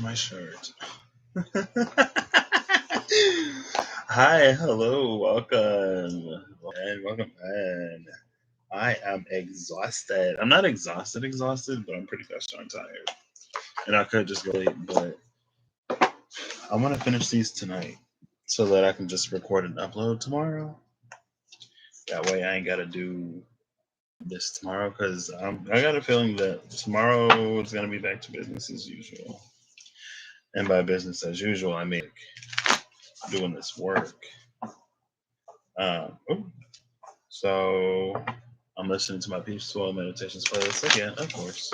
My shirt. Hi, hello, welcome, and welcome in. I am exhausted. I'm not exhausted, but I'm pretty gosh darn tired. And I could just go late, but I want to finish these tonight so that I can just record and upload tomorrow. That way I ain't got to do this tomorrow because I got a feeling that tomorrow is going to be back to business as usual. And by business as usual, I mean doing this work. Oh, so I'm listening to my Peaceful Meditations playlist again, of course.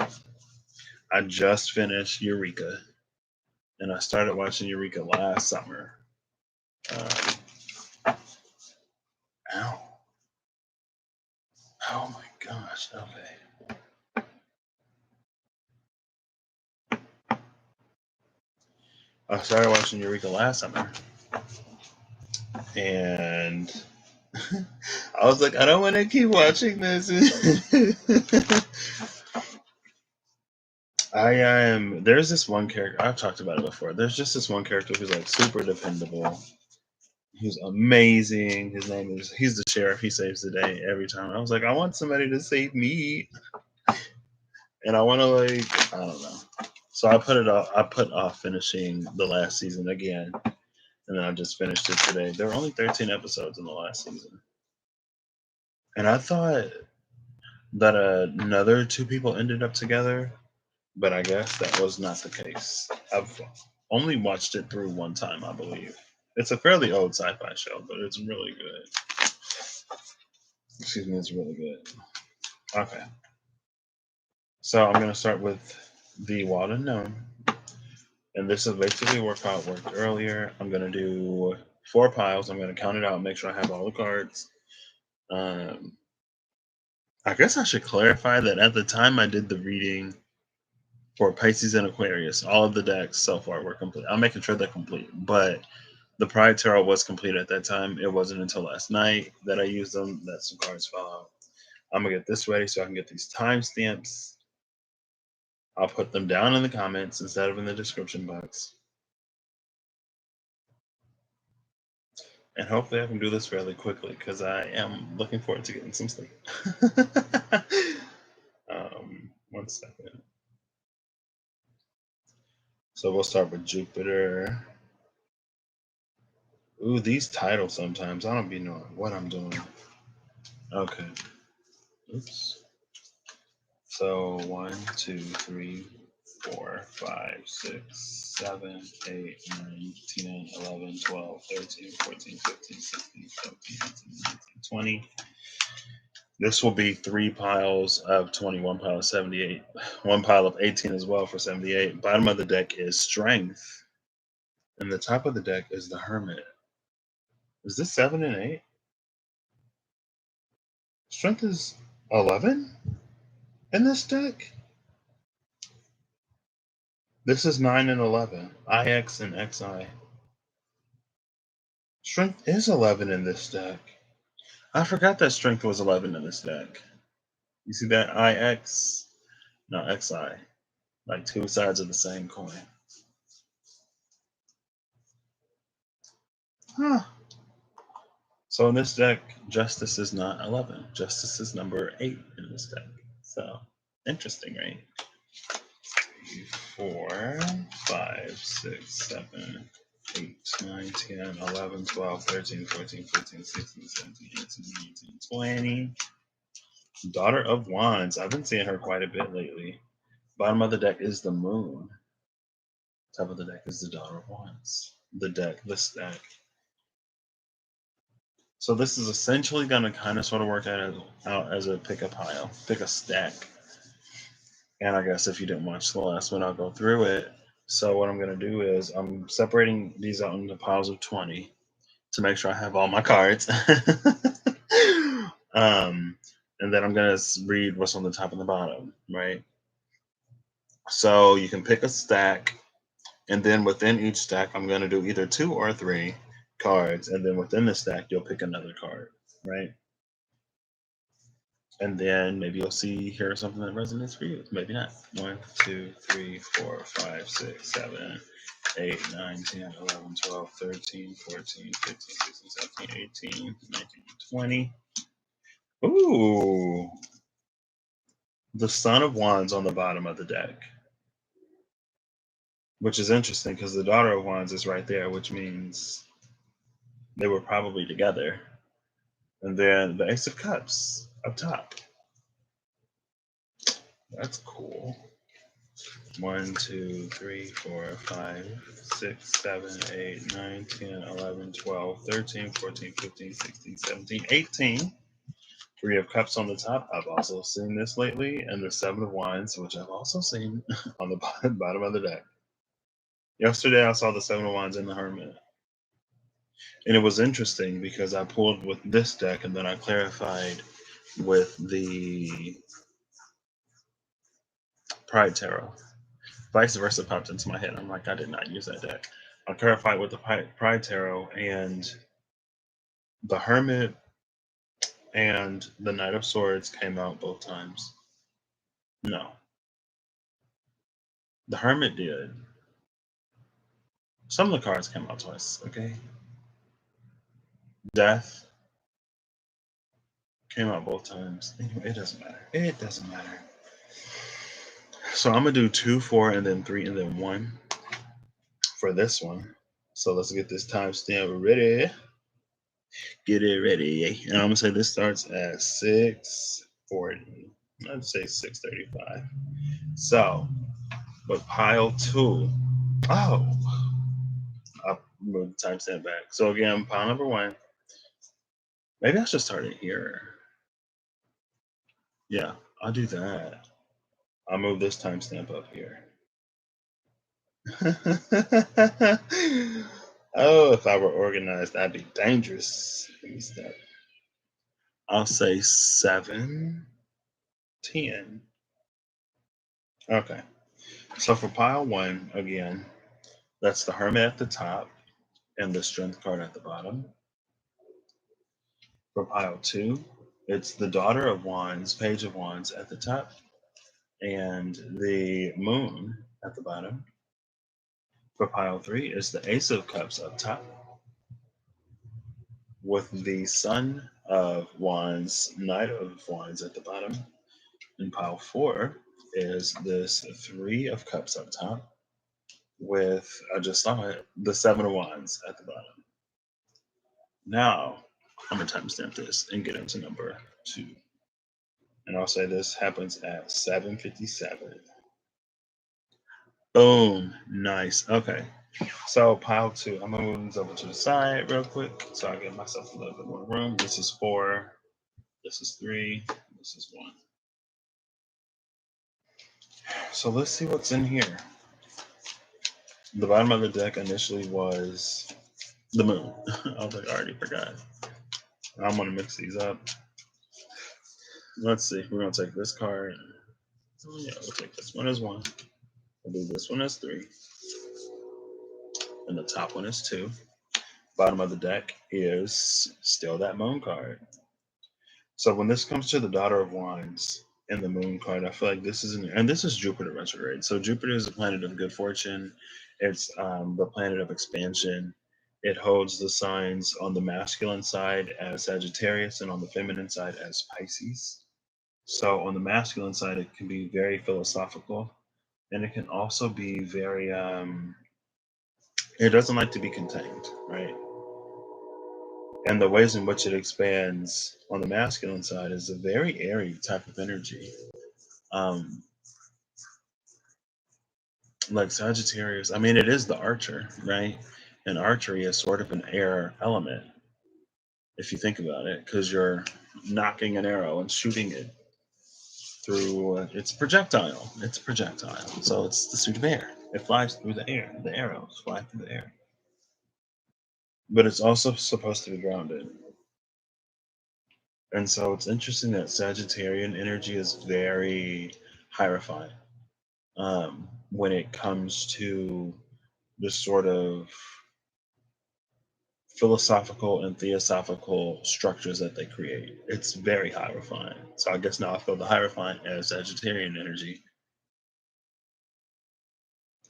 I just finished Eureka, and I started watching Eureka last summer. Um, ow. Oh my gosh, okay. I started watching Eureka last summer, and I was like, I don't want to keep watching this. I am. There's this one character I've talked about it before. There's just this one character who's like super dependable. He's amazing. His name is. He's the sheriff. He saves the day every time. I was like, I want somebody to save me, and I want to like. I don't know. So I put it off. I put off finishing the last season again, and then I just finished it today. There were only 13 episodes in the last season, and I thought that another two people ended up together, but I guess that was not the case. I've only watched it through one time, I believe. It's a fairly old sci-fi show, but it's really good. Excuse me, it's really good. Okay, so I'm gonna start with the Wild Unknown, and this is basically how it worked earlier. I'm gonna do 4 piles. I'm gonna count it out, make sure I have all the cards. Um, I guess I should clarify that at the time I did the reading for Pisces and Aquarius, all of the decks so far were complete. I'm making sure they're complete, but the Pride Tarot was complete at that time. It wasn't until last night that I used them that some cards fell out. I'm gonna get this ready so I can get these timestamps. I'll put them down in the comments instead of in the description box. And hopefully I can do this fairly quickly because I am looking forward to getting some sleep. 1 second. So we'll start with Jupiter. Ooh, these titles sometimes. I don't be knowing what I'm doing. Okay. Oops. So 1, 2, 3, 4, 5, 6, 7, 8, 9, 10, 11, 12, 13, 14, 15, 16, 17, 18, 19, 20. This will be 3 piles of 20, 1 pile of 78, 1 pile of 18 as well for 78. Bottom of the deck is Strength, and the top of the deck is the Hermit. Is this 7 and 8? Strength is 11 in this deck? This is 9 and 11. IX and XI. Strength is 11 in this deck. I forgot that strength was 11 in this deck. You see that? IX, no, XI. Like two sides of the same coin. Huh. So in this deck, Justice is not 11. Justice is number 8 in this deck. So, interesting, right? 3, 4, 5, 6, 7, 8, 9, 10, 11, 12, 13, 14, 15, 16, 17, 18, 19, 20. Daughter of Wands. I've been seeing her quite a bit lately. Bottom of the deck is the Moon. Top of the deck is the Daughter of Wands. The deck, the stack. So this is essentially going to kind of sort of work out as a pick a pile, pick a stack. And I guess if you didn't watch the last one, I'll go through it. So what I'm going to do is I'm separating these out into piles of 20 to make sure I have all my cards. And then I'm going to read what's on the top and the bottom, right? So you can pick a stack, and then within each stack, I'm going to do either 2 or 3 cards, and then within the stack, you'll pick another card, right? And then maybe you'll hear something that resonates for you. Maybe not. 1, 2, 3, 4, 5, 6, 7, 8, 9, 10, 11, 12, 13, 14, 15, 16, 17, 18, 19, 20. Ooh. The Son of Wands on the bottom of the deck. Which is interesting because the Daughter of Wands is right there, which means they were probably together. And then the Ace of Cups up top. That's cool. 1, 2, 3, 4, 5, 6, 7, 8, 9, 10, 11, 12, 13, 14, 15, 16, 17, 18. Three of Cups on the top. I've also seen this lately. And the Seven of Wands, which I've also seen on the bottom of the deck. Yesterday, I saw the Seven of Wands in the Hermit. And it was interesting because I pulled with this deck and then I clarified with the Pride Tarot. Vice versa popped into my head. I'm like, I did not use that deck. I clarified with the Pride Tarot, and the Hermit and the Knight of Swords came out both times. No. The Hermit did. Some of the cards came out twice, okay? Death came out both times. Anyway, it doesn't matter. It doesn't matter. So I'm going to do 2, 4, and then 3, and then 1 for this one. So let's get this timestamp ready. Get it ready. And I'm going to say this starts at 6:40. I'd say 6:35. So, with pile 2, oh, I'll move the timestamp back. So again, pile number 1. Maybe I should start it here. Yeah, I'll do that. I'll move this timestamp up here. Oh, if I were organized, that'd be dangerous. Let me stop. I'll say 7, 10. Okay. So for pile 1, again, that's the Hermit at the top and the Strength card at the bottom. For pile 2, it's the Daughter of Wands, Page of Wands at the top, and the Moon at the bottom. For pile 3, it's the Ace of Cups up top, with the Son of Wands, Knight of Wands at the bottom. And pile 4 is this 3 of Cups up top, with, I just saw it, the Seven of Wands at the bottom. Now, I'm going to timestamp this and get into number 2. And I'll say this happens at 7:57. Boom. Nice. Okay. So pile 2. I'm going to move this over to the side real quick so I give myself a little bit more room. This is 4. This is 3. This is 1. So let's see what's in here. The bottom of the deck initially was the Moon. I was like, I already forgot. I'm going to mix these up. Let's see. We're going to take this card. Oh, yeah, we'll take this one as 1. We'll do this one as 3. And the top one is 2. Bottom of the deck is still that Moon card. So when this comes to the Daughter of Wands and the Moon card, I feel like this is and this is Jupiter retrograde. So Jupiter is a planet of good fortune. It's the planet of expansion. It holds the signs on the masculine side as Sagittarius and on the feminine side as Pisces. So on the masculine side, it can be very philosophical, and it can also be very. It doesn't like to be contained, right? And the ways in which it expands on the masculine side is a very airy type of energy. Um, like Sagittarius, I mean, it is the archer, right? And archery is sort of an air element, if you think about it, because you're knocking an arrow and shooting it through its projectile. It's projectile. So it's the suit of air. It flies through the air. The arrows fly through the air. But it's also supposed to be grounded. And so it's interesting that Sagittarian energy is very hierophant when it comes to the sort of philosophical and theosophical structures that they create. It's very high refined. So I guess now I feel the high refined as Sagittarian energy,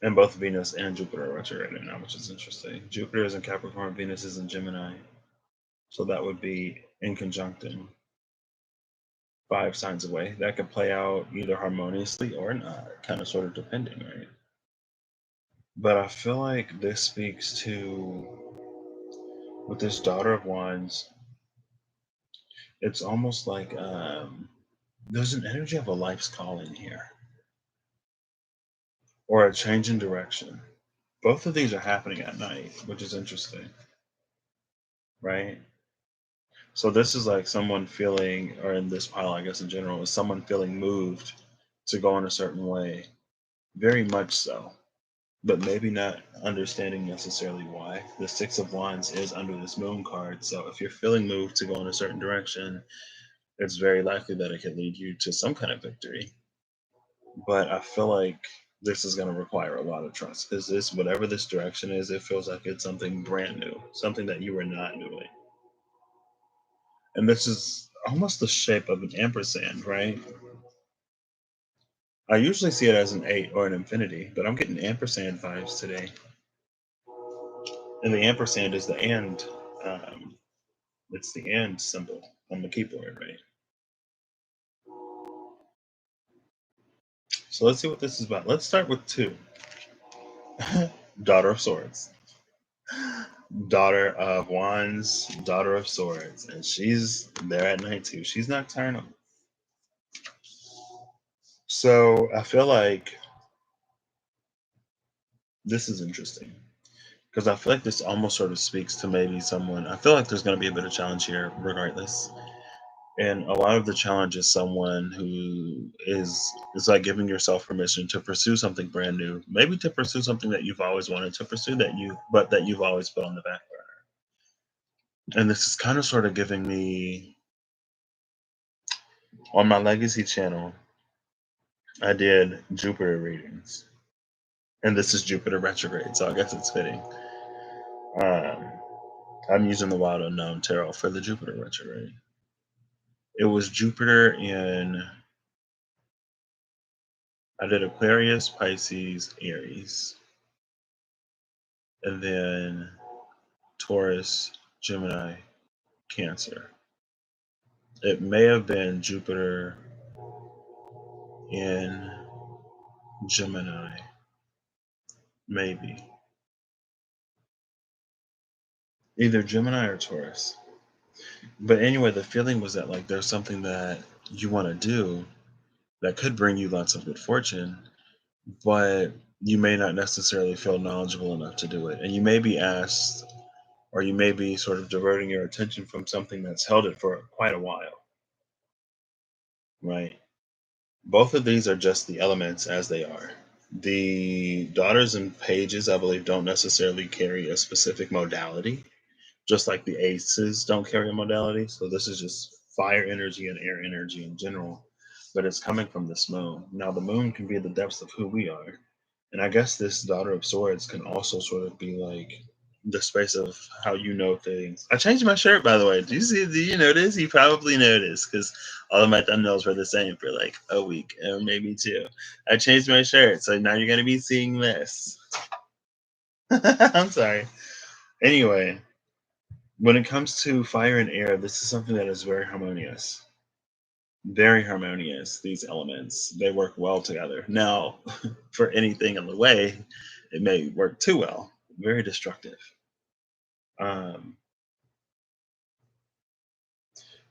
and both Venus and Jupiter are retrograde right now, which is interesting. Jupiter is in Capricorn, Venus is in Gemini, so that would be in conjunction 5 signs away. That could play out either harmoniously or not, kind of sort of depending, right? But I feel like this speaks to, with this Daughter of Wands, it's almost like there's an energy of a life's calling here or a change in direction. Both of these are happening at night, which is interesting, right? So this is like someone feeling, or in this pile, I guess in general, is someone feeling moved to go in a certain way, very much so, but maybe not understanding necessarily why. The Six of Wands is under this Moon card, so if you're feeling moved to go in a certain direction, it's very likely that it could lead you to some kind of victory. But I feel like this is going to require a lot of trust because this, whatever this direction is, it feels like it's something brand new, something that you were not doing. And this is almost the shape of an ampersand, right? I usually see it as an 8 or an infinity, but I'm getting ampersand vibes today. And the ampersand is the and. Um, it's the and symbol on the keyboard, right? So let's see what this is about. Let's start with 2. Daughter of Swords. Daughter of Wands, Daughter of Swords. And she's there at night too. She's nocturnal. So I feel like this is interesting because I feel like this almost sort of speaks to maybe someone. I feel like there's going to be a bit of challenge here, regardless. And a lot of the challenge is someone who is like giving yourself permission to pursue something brand new, maybe to pursue something that you've always wanted to pursue that you've always put on the back burner. And this is kind of sort of giving me, on my legacy channel, I did Jupiter readings, and this is Jupiter retrograde, so I guess it's fitting. Um, I'm using the Wild Unknown Tarot for the Jupiter retrograde. It was Jupiter in, I did Aquarius, Pisces, Aries, and then Taurus, Gemini, Cancer. It may have been Jupiter in Gemini, maybe. Either Gemini or Taurus. But anyway, the feeling was that like there's something that you want to do that could bring you lots of good fortune, but you may not necessarily feel knowledgeable enough to do it. And you may be asked, or you may be sort of diverting your attention from something that's held it for quite a while, right? Both of these are just the elements as they are. The daughters and pages, I believe, don't necessarily carry a specific modality, just like the aces don't carry a modality. So this is just fire energy and air energy in general, but it's coming from this moon. Now, the moon can be the depths of who we are. And I guess this Daughter of Swords can also sort of be like the space of how you know things. I changed my shirt, by the way. Do you see? Do you notice? You probably noticed because all of my thumbnails were the same for like a week or maybe 2. I changed my shirt, so now you're gonna be seeing this. I'm sorry. Anyway, when it comes to fire and air, this is something that is very harmonious. Very harmonious, these elements. They work well together. Now, for anything in the way, it may work too well. Very destructive. Um,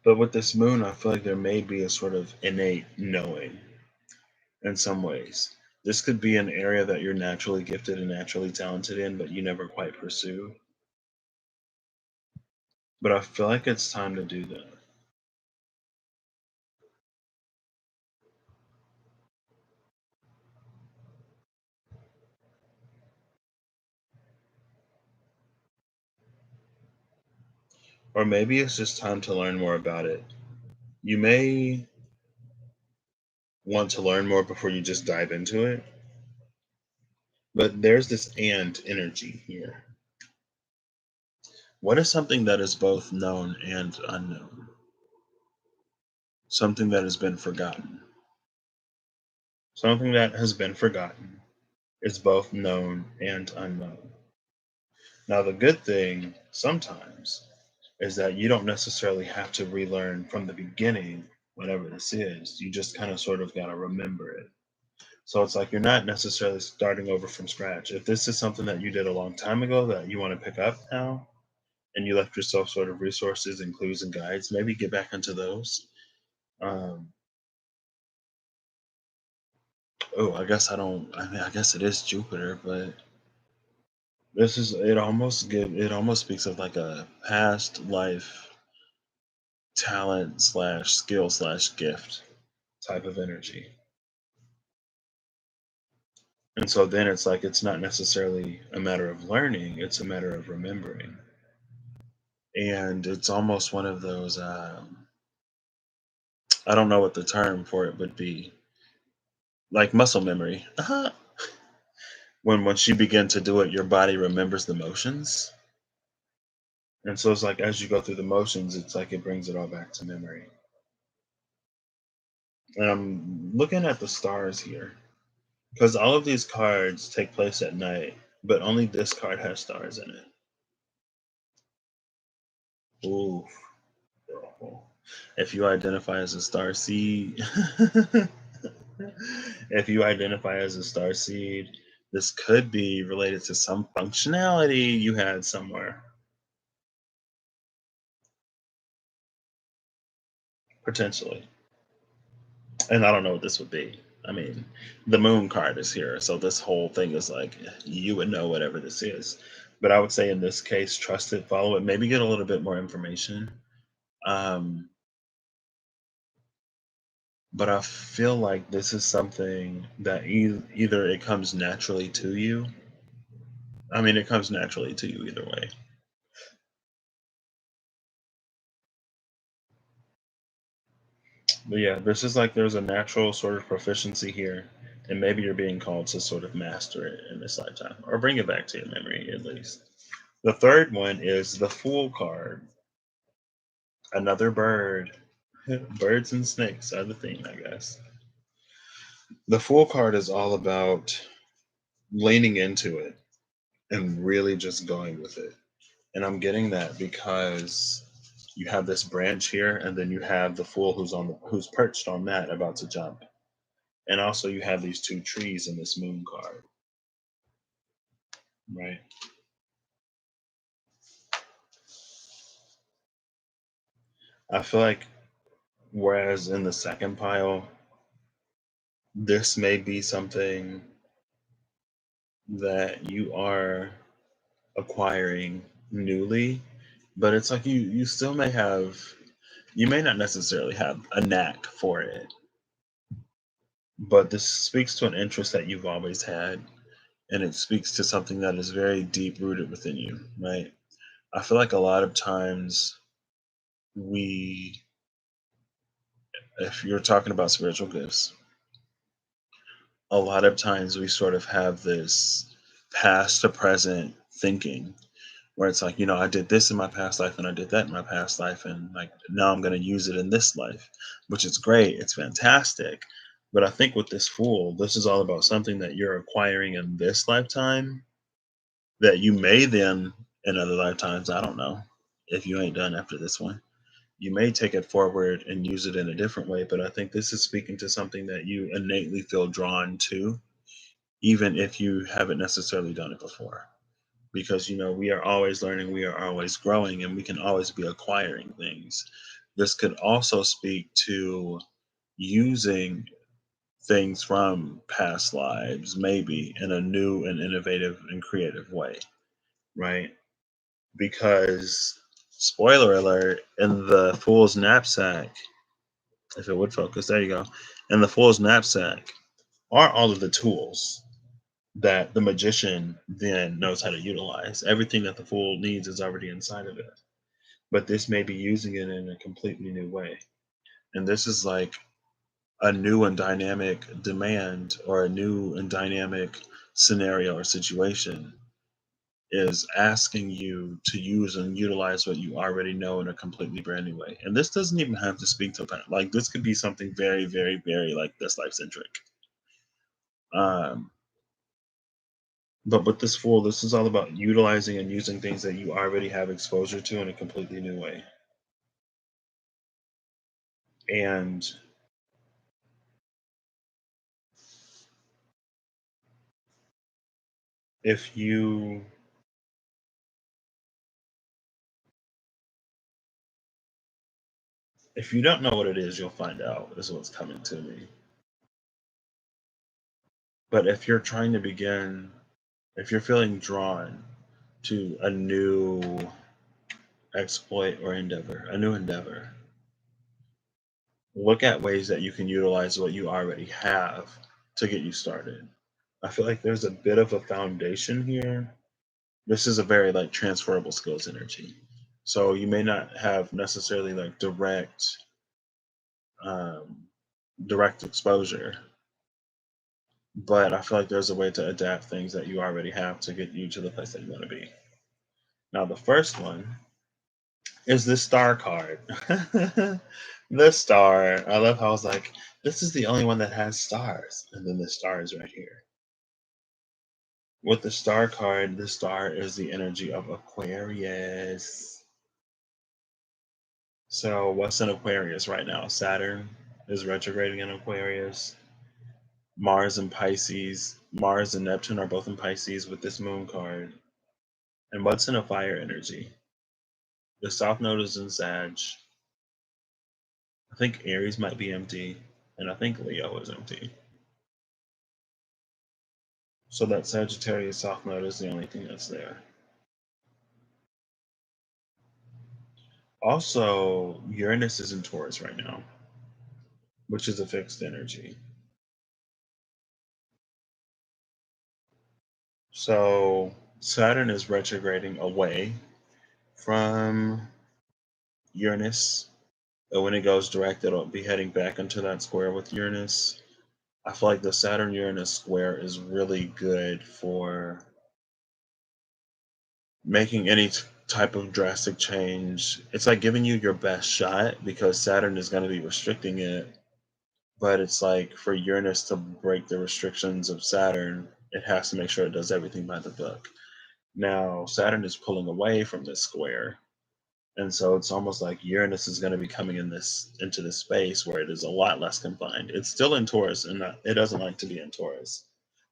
but with this moon, I feel like there may be a sort of innate knowing in some ways. This could be an area that you're naturally gifted and naturally talented in, but you never quite pursue. But I feel like it's time to do that. Or maybe it's just time to learn more about it. You may want to learn more before you just dive into it, but there's this and energy here. What is something that is both known and unknown? Something that has been forgotten. Something that has been forgotten is both known and unknown. Now, the good thing sometimes is that you don't necessarily have to relearn from the beginning whatever this is. You just kind of sort of got to remember it. So it's like you're not necessarily starting over from scratch. If this is something that you did a long time ago that you want to pick up now, and you left yourself sort of resources and clues and guides, maybe get back into those. Um, oh, I guess I don't. I mean, I guess it is Jupiter, but this is it. It almost speaks of like a past life talent slash skill slash gift type of energy. And so then it's like it's not necessarily a matter of learning; it's a matter of remembering. And it's almost one of those. I don't know what the term for it would be, like muscle memory. When once you begin to do it, your body remembers the motions. And so it's like as you go through the motions, it's like it brings it all back to memory. And I'm looking at the stars here because all of these cards take place at night, but only this card has stars in it. Ooh, girl. If you identify as a star seed, if you identify as a star seed, this could be related to some functionality you had somewhere, potentially. And I don't know what this would be. I mean, the moon card is here, so this whole thing is like you would know whatever this is. But I would say in this case, trust it, follow it, maybe get a little bit more information. Um, but I feel like this is something that either it comes naturally to you. I mean, it comes naturally to you either way. But yeah, this is like there's a natural sort of proficiency here, and maybe you're being called to sort of master it in this lifetime, or bring it back to your memory at least. The third one is the Fool card. Another bird. Birds and snakes are the theme, I guess. The Fool card is all about leaning into it and really just going with it. And I'm getting that because you have this branch here, and then you have the Fool who's perched on that about to jump. And also you have these two trees in this moon card, right? I feel like whereas in the second pile, this may be something that you are acquiring newly, but it's like you still may have you may not necessarily have a knack for it, but this speaks to an interest that you've always had, and it speaks to something that is very deep rooted within you, right? I feel like a lot of times we if you're talking about spiritual gifts, a lot of times we sort of have this past to present thinking where it's like, I did this in my past life and I did that in my past life. And like now I'm going to use it in this life, which is great. It's fantastic. But I think with this Fool, this is all about something that you're acquiring in this lifetime that you may then in other lifetimes, I don't know if you ain't done after this one. You may take it forward and use it in a different way, but I think this is speaking to something that you innately feel drawn to, even if you haven't necessarily done it before. Because, we are always learning, we are always growing, and we can always be acquiring things. This could also speak to using things from past lives, maybe in a new and innovative and creative way, right? Because, spoiler alert, in the Fool's Knapsack, if it would focus, there you go. In the Fool's Knapsack are all of the tools that the magician then knows how to utilize. Everything that the Fool needs is already inside of it. But this may be using it in a completely new way. And this is like a new and dynamic demand or a new and dynamic scenario or situation. is asking you to use and utilize what you already know in a completely brand new way. And this doesn't even have to speak to that. Like this could be something very, very, very like this life centric. Um, but with this fool, this is all about utilizing and using things that you already have exposure to in a completely new way. And if you don't know what it is, you'll find out is what's coming to me. But if you're trying to begin, if you're feeling drawn to a new exploit or endeavor, a new endeavor, look at ways that you can utilize what you already have to get you started. I feel like there's a bit of a foundation here. This is a very like transferable skills energy. So you may not have necessarily like um, direct exposure, but I feel like there's a way to adapt things that you already have to get you to the place that you want to be. Now, the first one is the star card. The star. I love how I was like, this is the only one that has stars. And then the star is right here. With the star card, the star is the energy of Aquarius. So, what's in Aquarius right now? Saturn is retrograding in Aquarius. Mars and Pisces. Mars and Neptune are both in Pisces with this moon card. And what's in a fire energy? The South Node is in Sag. I think Aries might be empty. And I think Leo is empty. So that Sagittarius South Node is the only thing that's there. Also, Uranus is in Taurus right now, which is a fixed energy. So Saturn is retrograding away from Uranus. But when it goes direct, it'll be heading back into that square with Uranus. I feel like the Saturn Uranus square is really good for making any type of drastic change. It's like giving you your best shot because Saturn is going to be restricting it. But it's like for Uranus to break the restrictions of Saturn, it has to make sure it does everything by the book. Now, Saturn is pulling away from this square. And so it's almost like Uranus is going to be coming into this space where it is a lot less confined. It's still in Taurus, and it doesn't like to be in Taurus,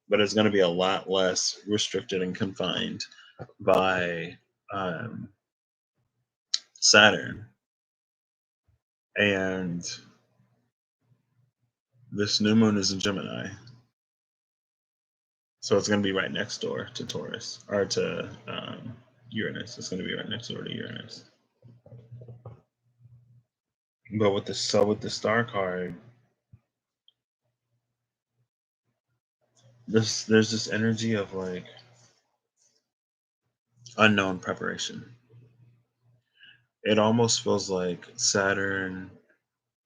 but it's going to be a lot less restricted and confined by um, Saturn. And this new moon is in Gemini, so it's going to be right next door to Taurus or to Uranus. It's going to be right next door to Uranus. But with the star card, there's this energy of like unknown preparation. It almost feels like Saturn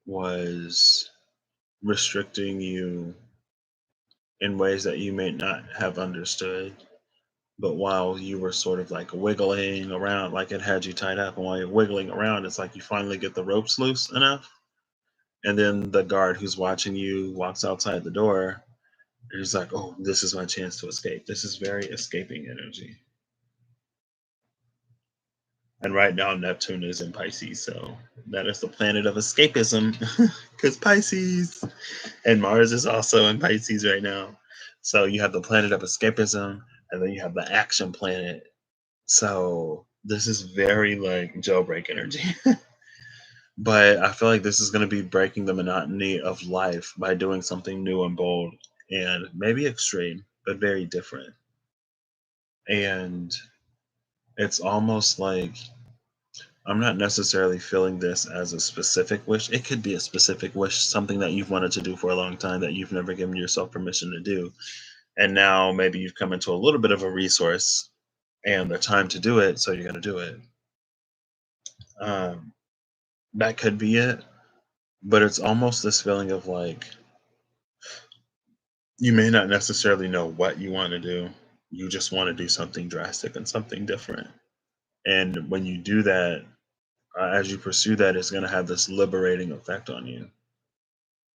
was restricting you in ways that you may not have understood. But while you were sort of like wiggling around, like it had you tied up, and while you're wiggling around, it's like you finally get the ropes loose enough. And then the guard who's watching you walks outside the door, and he's like, oh, this is my chance to escape. This is very escaping energy. And right now, Neptune is in Pisces, so that is the planet of escapism, because Pisces, and Mars is also in Pisces right now. So you have the planet of escapism, and then you have the action planet. So this is very like jailbreak energy. But I feel like this is going to be breaking the monotony of life by doing something new and bold and maybe extreme, but very different. And it's almost like I'm not necessarily feeling this as a specific wish. It could be a specific wish, something that you've wanted to do for a long time that you've never given yourself permission to do. And now maybe you've come into a little bit of a resource and the time to do it, so you're going to do it. Um, that could be it. But it's almost this feeling of like you may not necessarily know what you want to do. you just want to do something drastic and something different. And when you do that, as you pursue that, it's going to have this liberating effect on you.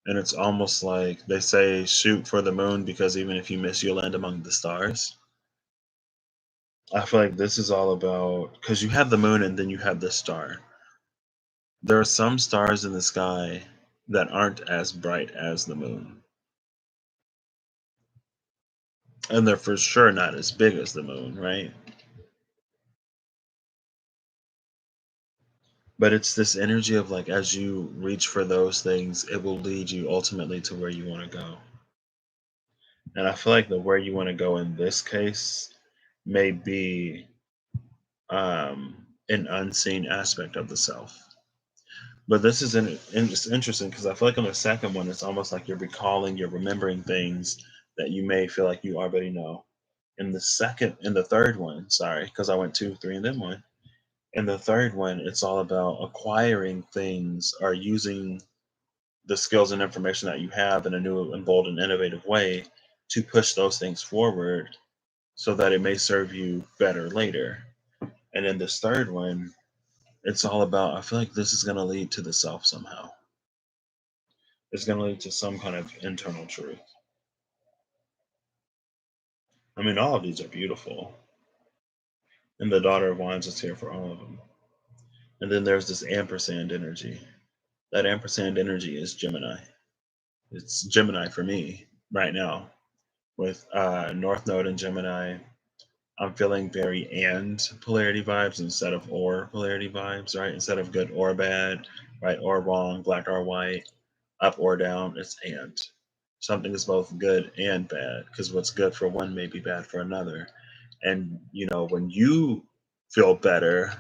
And it's almost like they say, shoot for the moon because even if you miss, you'll land among the stars. I feel like this is all about because you have the moon and then you have the star. There are some stars in the sky that aren't as bright as the moon, and they're for sure not as big as the moon, right? But it's this energy of like, as you reach for those things, it will lead you ultimately to where you want to go. And I feel like the where you want to go in this case may be an unseen aspect of the self. But this is it's interesting because I feel like on the second one, it's almost like you're recalling, you're remembering things that you may feel like you already know. In the third one, sorry, because I went two, three, and then one. In the third one, it's all about acquiring things or using the skills and information that you have in a new and bold and innovative way to push those things forward so that it may serve you better later. And in this third one, it's all about, I feel like this is going to lead to the self somehow. It's going to lead to some kind of internal truth. I mean, all of these are beautiful. And the Daughter of Wands is here for all of them. And then there's this ampersand energy. That ampersand energy is Gemini. It's Gemini for me right now with North Node in Gemini. I'm feeling very and polarity vibes instead of or polarity vibes, right? Instead of good or bad, right or wrong, black or white, up or down, it's and. Something is both good and bad because what's good for one may be bad for another. And, when you feel better,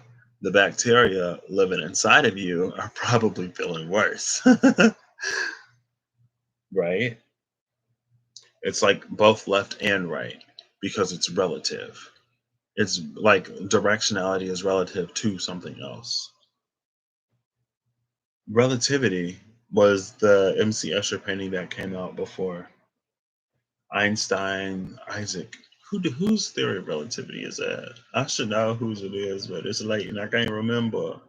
the bacteria living inside of you are probably feeling worse, right? It's like both left and right because it's relative. It's like directionality is relative to something else. Relativity was the MC Escher painting that came out before Einstein, Isaac. Whose theory of relativity is that? I should know whose it is, but it's late and I can't remember.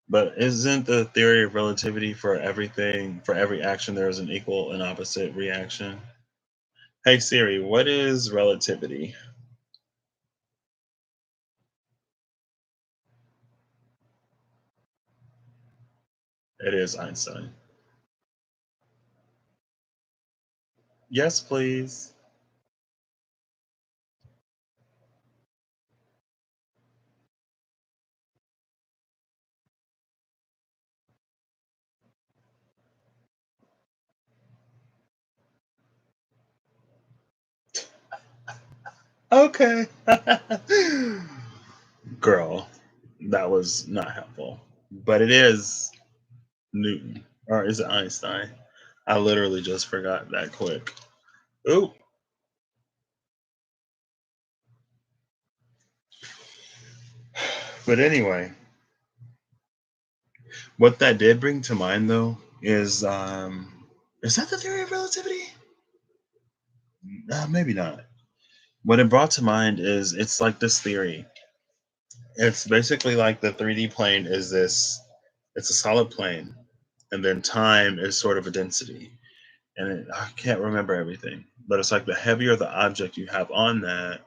But isn't the theory of relativity for everything, for every action, there is an equal and opposite reaction? Hey Siri, what is relativity? It is Einstein. Yes, please. Okay. Girl, that was not helpful. But it is Newton. Or is it Einstein? I literally just forgot that quick. Ooh. But anyway, what that did bring to mind though is that the theory of relativity? Maybe not. What it brought to mind is it's like this theory. It's basically like the 3D plane is this, it's a solid plane, and then time is sort of a density. And I can't remember everything, but it's like the heavier the object you have on that,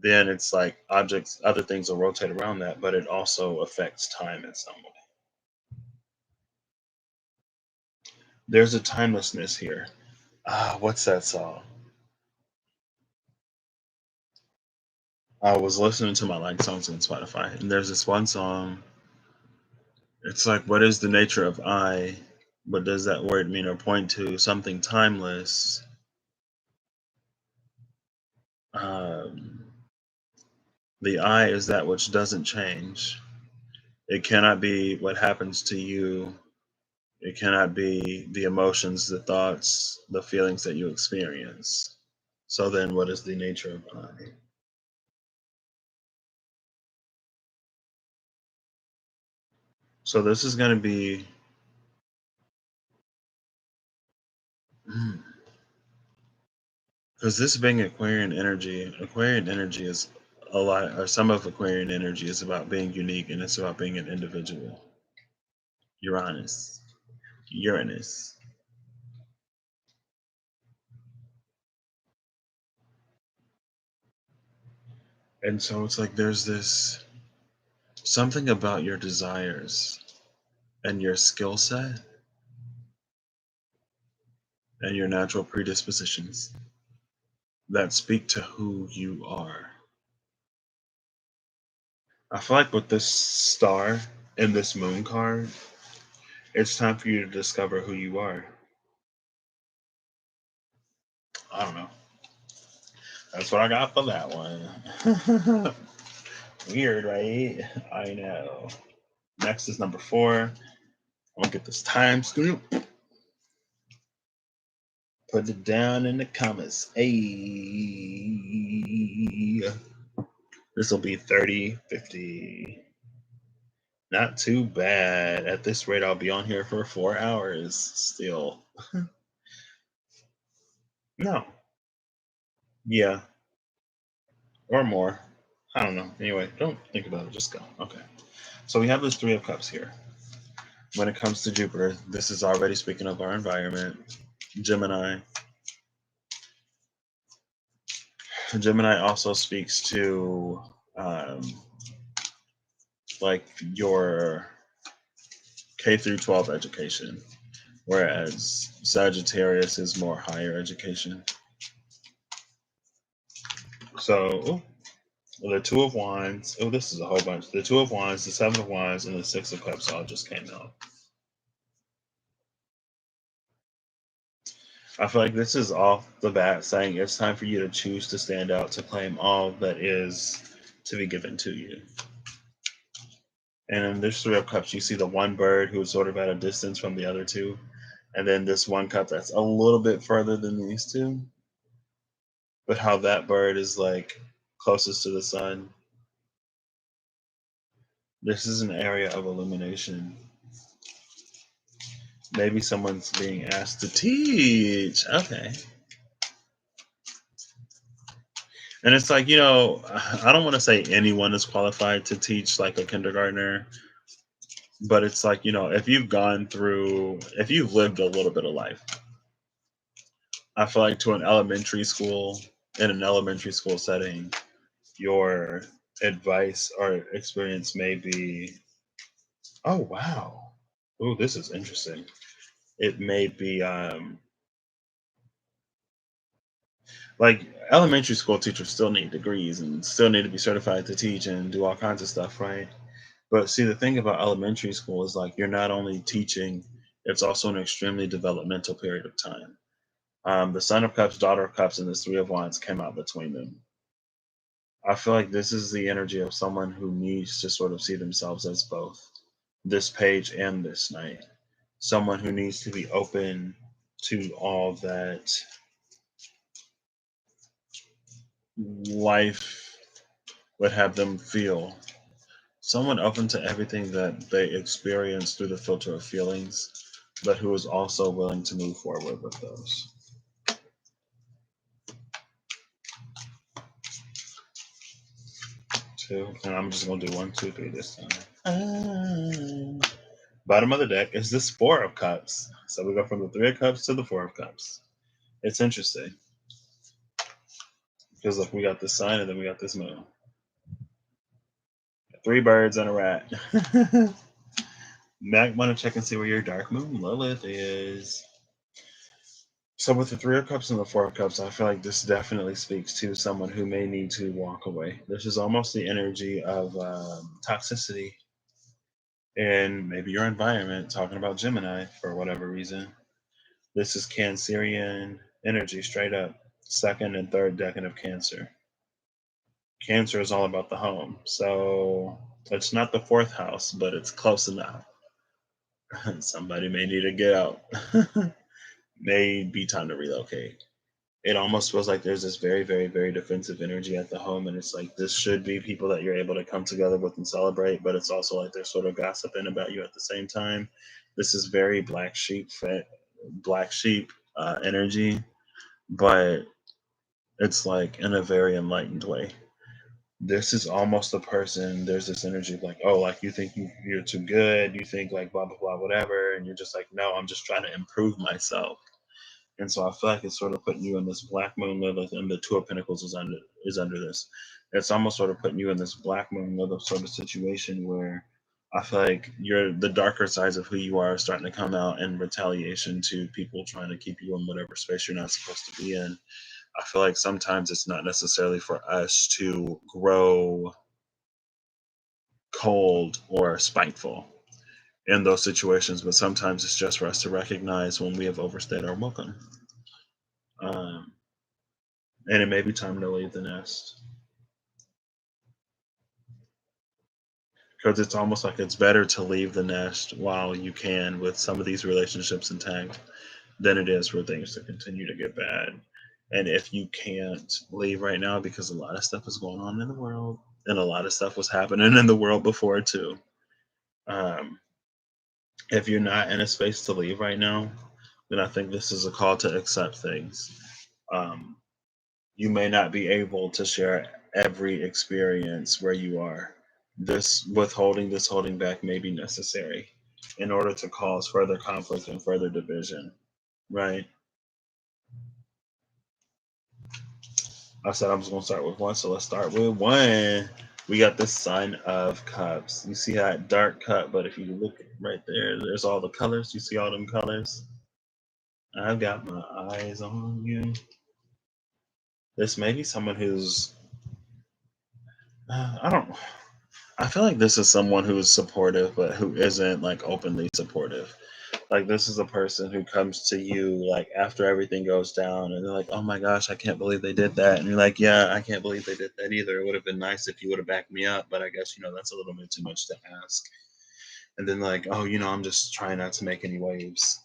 then it's like objects, other things will rotate around that, but it also affects time in some way. There's a timelessness here. What's that song? I was listening to my like songs on Spotify, and there's this one song. It's like, what is the nature of I? What does that word mean or point to? Something timeless. Um, the I is that which doesn't change. It cannot be what happens to you. It cannot be the emotions, the thoughts, the feelings that you experience. So then, what is the nature of I? So this is going to be. hmm, Because this being Aquarian energy is a lot, or some of Aquarian energy is about being unique and it's about being an individual. Uranus. Uranus. And so it's like there's this something about your desires and your skill set and your natural predispositions that speak to who you are. I feel like with this star and this moon card, it's time for you to discover who you are. I don't know. That's what I got for that one. Weird, right? I know. Next is number 4. I'm gonna get this time scoop. Put it down in the comments. Hey, this will be 30, 50. Not too bad. At this rate, I'll be on here for 4 hours still. No, yeah, or more. I don't know. Anyway, don't think about it. Just go. Okay. So we have this 3 of Cups here. When it comes to Jupiter, this is already speaking of our environment. Gemini. Gemini also speaks to um, like your K through 12 education, whereas Sagittarius is more higher education. So the 2 of Wands. Oh, this is a whole bunch. The 2 of Wands, the 7 of Wands, and the 6 of Cups all just came out. I feel like this is off the bat saying it's time for you to choose to stand out, to claim all that is to be given to you. And in this 3 of Cups, you see the one bird who is sort of at a distance from the other two, and then this one cup that's a little bit further than these two. But how that bird is like closest to the sun. This is an area of illumination. Maybe someone's being asked to teach. Okay. And it's like, I don't want to say anyone is qualified to teach like a kindergartner, but it's like, if you've lived a little bit of life, I feel like in an elementary school setting, your advice or experience may be, oh, wow. Oh, this is interesting. It may be, like elementary school teachers still need degrees and still need to be certified to teach and do all kinds of stuff, right? But see, the thing about elementary school is like you're not only teaching, it's also an extremely developmental period of time. The Son of Cups, Daughter of Cups, and the 3 of Wands came out between them. I feel like this is the energy of someone who needs to sort of see themselves as both this page and this night. Someone who needs to be open to all that life would have them feel. Someone open to everything that they experience through the filter of feelings, but who is also willing to move forward with those. 2, and I'm just gonna do 1, 2, 3 this time. Bottom of the deck is this 4 of Cups. So we go from the 3 of Cups to the 4 of Cups. It's interesting because look, we got this sign and then we got this moon. 3 birds and a rat. Mac, want to check and see where your dark moon Lilith is. So with the 3 of Cups and the 4 of Cups, I feel like this definitely speaks to someone who may need to walk away. This is almost the energy of toxicity in maybe your environment, talking about Gemini for whatever reason. This is Cancerian energy straight up. Second and third decan of Cancer. Cancer is all about the home. So it's not the 4th house, but it's close enough. Somebody may need to get out. May be time to relocate. It almost feels like there's this very, very, very defensive energy at the home, and it's like this should be people that you're able to come together with and celebrate, but it's also like they're sort of gossiping about you at the same time. This is very black sheep energy, but It's like in a very enlightened way. This is almost a person. There's this energy of like, oh, like you think you're too good. You think like blah blah blah whatever, and you're just like, no, I'm just trying to improve myself. And so I feel like it's sort of putting you in this black moon Lilith, and the Two of Pentacles is under this. It's almost sort of putting you in this black moon Lilith sort of situation where I feel like the darker sides of who you are starting to come out in retaliation to people trying to keep you in whatever space you're not supposed to be in. I feel like sometimes it's not necessarily for us to grow cold or spiteful in those situations, but sometimes it's just for us to recognize when we have overstayed our welcome. Um, and it may be time to leave the nest, because it's almost like it's better to leave the nest while you can with some of these relationships intact than it is for things to continue to get bad. And if you can't leave right now because a lot of stuff is going on in the world and a lot of stuff was happening in the world before too, um, if you're not in a space to leave right now, then I think this is a call to accept things. Um, you may not be able to share every experience where you are. This holding back may be necessary in order to cause further conflict and further division, right? I said I was going to start with one, so let's start with one. We got the Sign of Cups. You see that dark cup, but if you look right there, there's all the colors. You see all them colors? I've got my eyes on you. This may be someone who's, I don't, I feel like this is someone who is supportive, but who isn't like openly supportive. Like this is a person who comes to you like after everything goes down and they're like, "Oh my gosh, I can't believe they did that." And you're like, "Yeah, I can't believe they did that either. It would have been nice if you would have backed me up, but I guess, that's a little bit too much to ask." And then like, "Oh, I'm just trying not to make any waves."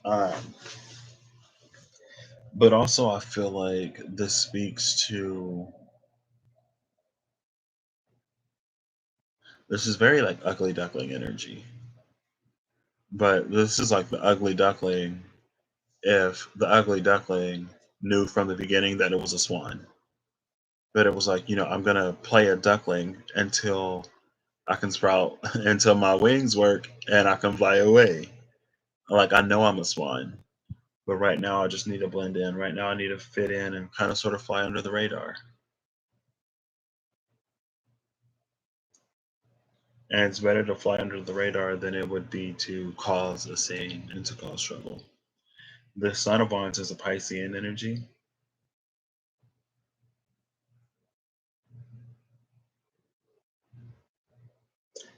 Um, but also I feel like this speaks to this is very like ugly duckling energy. But this is like the ugly duckling if the ugly duckling knew from the beginning that it was a swan. But it was like, I'm gonna play a duckling until I can sprout, until my wings work and I can fly away. Like I know I'm a swan, but right now I just need to blend in. Right now I need to fit in and kind of sort of fly under the radar. And it's better to fly under the radar than it would be to cause a scene and to cause trouble. The Son of Wands is a Piscean energy.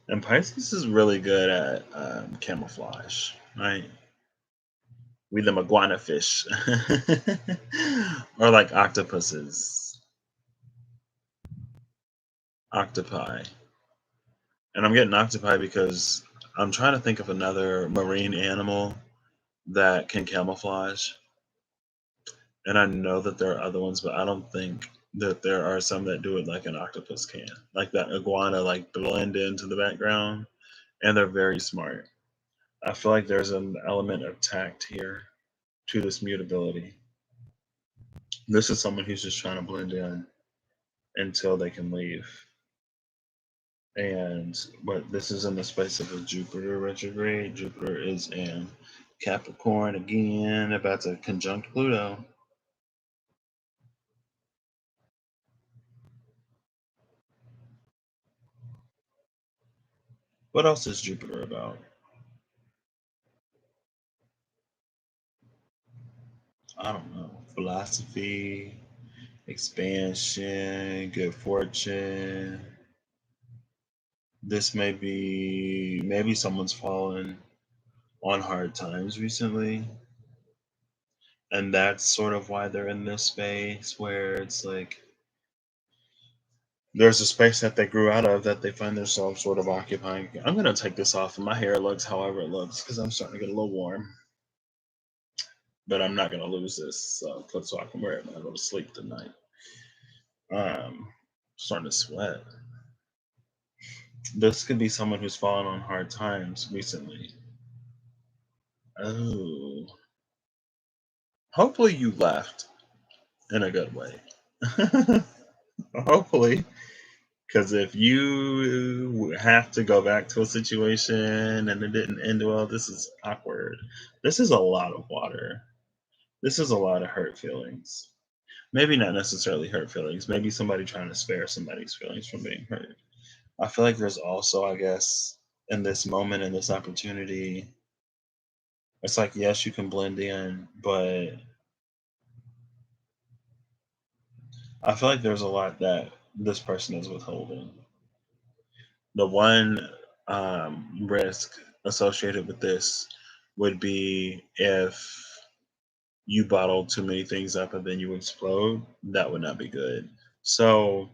And Pisces is really good at camouflage, right? We them iguana fish, or like octopuses, octopi. And I'm getting octopi because I'm trying to think of another marine animal that can camouflage. And I know that there are other ones, but I don't think that there are some that do it like an octopus can. Like that iguana, like blend into the background, and they're very smart. I feel like there's an element of tact here to this mutability. This is someone who's just trying to blend in until they can leave. And but this is in the space of a Jupiter retrograde. Jupiter is in Capricorn again, about to conjunct Pluto. What else is Jupiter about? I don't know. Philosophy, expansion, good fortune. This may be maybe someone's fallen on hard times recently. And that's sort of why they're in this space where it's like there's a space that they grew out of that they find themselves sort of occupying. I'm gonna take this off, and my hair looks however it looks because I'm starting to get a little warm. But I'm not gonna lose this, so I can wear it when I go to sleep tonight. Starting to sweat. This could be someone who's fallen on hard times recently. Oh, Hopefully you left in a good way. Hopefully, because if you have to go back to a situation and it didn't end well, this is awkward. This is a lot of water. This is a lot of hurt feelings. Maybe not necessarily hurt feelings. Maybe somebody trying to spare somebody's feelings from being hurt. I feel like there's also, I guess, in this moment, in this opportunity, it's like, yes, you can blend in, but I feel like there's a lot that this person is withholding. The one risk associated with this would be if you bottle too many things up and then you explode. That would not be good. So,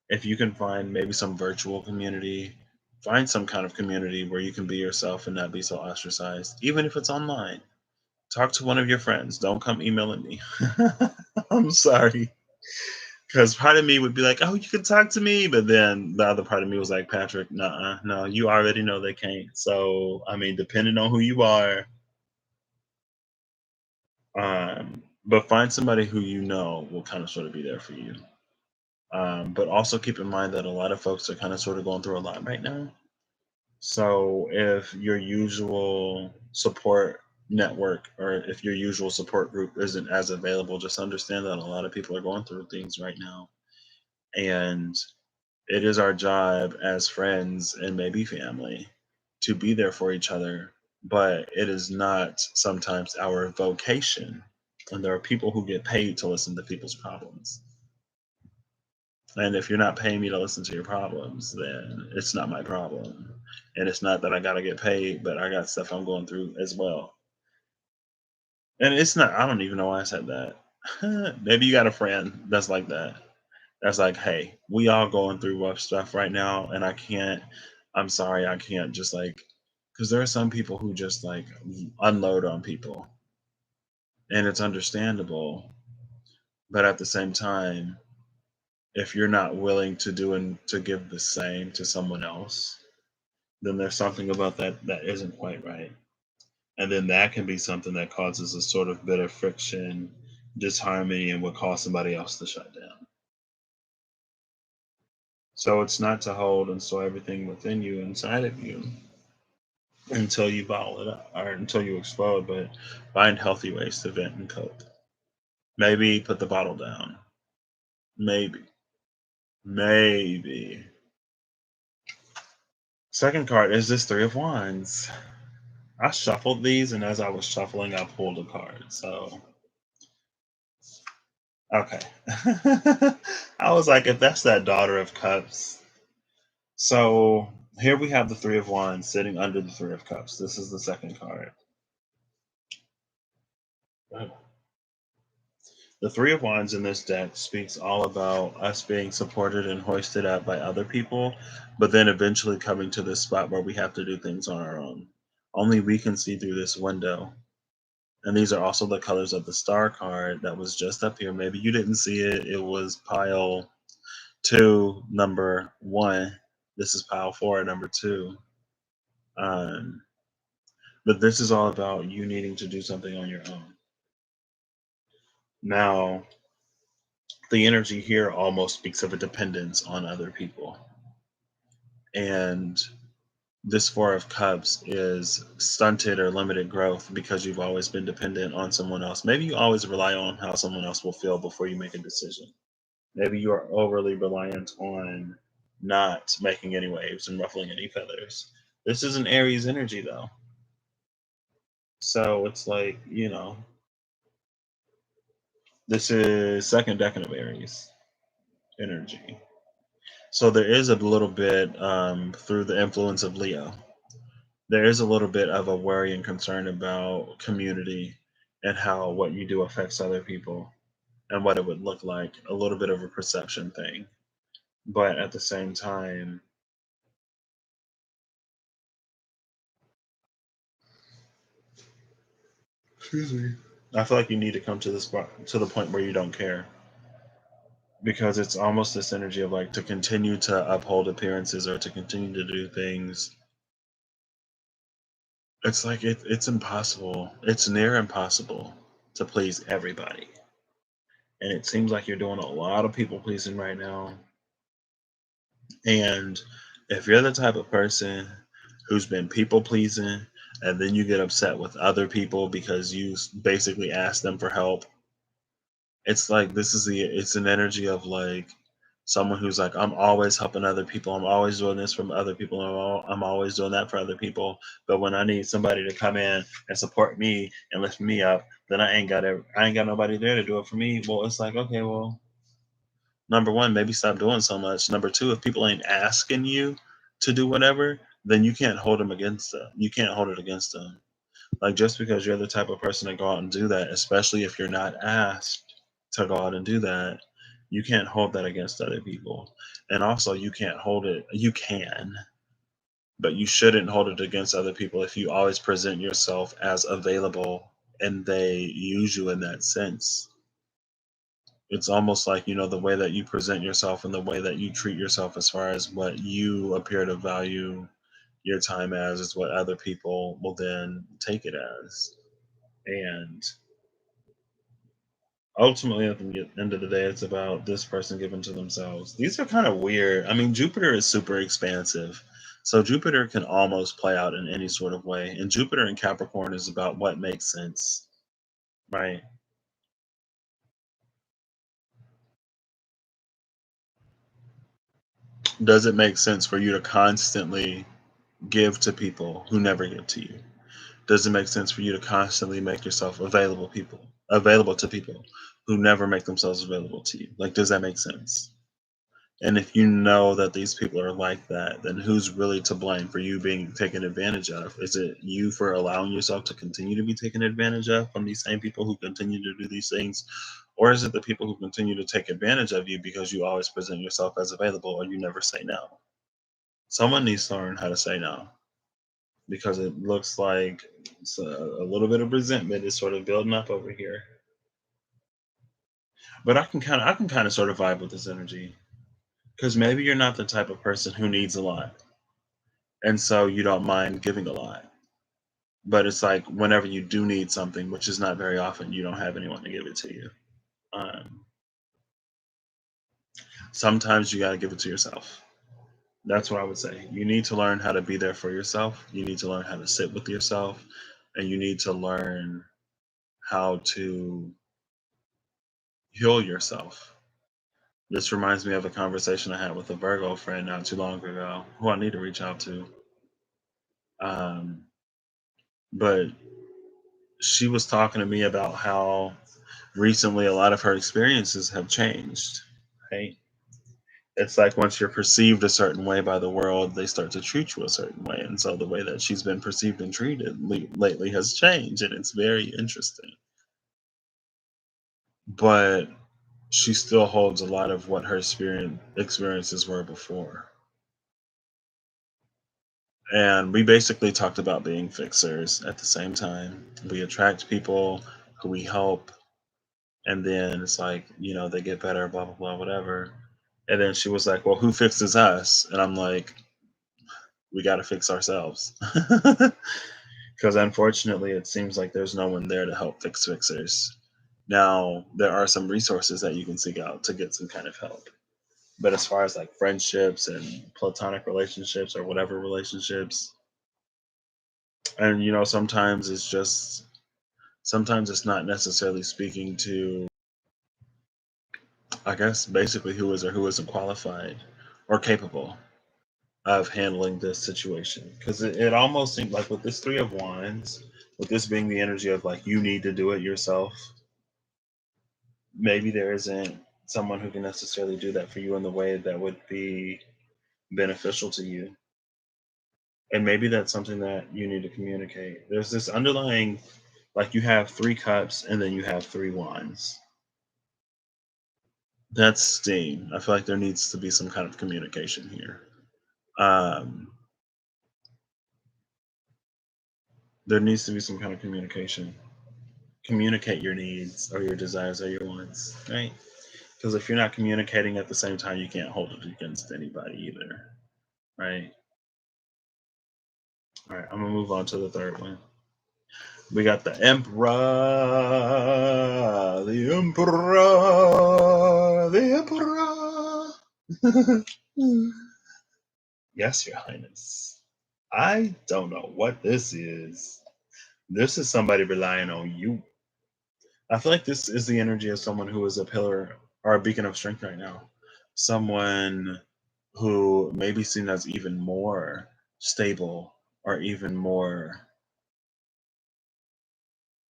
if you can find maybe some virtual community, find some kind of community where you can be yourself and not be so ostracized, even if it's online. Talk to one of your friends. Don't come emailing me. I'm sorry. Because part of me would be like, oh, you can talk to me. But then the other part of me was like, Patrick, nah, no, you already know they can't. So, I mean, depending on who you are, but find somebody who you know will kind of sort of be there for you. But also keep in mind that a lot of folks are kind of sort of going through a lot right now. So if your usual support network or if your usual support group isn't as available, just understand that a lot of people are going through things right now. And it is our job as friends and maybe family to be there for each other, but it is not sometimes our vocation. And there are people who get paid to listen to people's problems. And if you're not paying me to listen to your problems, then it's not my problem. And it's not that I got to get paid, but I got stuff I'm going through as well. And it's not, I don't even know why I said that. Maybe you got a friend that's like that. That's like, hey, we all going through rough stuff right now. And I'm sorry, I can't just like, because there are some people who just like unload on people. And it's understandable. But at the same time, if you're not willing to do and to give the same to someone else, then there's something about that that isn't quite right. And then that can be something that causes a sort of bit of friction, disharmony, and would cause somebody else to shut down. So it's not to hold and store everything within you, inside of you, until you bottle it up or until you explode, but find healthy ways to vent and cope. Maybe put the bottle down. Maybe. Maybe. Second card is this Three of Wands. I shuffled these, and as I was shuffling, I pulled a card. So, okay. I was like, if that's that Daughter of Cups. So, here we have the Three of Wands sitting under the Three of Cups. This is the second card. The Three of Wands in this deck speaks all about us being supported and hoisted up by other people, but then eventually coming to this spot where we have to do things on our own. Only we can see through this window. And these are also the colors of the star card that was just up here. Maybe you didn't see it. It was pile two, number one. This is pile four, number two. Um, but this is all about you needing to do something on your own. Now, the energy here almost speaks of a dependence on other people. And this Four of Cups is stunted or limited growth because you've always been dependent on someone else. Maybe you always rely on how someone else will feel before you make a decision. Maybe you are overly reliant on not making any waves and ruffling any feathers. This is an Aries energy, though. So it's like, this is second decan of Aries energy. So there is a little bit, through the influence of Leo, there is a little bit of a worry and concern about community and how what you do affects other people and what it would look like. A little bit of a perception thing. But at the same time, excuse me. I feel like you need to come to this spot to the point where you don't care because it's almost this energy of like to continue to uphold appearances or to continue to do things. It's like it's impossible. It's near impossible to please everybody. And it seems like you're doing a lot of people pleasing right now. And if you're the type of person who's been people pleasing and then you get upset with other people because you basically ask them for help, it's like it's an energy of like someone who's like, I'm always helping other people. I'm always doing this from other people. I'm always doing that for other people. But when I need somebody to come in and support me and lift me up, then I ain't got nobody there to do it for me. Well, it's like, okay, well, number one, maybe stop doing so much. Number two, if people ain't asking you to do whatever, then you can't hold them against them. You can't hold it against them. Like just because you're the type of person to go out and do that, especially if you're not asked to go out and do that, you can't hold that against other people. And also, you can't hold it. You can, but you shouldn't hold it against other people if you always present yourself as available and they use you in that sense. It's almost like, the way that you present yourself and the way that you treat yourself as far as what you appear to value your time as is what other people will then take it as. And ultimately, at the end of the day, it's about this person giving to themselves. These are kind of weird. I mean, Jupiter is super expansive. So Jupiter can almost play out in any sort of way. And Jupiter in Capricorn is about what makes sense, right? Does it make sense for you to constantly give to people who never give to you? Does it make sense for you to constantly make yourself available to people who never make themselves available to you? Like, does that make sense? And if you know that these people are like that, then who's really to blame for you being taken advantage of? Is it you for allowing yourself to continue to be taken advantage of from these same people who continue to do these things? Or is it the people who continue to take advantage of you because you always present yourself as available or you never say no? Someone needs to learn how to say no because it looks like a little bit of resentment is sort of building up over here. But I can kind of sort of vibe with this energy because maybe you're not the type of person who needs a lot, and so you don't mind giving a lot. But it's like whenever you do need something, which is not very often, you don't have anyone to give it to you. Um, Sometimes you got to give it to yourself. That's what I would say. You need to learn how to be there for yourself. You need to learn how to sit with yourself, and you need to learn how to heal yourself. This reminds me of a conversation I had with a Virgo friend not too long ago, who I need to reach out to. Um, but she was talking to me about how recently a lot of her experiences have changed. Right? It's like once you're perceived a certain way by the world, they start to treat you a certain way, and so the way that she's been perceived and treated lately has changed, and it's very interesting. But she still holds a lot of what her experiences were before. And we basically talked about being fixers at the same time. We attract people who we help, and then it's like, they get better, blah, blah, blah, whatever. And then she was like, well, who fixes us? And I'm like, we got to fix ourselves. Because unfortunately, it seems like there's no one there to help fix fixers. Now, there are some resources that you can seek out to get some kind of help. But as far as like friendships and platonic relationships or whatever relationships, and sometimes it's not necessarily speaking to, I guess, basically who is or who isn't qualified or capable of handling this situation. Because it almost seems like with this Three of Wands, with this being the energy of like you need to do it yourself, maybe there isn't someone who can necessarily do that for you in the way that would be beneficial to you. And maybe that's something that you need to communicate. There's this underlying, like you have three cups and then you have three wands. That's steam. I feel like there needs to be some kind of communication here. Um, there needs to be some kind of communication. Communicate your needs or your desires or your wants, right? Because if you're not communicating at the same time, you can't hold it against anybody either, right? All right, I'm gonna move on to the third one. We got the Emperor, the Emperor. Yes, Your Highness. I don't know what this is. This is somebody relying on you. I feel like this is the energy of someone who is a pillar or a beacon of strength right now. Someone who may be seen as even more stable or even more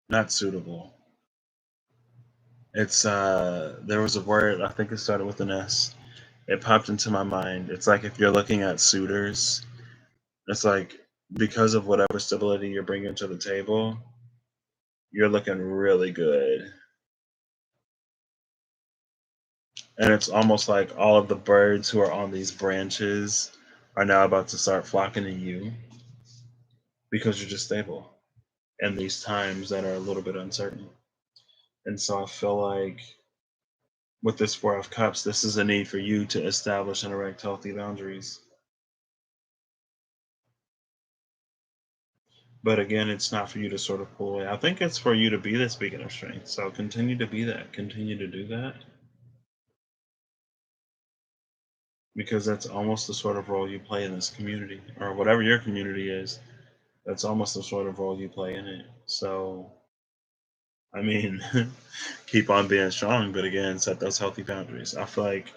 not suitable. It's there was a word, I think it started with an S. It popped into my mind. It's like if you're looking at suitors, it's like because of whatever stability you're bringing to the table, you're looking really good. And it's almost like all of the birds who are on these branches are now about to start flocking to you because you're just stable in these times that are a little bit uncertain. And so I feel like with this Four of Cups, this is a need for you to establish and erect healthy boundaries. But again, it's not for you to sort of pull away. I think it's for you to be this beacon of strength. So continue to be that. Continue to do that because that's almost the sort of role you play in this community or whatever your community is. That's almost the sort of role you play in it. So, I mean, keep on being strong, but again, set those healthy boundaries. I feel like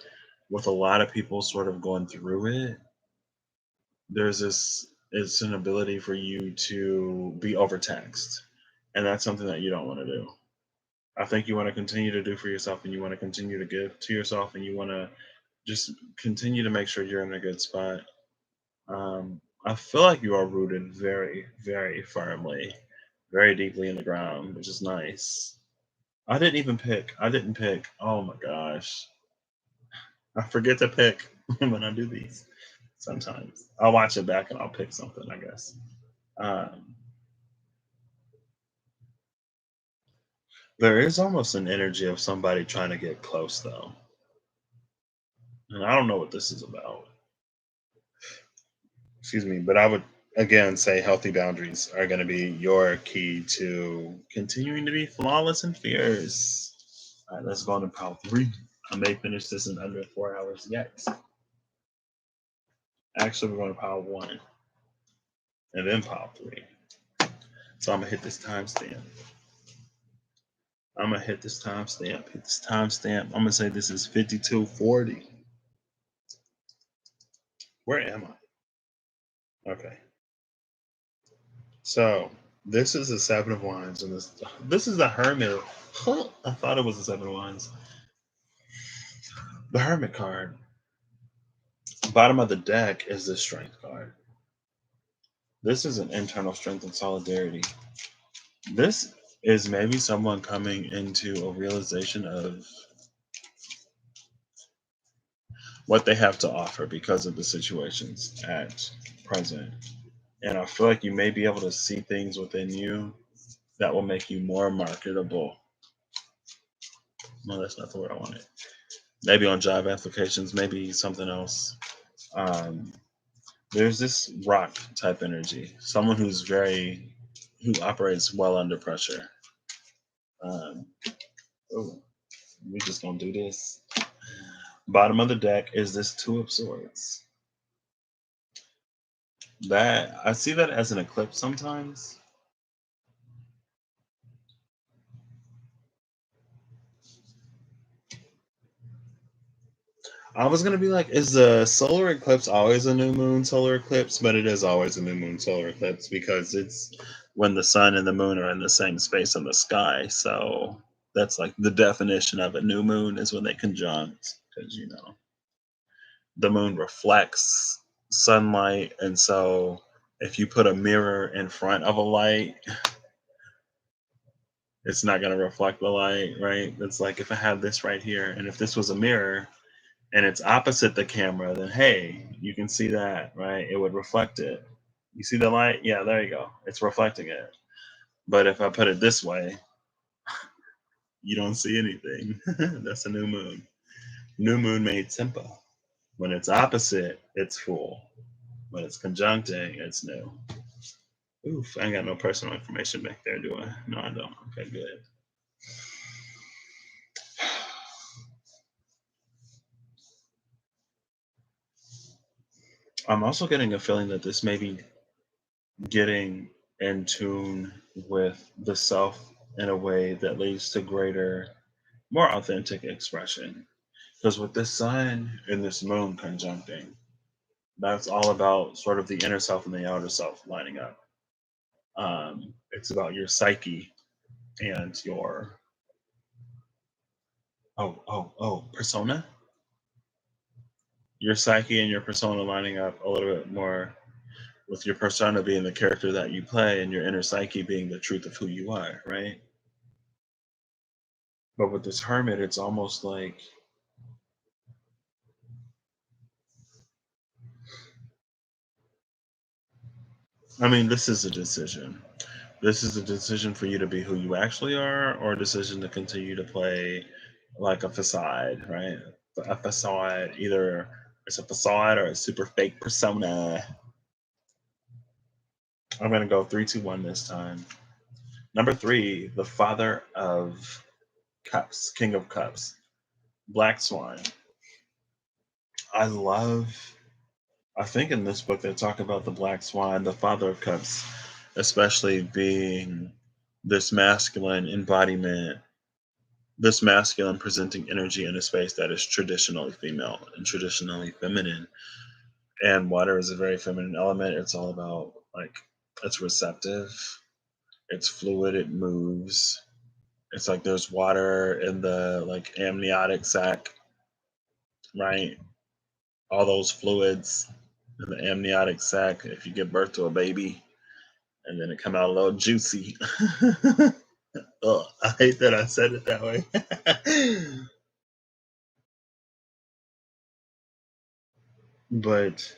with a lot of people sort of going through it, there's this, it's an ability for you to be overtaxed. And that's something that you don't want to do. I think you want to continue to do for yourself and you want to continue to give to yourself and you want to just continue to make sure you're in a good spot. I feel like you are rooted very, very firmly, very deeply in the ground, which is nice. I didn't even pick. I didn't pick. Oh my gosh. I forget to pick when I do these sometimes. I'll watch it back and I'll pick something, I guess. Um, there is almost an energy of somebody trying to get close, though. And I don't know what this is about. Excuse me, but I would again say healthy boundaries are going to be your key to continuing to be flawless and fierce. All right, let's go on to pile three. I may finish this in under 4 hours yet. Actually, we're going to pile one and then pile three. So I'm gonna hit this timestamp. I'm gonna hit this timestamp. Hit this timestamp. I'm gonna say this is 52:40. Where am I? Okay. So this is the Seven of Wands, and this is the Hermit. Huh, I thought it was the Seven of Wands. The Hermit card. Bottom of the deck is the Strength card. This is an internal strength and solidarity. This is maybe someone coming into a realization of what they have to offer because of the situations at present. And I feel like you may be able to see things within you that will make you more marketable. No, that's not the word I wanted. Maybe on job applications, maybe something else. Um, there's this rock type energy, someone who operates well under pressure. Um, oh, we're just gonna do this. Bottom of the deck is this Two of Swords. That I see that as an eclipse sometimes. I was gonna be like, is the solar eclipse always a new moon solar eclipse? But it is always a new moon solar eclipse because it's when the sun and the moon are in the same space in the sky. So that's like the definition of a new moon is when they conjunct because the moon reflects sunlight, and so if you put a mirror in front of a light, it's not gonna reflect the light, right? It's like if I had this right here, and if this was a mirror and it's opposite the camera, then hey, you can see that, right? It would reflect it. You see the light? Yeah, there you go. It's reflecting it. But if I put it this way, you don't see anything. That's a new moon. New moon made simple. When it's opposite, it's full. When it's conjuncting, it's new. Oof, I ain't got no personal information back there, do I? No, I don't. Okay, good. I'm also getting a feeling that this may be getting in tune with the self in a way that leads to greater, more authentic expression. Because with this sun and this moon conjuncting, that's all about sort of the inner self and the outer self lining up. It's about your psyche and your persona. Your psyche and your persona lining up a little bit more, with your persona being the character that you play and your inner psyche being the truth of who you are, right? But with this hermit, it's almost like, I mean, this is a decision. This is a decision for you to be who you actually are, or a decision to continue to play like a facade, right? A facade, either it's a facade or a super fake persona. I'm gonna go 3, 2, 1 this time. Number three, the Father of Cups, King of Cups, Black Swan. I love. I think in this book they talk about the Black Swan, the Father of Cups, especially being this masculine embodiment, this masculine presenting energy in a space that is traditionally female and traditionally feminine. And water is a very feminine element. It's all about like, it's receptive, it's fluid, it moves. It's like there's water in the like amniotic sac, right? All those fluids in the amniotic sac. If you give birth to a baby and then it come out a little juicy. Oh, I hate that I said it that way. But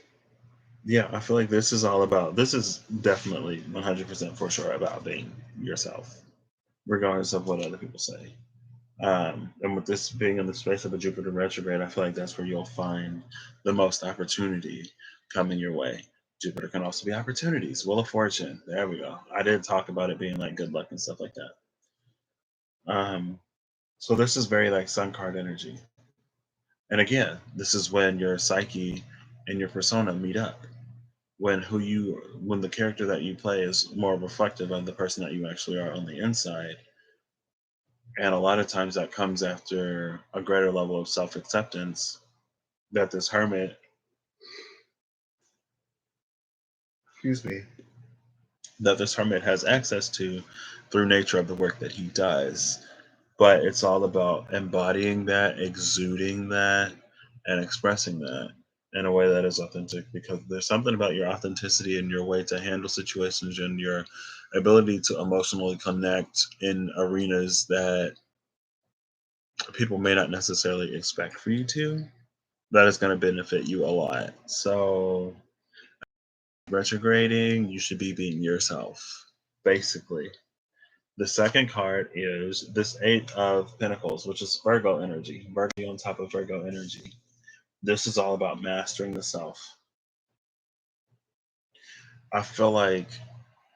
yeah, I feel like this is all about, this is definitely 100% for sure about being yourself, regardless of what other people say. And with this being in the space of a Jupiter retrograde, I feel like that's where you'll find the most opportunity coming your way. Jupiter can also be opportunities, Wheel of Fortune. There we go. I did talk about it being like good luck and stuff like that. So this is very like sun card energy. And again, this is when your psyche and your persona meet up. When the character that you play is more reflective of the person that you actually are on the inside. And a lot of times that comes after a greater level of self acceptance that this hermit, excuse me, that this hermit has access to through nature of the work that he does. But it's all about embodying that, exuding that, and expressing that in a way that is authentic, because there's something about your authenticity and your way to handle situations and your ability to emotionally connect in arenas that people may not necessarily expect for you to, that is going to benefit you a lot. So retrograding, you should be being yourself, basically. The second card is this Eight of Pentacles, which is Virgo energy. Virgo on top of Virgo energy. This is all about mastering the self. I feel like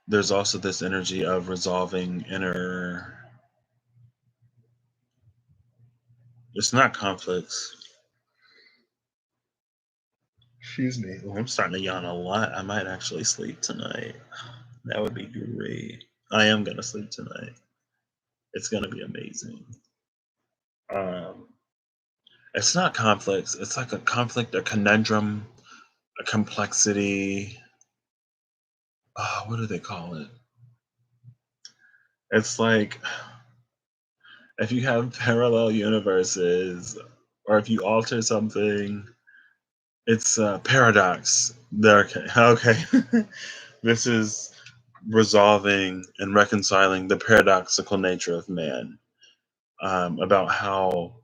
there's also this energy of resolving inner, it's not conflicts. Excuse me. Oh, I'm starting to yawn a lot. I might actually sleep tonight. That would be great. I am going to sleep tonight. It's going to be amazing. Um, it's not conflicts. It's like a conflict, a conundrum, a complexity. What do they call it? It's like if you have parallel universes, or if you alter something, it's a paradox. There, okay, okay. This is resolving and reconciling the paradoxical nature of man. About how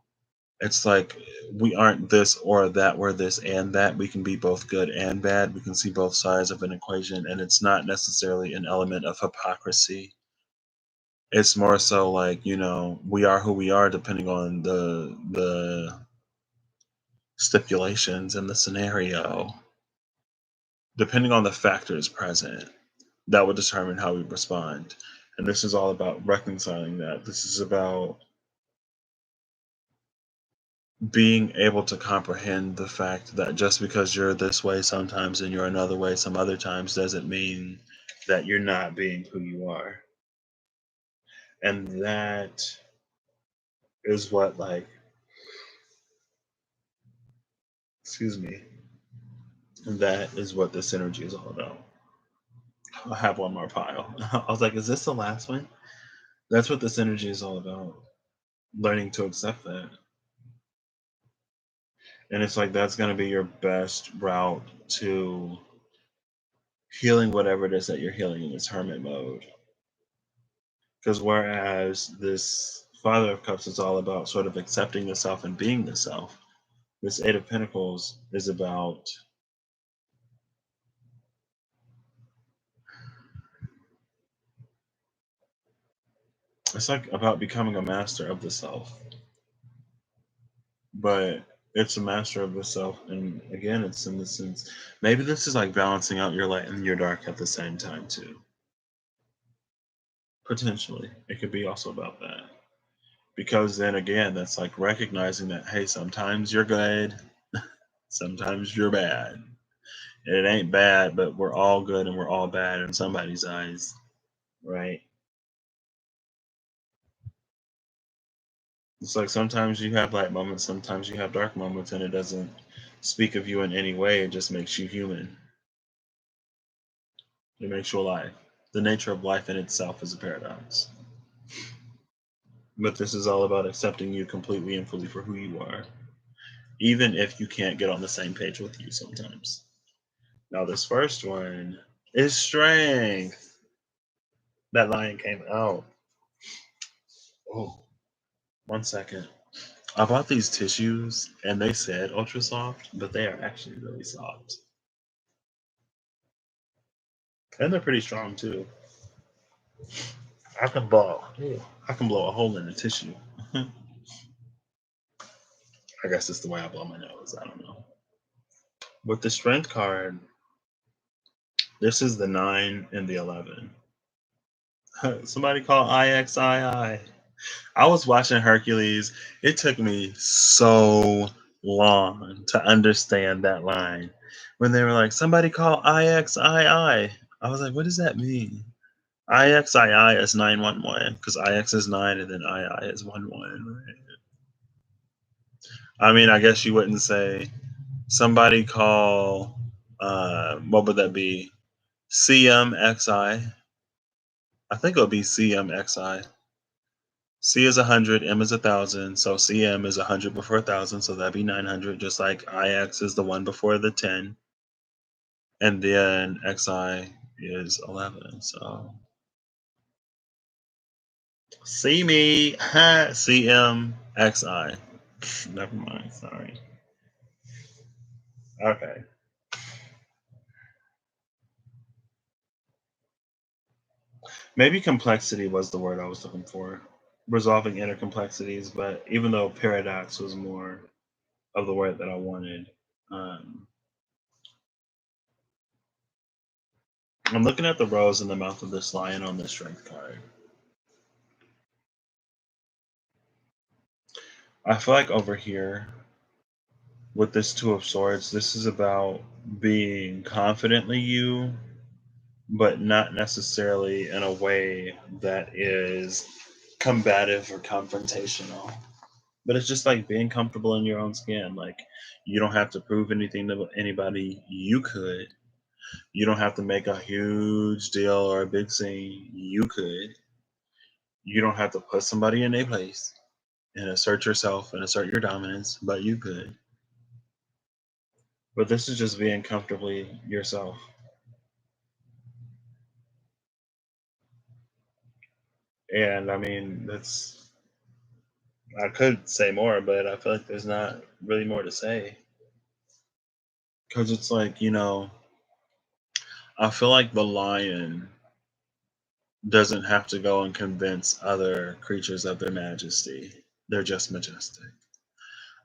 it's like we aren't this or that, we're this and that. We can be both good and bad. We can see both sides of an equation, and it's not necessarily an element of hypocrisy. It's more so like, we are who we are depending on the stipulations in the scenario, depending on the factors present. that will determine how we respond. And this is all about reconciling that. This is about being able to comprehend the fact that just because you're this way sometimes and you're another way some other times doesn't mean that you're not being who you are. And that is what, like, excuse me, that is what this energy is all about. I have one more pile. I was like, is this the last one? That's what this energy is all about. Learning to accept that. And it's like that's going to be your best route to healing whatever it is that you're healing in this hermit mode. Because whereas this Father of Cups is all about sort of accepting the self and being the self, this Eight of Pentacles is about it's like about becoming a master of the self. But it's a master of the self, and again, it's in the sense maybe this is like balancing out your light and your dark at the same time too. Potentially, it could be also about that. Because then again, that's like recognizing that hey, sometimes you're good, sometimes you're bad. And it ain't bad, but we're all good and we're all bad in somebody's eyes, right? It's like sometimes you have light moments, sometimes you have dark moments, and it doesn't speak of you in any way. It just makes you human. It makes you alive. The nature of life in itself is a paradox. But this is all about accepting you completely and fully for who you are, even if you can't get on the same page with you sometimes. Now, this first one is strength. That lion came out. Oh, 1 second. I bought these tissues and they said ultra soft, but they are actually really soft. And they're pretty strong too. I can blow. I can blow a hole in the tissue. I guess it's the way I blow my nose. I don't know. With the strength card, this is the 9 and the 11. Somebody call IXII. I was watching Hercules. It took me so long to understand that line. When they were like, somebody call IXII. I was like, what does that mean? IXII is 911 because IX is 9 and then II is 11. Right? I mean, I guess you wouldn't say somebody call, what would that be? CMXI. I think it'll be CMXI. C is 100, M is 1,000, so CM is 100 before 1,000, so that'd be 900, just like IX is the one before the 10, and then XI is 11. So see me, CM, XI. Never mind, sorry. Okay. Maybe complexity was the word I was looking for. Resolving inner complexities, but even though paradox was more of the word that I wanted, um, I'm looking at the rose in the mouth of this lion on the strength card. I feel like over here with this Two of Swords, this is about being confidently you, but not necessarily in a way that is combative or confrontational. But it's just like being comfortable in your own skin. Like you don't have to prove anything to anybody. You could. You don't have to make a huge deal or a big scene. You could. You don't have to put somebody in their place and assert yourself and assert your dominance, but you could. But this is just being comfortably yourself. And I mean, that's, I could say more, but I feel like there's not really more to say. Because it's like, I feel like the lion doesn't have to go and convince other creatures of their majesty. They're just majestic.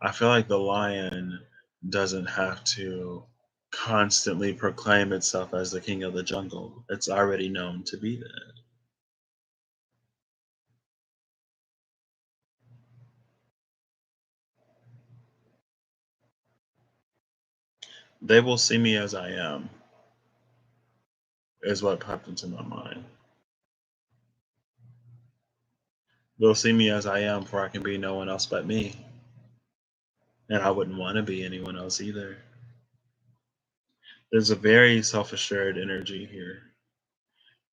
I feel like the lion doesn't have to. constantly proclaim itself as the king of the jungle. It's already known to be that. They will see me as I am, is what popped into my mind. They'll see me as I am, for I can be no one else but me. And I wouldn't want to be anyone else either. There's a very self-assured energy here.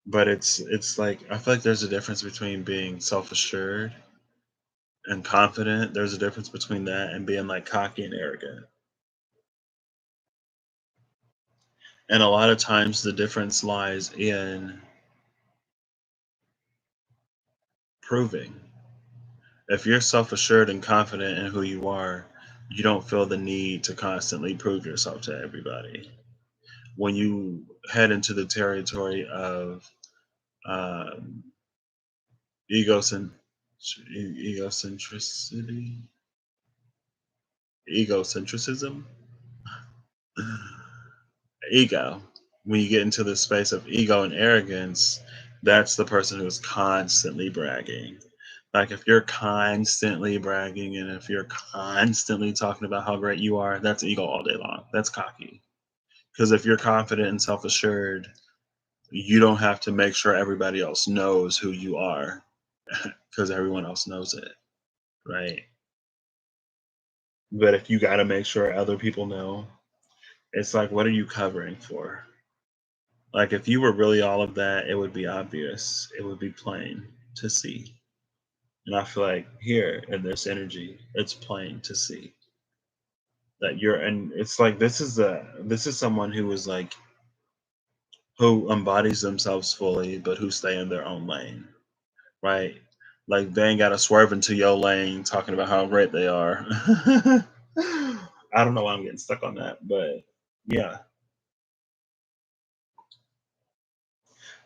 But it's like I feel like there's a difference between being self-assured and confident. There's a difference between that and being like cocky and arrogant. And a lot of times the difference lies in proving. If you're self-assured and confident in who you are, you don't feel the need to constantly prove yourself to everybody. When you head into the territory of um, egocent- egocentricity, egocentricism, ego. When you get into the space of ego and arrogance, that's the person who's constantly bragging. Like if you're constantly bragging and if you're constantly talking about how great you are, that's ego all day long. That's cocky. Because if you're confident and self assured, you don't have to make sure everybody else knows who you are because everyone else knows it, right? But if you got to make sure other people know, it's like, what are you covering for? Like, if you were really all of that, it would be obvious. It would be plain to see. And I feel like here in this energy, it's plain to see that you're, and it's like this is someone who is like who embodies themselves fully, but who stay in their own lane, right? Like they ain't got to swerve into your lane talking about how great they are. I don't know why I'm getting stuck on that, but yeah,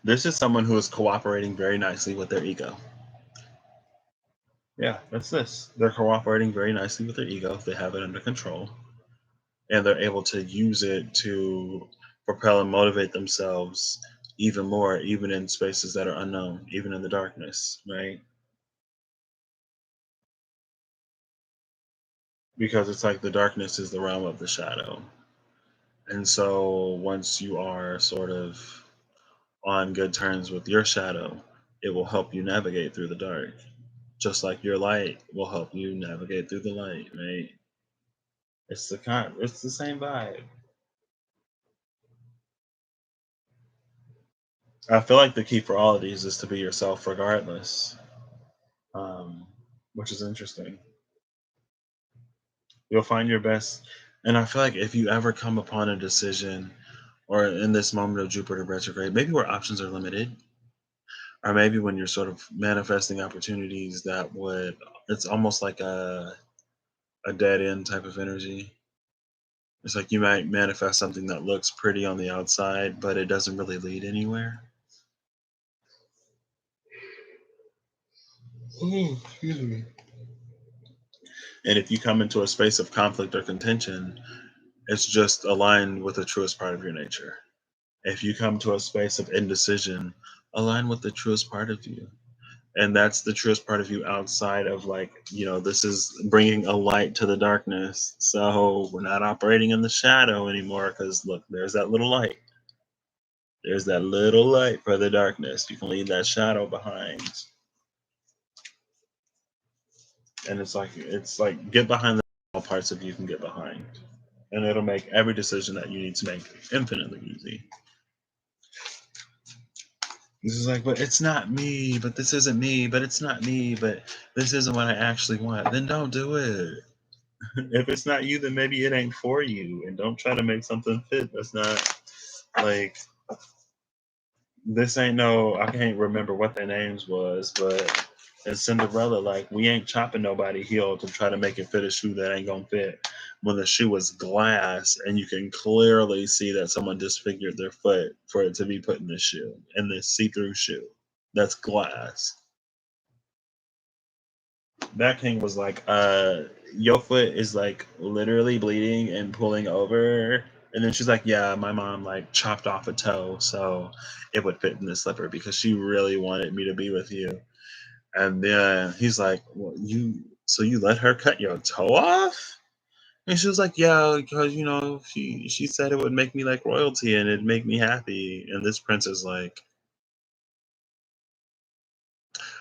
this is someone who is cooperating very nicely with their ego. Yeah, that's this. They're cooperating very nicely with their ego. They have it under control, and they're able to use it to propel and motivate themselves even more, even in spaces that are unknown, even in the darkness, right? Because it's like the darkness is the realm of the shadow. And so once you are sort of on good terms with your shadow, it will help you navigate through the dark. Just like your light will help you navigate through the light, right? It's the same vibe. I feel like the key for all of these is to be yourself regardless, um, which is interesting. You'll find your best. And I feel like if you ever come upon a decision or in this moment of Jupiter retrograde, maybe where options are limited, or maybe when you're sort of manifesting opportunities that would, it's almost like a dead end type of energy. It's like you might manifest something that looks pretty on the outside, but it doesn't really lead anywhere. Oh, excuse me. And if you come into a space of conflict or contention, it's just aligned with the truest part of your nature. If you come to a space of indecision, align with the truest part of you. And that's the truest part of you outside of like, this is bringing a light to the darkness. So we're not operating in the shadow anymore because look, there's that little light. There's that little light for the darkness. You can leave that shadow behind. And it's like get behind the all parts of you can get behind. And it'll make every decision that you need to make infinitely easy. This is like, but it's not me, but this isn't me, but it's not me, but this isn't what I actually want. Then don't do it. If it's not you, then maybe it ain't for you. And don't try to make something fit that's not like this ain't no I can't remember what their names was, but in Cinderella, like we ain't chopping nobody heel to try to make it fit a shoe that ain't gonna fit. When the shoe is glass and you can clearly see that someone disfigured their foot for it to be put in the shoe, in this see-through shoe. That's glass. That king was like, your foot is like literally bleeding and pulling over. And then she's like, "Yeah, my mom like chopped off a toe so it would fit in the slipper because she really wanted me to be with you." And then he's like, "Well, you let her cut your toe off?" And she was like, "Yeah, because she said it would make me like royalty and it'd make me happy." And this prince is like,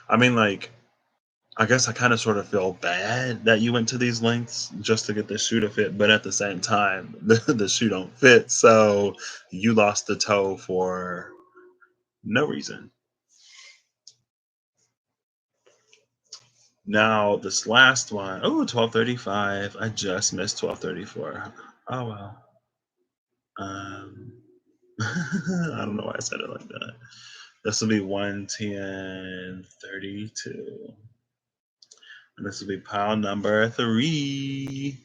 I mean, like, I guess I kind of sort of feel bad that you went to these lengths just to get the shoe to fit, but at the same time, the shoe don't fit, so you lost the toe for no reason. Now this last one, oh, 12:35. I just missed 12:34. Oh well. Um, I don't know why I said it like that. This will be 1:10:32, and this will be pile number three.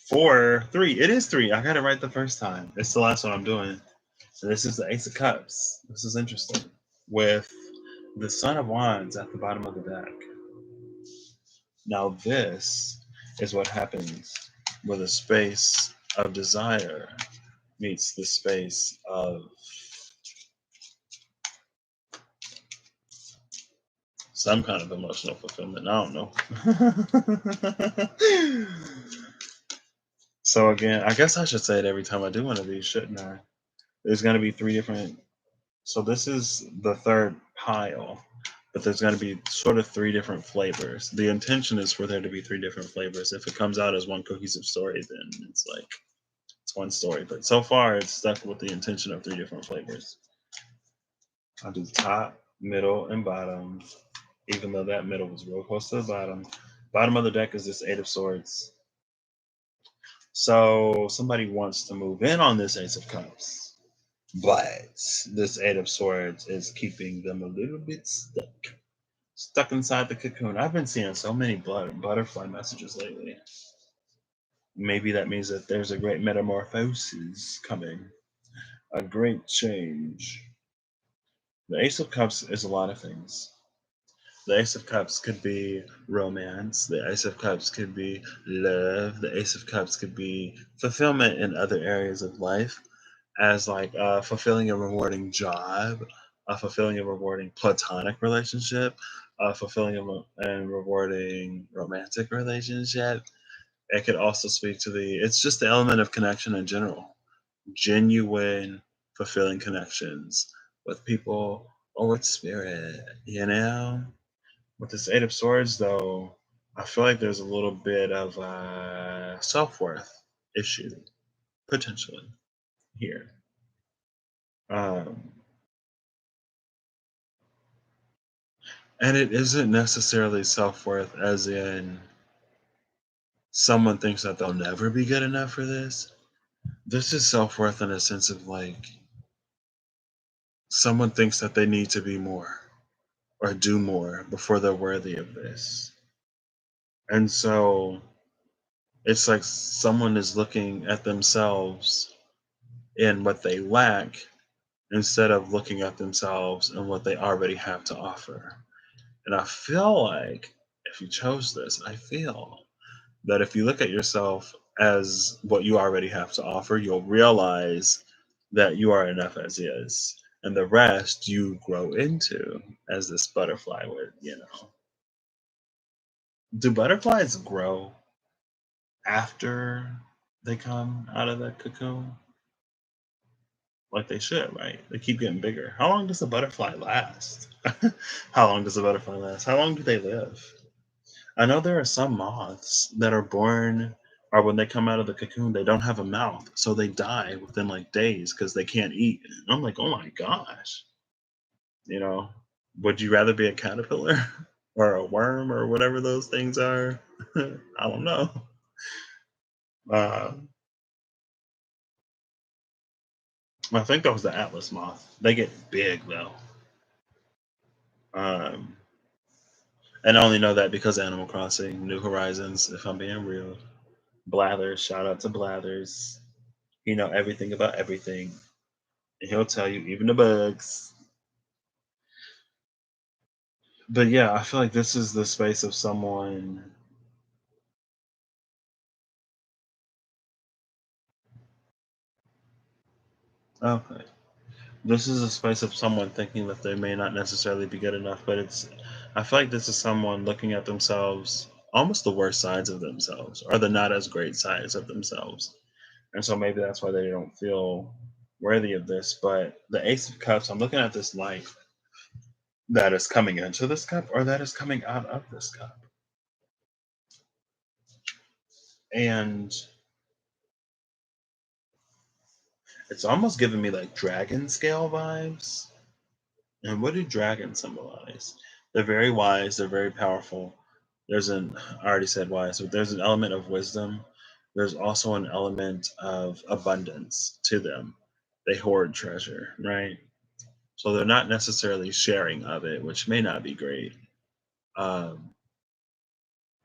Four, three. It is three. I got it right the first time. It's the last one I'm doing. So this is the Ace of Cups. This is interesting. With the Son of Wands at the bottom of the deck. Now this is what happens where the space of desire meets the space of some kind of emotional fulfillment. I don't know. So again, I guess I should say it every time I do one of these, shouldn't I? There's going to be three different. So this is the third pile, but there's going to be sort of three different flavors. The intention is for there to be three different flavors. If it comes out as one cohesive story, then it's like it's one story. But so far, it's stuck with the intention of three different flavors. I'll do top, middle, and bottom, even though that middle was real close to the bottom. Bottom of the deck is this Eight of Swords. So somebody wants to move in on this Ace of Cups, but this Eight of Swords is keeping them a little bit stuck inside the cocoon. I've been seeing so many butterfly messages lately. Maybe that means that there's a great metamorphosis coming, a great change. The Ace of Cups is a lot of things. The Ace of Cups could be romance. The Ace of Cups could be love. The Ace of Cups could be fulfillment in other areas of life, as like fulfilling a rewarding job, fulfilling a rewarding platonic relationship, fulfilling and rewarding romantic relationship. It could also speak to it's just the element of connection in general, genuine, fulfilling connections with people or with spirit, With this Eight of Swords, though, I feel like there's a little bit of a self worth issue, potentially, here. Um, and it isn't necessarily self worth, as in someone thinks that they'll never be good enough for this. This is self worth in a sense of like someone thinks that they need to be more or do more before they're worthy of this. And so it's like someone is looking at themselves in what they lack instead of looking at themselves and what they already have to offer. And I feel like if you chose this, I feel that if you look at yourself as what you already have to offer, you'll realize that you are enough as is. And the rest you grow into, as this butterfly would. Do butterflies grow after they come out of the cocoon? Like they should, right? They keep getting bigger. How long does a butterfly last? How long does a butterfly last? How long do they live? I know there are some moths that are born, or when they come out of the cocoon, they don't have a mouth, so they die within like days because they can't eat. And I'm like, oh my gosh, you know, would you rather be a caterpillar or a worm or whatever those things are? I don't know. Uh, I think that was the Atlas moth. They get big though. Um, and I only know that because Animal Crossing, New Horizons, if I'm being real. Blathers, shout out to Blathers. He know everything about everything. And he'll tell you even the bugs. But yeah, I feel like this is the space of someone Okay. This is a space of someone thinking that they may not necessarily be good enough, but I feel like this is someone looking at themselves, almost the worst sides of themselves, or the not as great sides of themselves. And so maybe that's why they don't feel worthy of this. But the Ace of Cups, I'm looking at this light that is coming into this cup or that is coming out of this cup. And it's almost giving me like dragon scale vibes. And what do dragons symbolize? They're very wise, they're very powerful. I already said wise, but there's an element of wisdom. There's also an element of abundance to them. They hoard treasure, right? So they're not necessarily sharing of it, which may not be great. Um,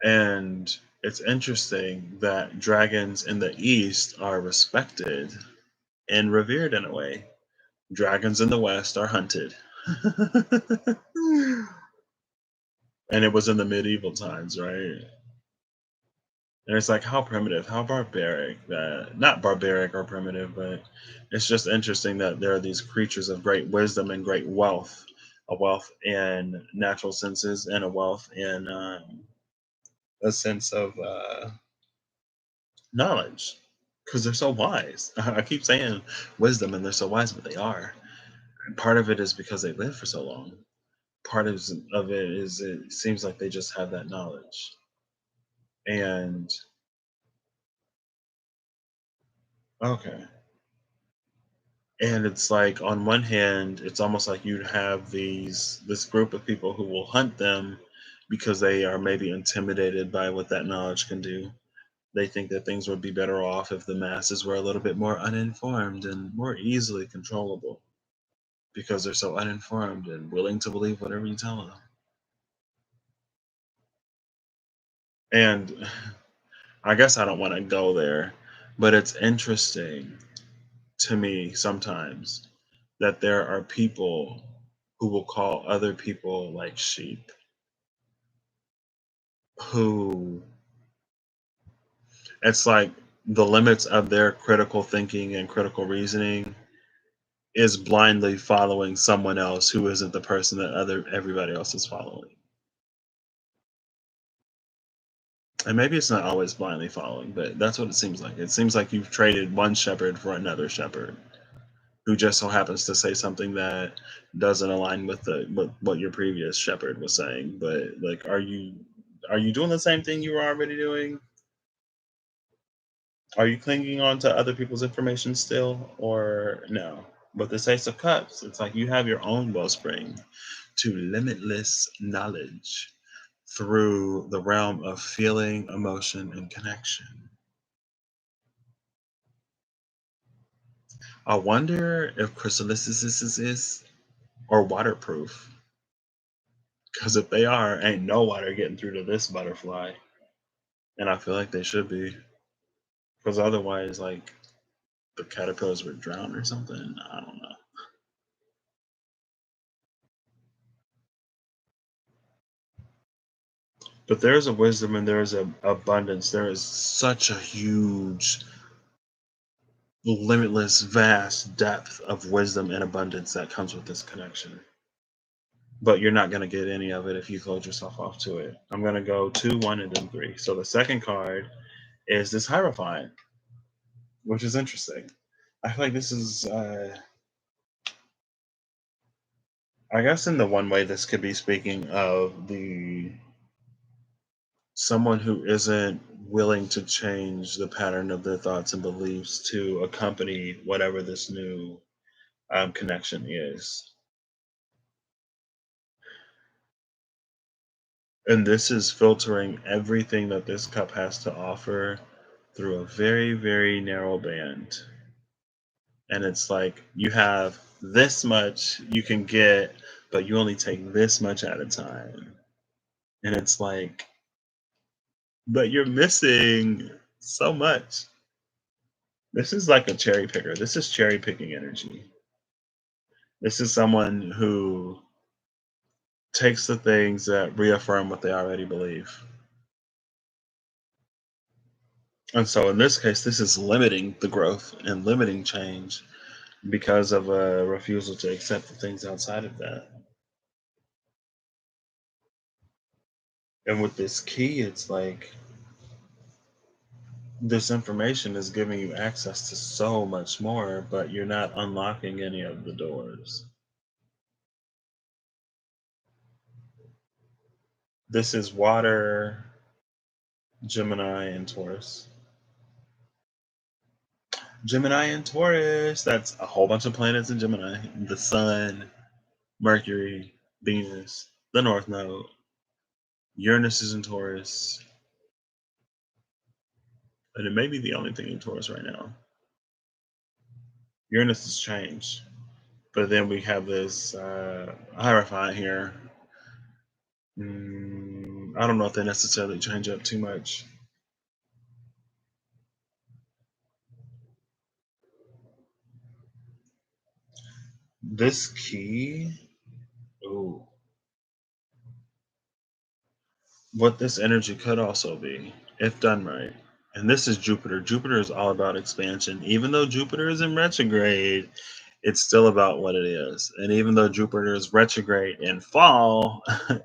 and it's interesting that dragons in the East are respected and revered in a way. Dragons in the West are hunted. And it was in the medieval times, right? And it's like how primitive, how barbaric that not barbaric or primitive, but it's just interesting that there are these creatures of great wisdom and great wealth, a wealth in natural senses and a wealth in a sense of knowledge because they're so wise. I keep saying wisdom and they're so wise, but they are. And part of it is because they live for so long. Part of it is it seems like they just have that knowledge. And okay. And it's like on one hand, it's almost like you'd have this group of people who will hunt them because they are maybe intimidated by what that knowledge can do. They think that things would be better off if the masses were a little bit more uninformed and more easily controllable because they're so uninformed and willing to believe whatever you tell them. And I guess I don't want to go there, but it's interesting to me sometimes that there are people who will call other people like sheep, who it's like the limits of their critical thinking and critical reasoning is blindly following someone else who isn't the person that other everybody else is following. And maybe it's not always blindly following, but that's what it seems like. It seems like you've traded one shepherd for another shepherd who just so happens to say something that doesn't align with the with what your previous shepherd was saying. But like, are you doing the same thing you were already doing? Are you clinging on to other people's information still, or no? But the Ace of Cups, it's like you have your own wellspring to limitless knowledge through the realm of feeling, emotion, and connection. I wonder if chrysalises is or waterproof. Because if they are, ain't no water getting through to this butterfly. And I feel like they should be. Because otherwise, like, the caterpillars would drown or something. I don't know. But there is a wisdom and there is a abundance. There is such a huge, limitless, vast depth of wisdom and abundance that comes with this connection. But you're not going to get any of it if you close yourself off to it. I'm going to go 2, 1, and then 3. So the second card is this Hierophant, which is interesting. I feel like this is, I guess, in the one way, this could be speaking of the someone who isn't willing to change the pattern of their thoughts and beliefs to accompany whatever this new connection is. And this is filtering everything that this cup has to offer through a very, very narrow band. And it's like you have this much you can get, but you only take this much at a time. And it's like, but you're missing so much. This is like a cherry picker. This is cherry picking energy. This is someone who takes the things that reaffirm what they already believe. And so in this case, this is limiting the growth and limiting change. because of a refusal to accept the things outside of that. And with this key, it's like this information is giving you access to so much more, but you're not unlocking any of the doors. This is water, Gemini, and Taurus. Gemini and Taurus, that's a whole bunch of planets in Gemini. The Sun, Mercury, Venus, the North Node. Uranus is in Taurus, and it may be the only thing in Taurus right now. Uranus has changed. But then we have this Hierophant here. I don't know if they necessarily change up too much. This key, ooh, what this energy could also be, if done right. And this is Jupiter. Jupiter is all about expansion. Even though Jupiter is in retrograde, it's still about what it is. And even though Jupiter is retrograde in fall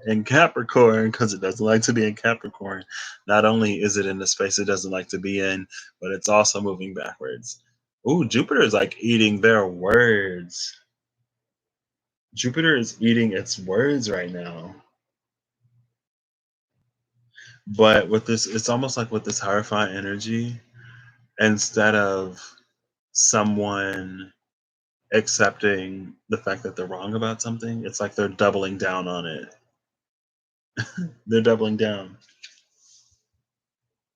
in Capricorn, because it doesn't like to be in Capricorn, not only is it in the space it doesn't like to be in, but it's also moving backwards. Ooh, Jupiter is like eating their words. Jupiter is eating its words right now. But with this, it's almost like with this Hierophant energy, instead of someone accepting the fact that they're wrong about something, it's like they're doubling down on it. They're doubling down.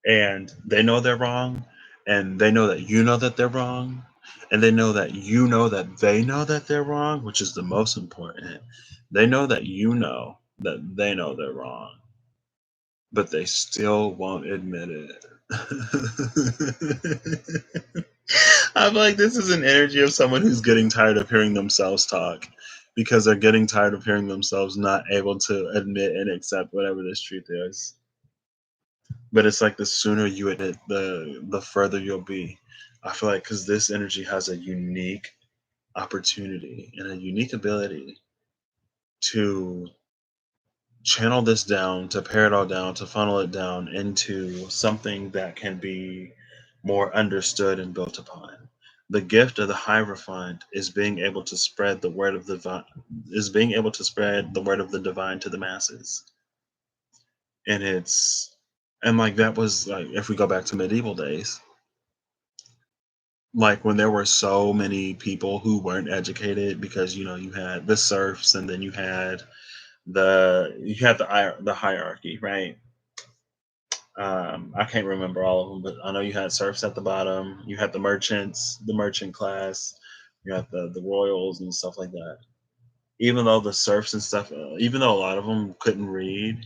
And they know they're wrong, and they know that you know that they're wrong, and they know that you know that they know that they're wrong, which is the most important. They know that you know that they know they're wrong, but they still won't admit it. I'm like, this is an energy of someone who's getting tired of hearing themselves talk because they're getting tired of hearing themselves not able to admit and accept whatever this truth is. But it's like the sooner you admit, the further you'll be. I feel like because this energy has a unique opportunity and a unique ability to channel this down, to pare it all down, to funnel it down into something that can be more understood and built upon. The gift of the Hierophant is being able to spread the word of the is being able to spread the word of the divine to the masses. And it's and like that was like if we go back to medieval days, like when there were so many people who weren't educated because you had the serfs and then you had the hierarchy, right? I can't remember all of them, but I know you had serfs at the bottom. You had the merchants, the merchant class. You had the royals and stuff like that. Even though the serfs and stuff, even though a lot of them couldn't read,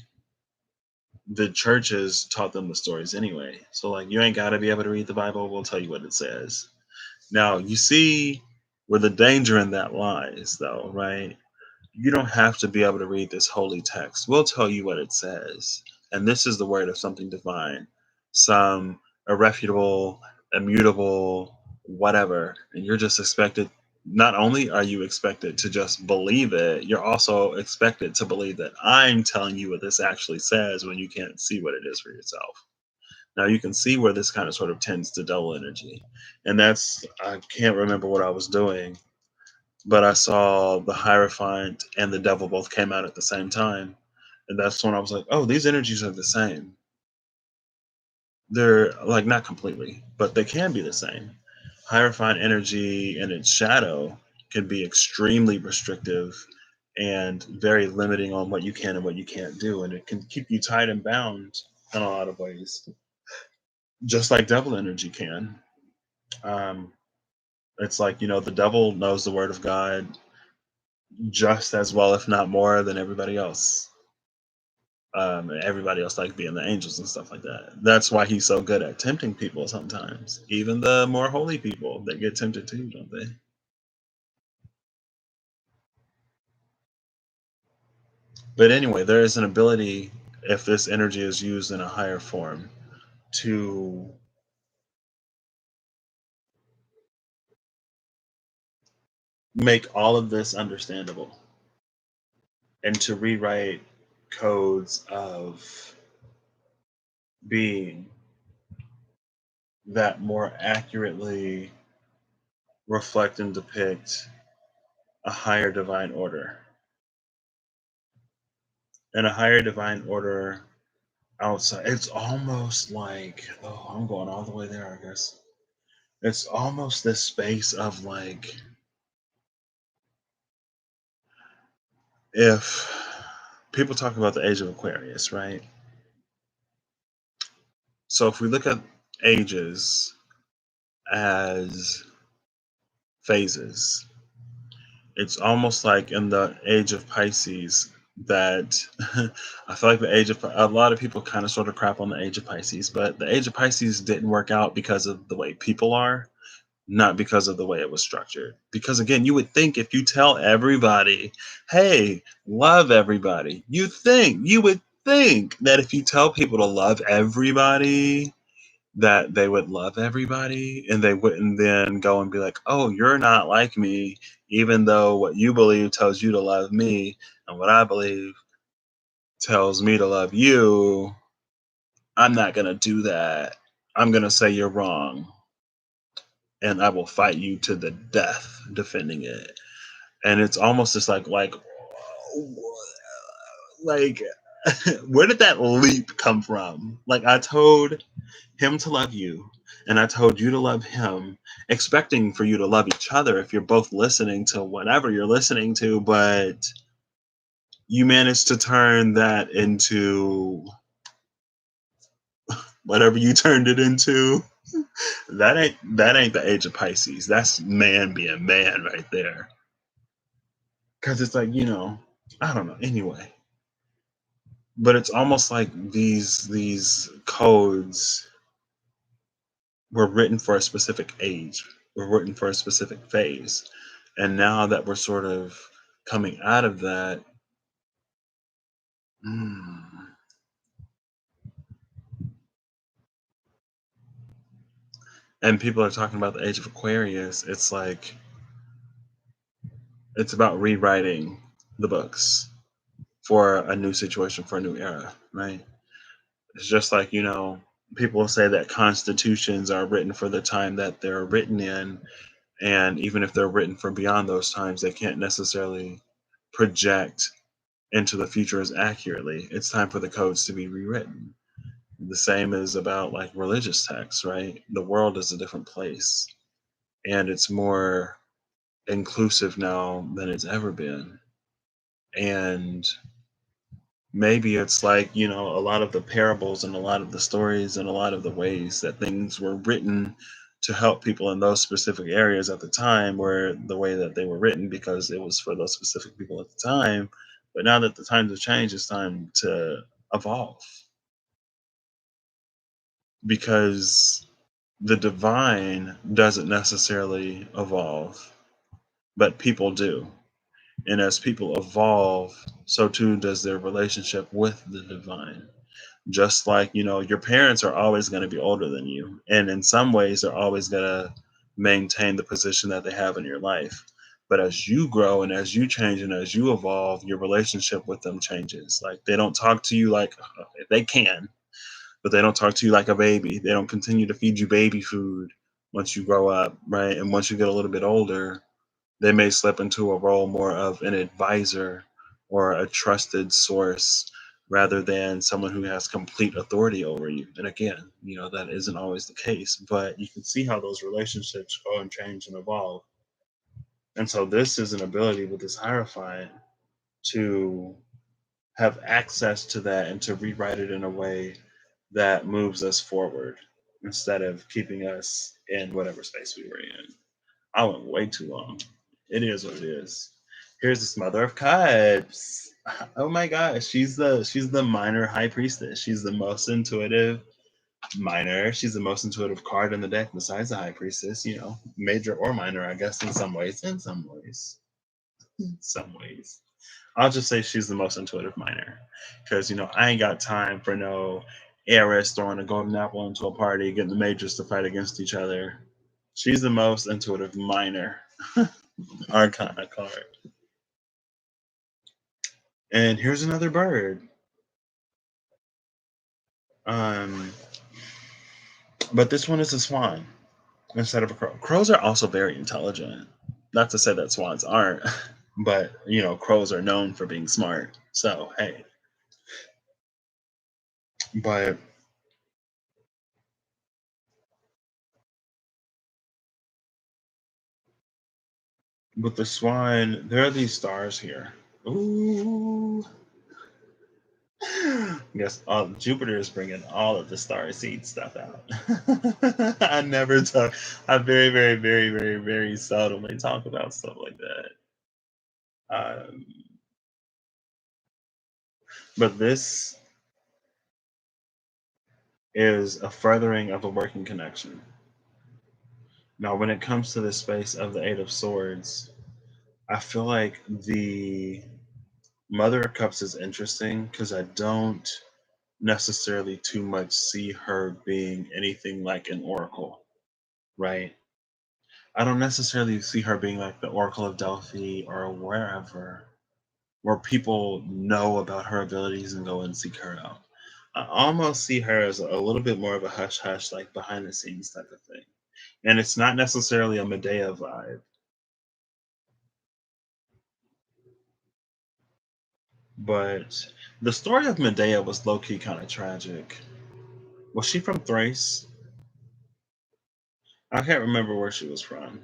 the churches taught them the stories anyway. So like, you ain't got to be able to read the Bible. We'll tell you what it says. Now you see where the danger in that lies, though, right? You don't have to be able to read this holy text. We'll tell you what it says. And this is the word of something divine, some irrefutable, immutable, whatever. And you're just expected, not only are you expected to just believe it, you're also expected to believe that I'm telling you what this actually says when you can't see what it is for yourself. Now you can see where this kind of sort of tends to double energy. And I can't remember what I was doing, but I saw the Hierophant and the Devil both came out at the same time. And that's when I was like, oh, these energies are the same. They're like not completely, but they can be the same. Hierophant energy and its shadow can be extremely restrictive and very limiting on what you can and what you can't do. And it can keep you tied and bound in a lot of ways, just like devil energy can. Um, it's like, the devil knows the word of God just as well, if not more, than everybody else. And everybody else like being the angels and stuff like that. That's why he's so good at tempting people sometimes. Even the more holy people, they get tempted too, don't they? But anyway, there is an ability, if this energy is used in a higher form, to make all of this understandable and to rewrite codes of being that more accurately reflect and depict a higher divine order. And a higher divine order outside, it's almost like, oh, I'm going all the way there, I guess. It's almost this space of like, if people talk about the age of Aquarius, right? So if we look at ages as phases, it's almost like in the age of Pisces that I feel like the age of a lot of people kind of sort of crap on the age of Pisces, but the age of Pisces didn't work out because of the way people are, not because of the way it was structured. Because again, you would think if you tell everybody, hey, love everybody, you would think that if you tell people to love everybody, that they would love everybody and they wouldn't then go and be like, oh, you're not like me, even though what you believe tells you to love me and what I believe tells me to love you. I'm not going to do that. I'm going to say you're wrong and I will fight you to the death defending it. And it's almost just like where did that leap come from? Like I told him to love you and I told you to love him, expecting for you to love each other if you're both listening to whatever you're listening to, but you managed to turn that into whatever you turned it into. That ain't the age of Pisces. That's man being man right there. Cause it's like, I don't know. Anyway, but it's almost like these codes were written for a specific age, were written for a specific phase. And now that we're sort of coming out of that, mm, and people are talking about the age of Aquarius, it's like it's about rewriting the books for a new situation, for a new era, right? It's just like, people say that constitutions are written for the time that they're written in. And even if they're written for beyond those times, they can't necessarily project into the future as accurately. It's time for the codes to be rewritten. The same is about like religious texts, right? The world is a different place and it's more inclusive now than it's ever been. And maybe it's like, a lot of the parables and a lot of the stories and a lot of the ways that things were written to help people in those specific areas at the time were the way that they were written because it was for those specific people at the time. But now that the times have changed, it's time to evolve because the divine doesn't necessarily evolve, but people do. And as people evolve, so too does their relationship with the divine. Just like, your parents are always going to be older than you. And in some ways, they're always going to maintain the position that they have in your life. But as you grow and as you change and as you evolve, your relationship with them changes. Like they don't talk to you like they can, but they don't talk to you like a baby. They don't continue to feed you baby food once you grow up, right? And once you get a little bit older, they may slip into a role more of an advisor or a trusted source rather than someone who has complete authority over you. And again, that isn't always the case, but you can see how those relationships go and change and evolve. And so this is an ability with this Hierophant to have access to that and to rewrite it in a way that moves us forward instead of keeping us in whatever space we were in. I went way too long. It is what it is. Here's this Mother of Cups. Oh my gosh, she's the minor high priestess. She's the most intuitive minor. She's the most intuitive card in the deck besides the high priestess. Major or minor, I guess, in some ways. In some ways, in some ways. I'll just say she's the most intuitive minor because I ain't got time for no heiress throwing a golden apple into a party, getting the majors to fight against each other. She's the most intuitive minor. Arcana card. And here's another bird. Um, but this one is a swan instead of a crow. Crows are also very intelligent. Not to say that swans aren't, but crows are known for being smart. So hey, but with the swan, there are these stars here. Ooh. Yes, Jupiter is bringing all of the star seed stuff out. I never talk. I very, very, very, very, very seldomly talk about stuff like that. Um, but this is a furthering of a working connection. Now, when it comes to the space of the Eight of Swords, I feel like the Mother of Cups is interesting because I don't necessarily too much see her being anything like an oracle, right? I don't necessarily see her being like the Oracle of Delphi or wherever, where people know about her abilities and go and seek her out. I almost see her as a little bit more of a hush hush, like behind the scenes type of thing. And it's not necessarily a Medea vibe, but the story of Medea was low key kind of tragic. Was she from Thrace? I can't remember where she was from,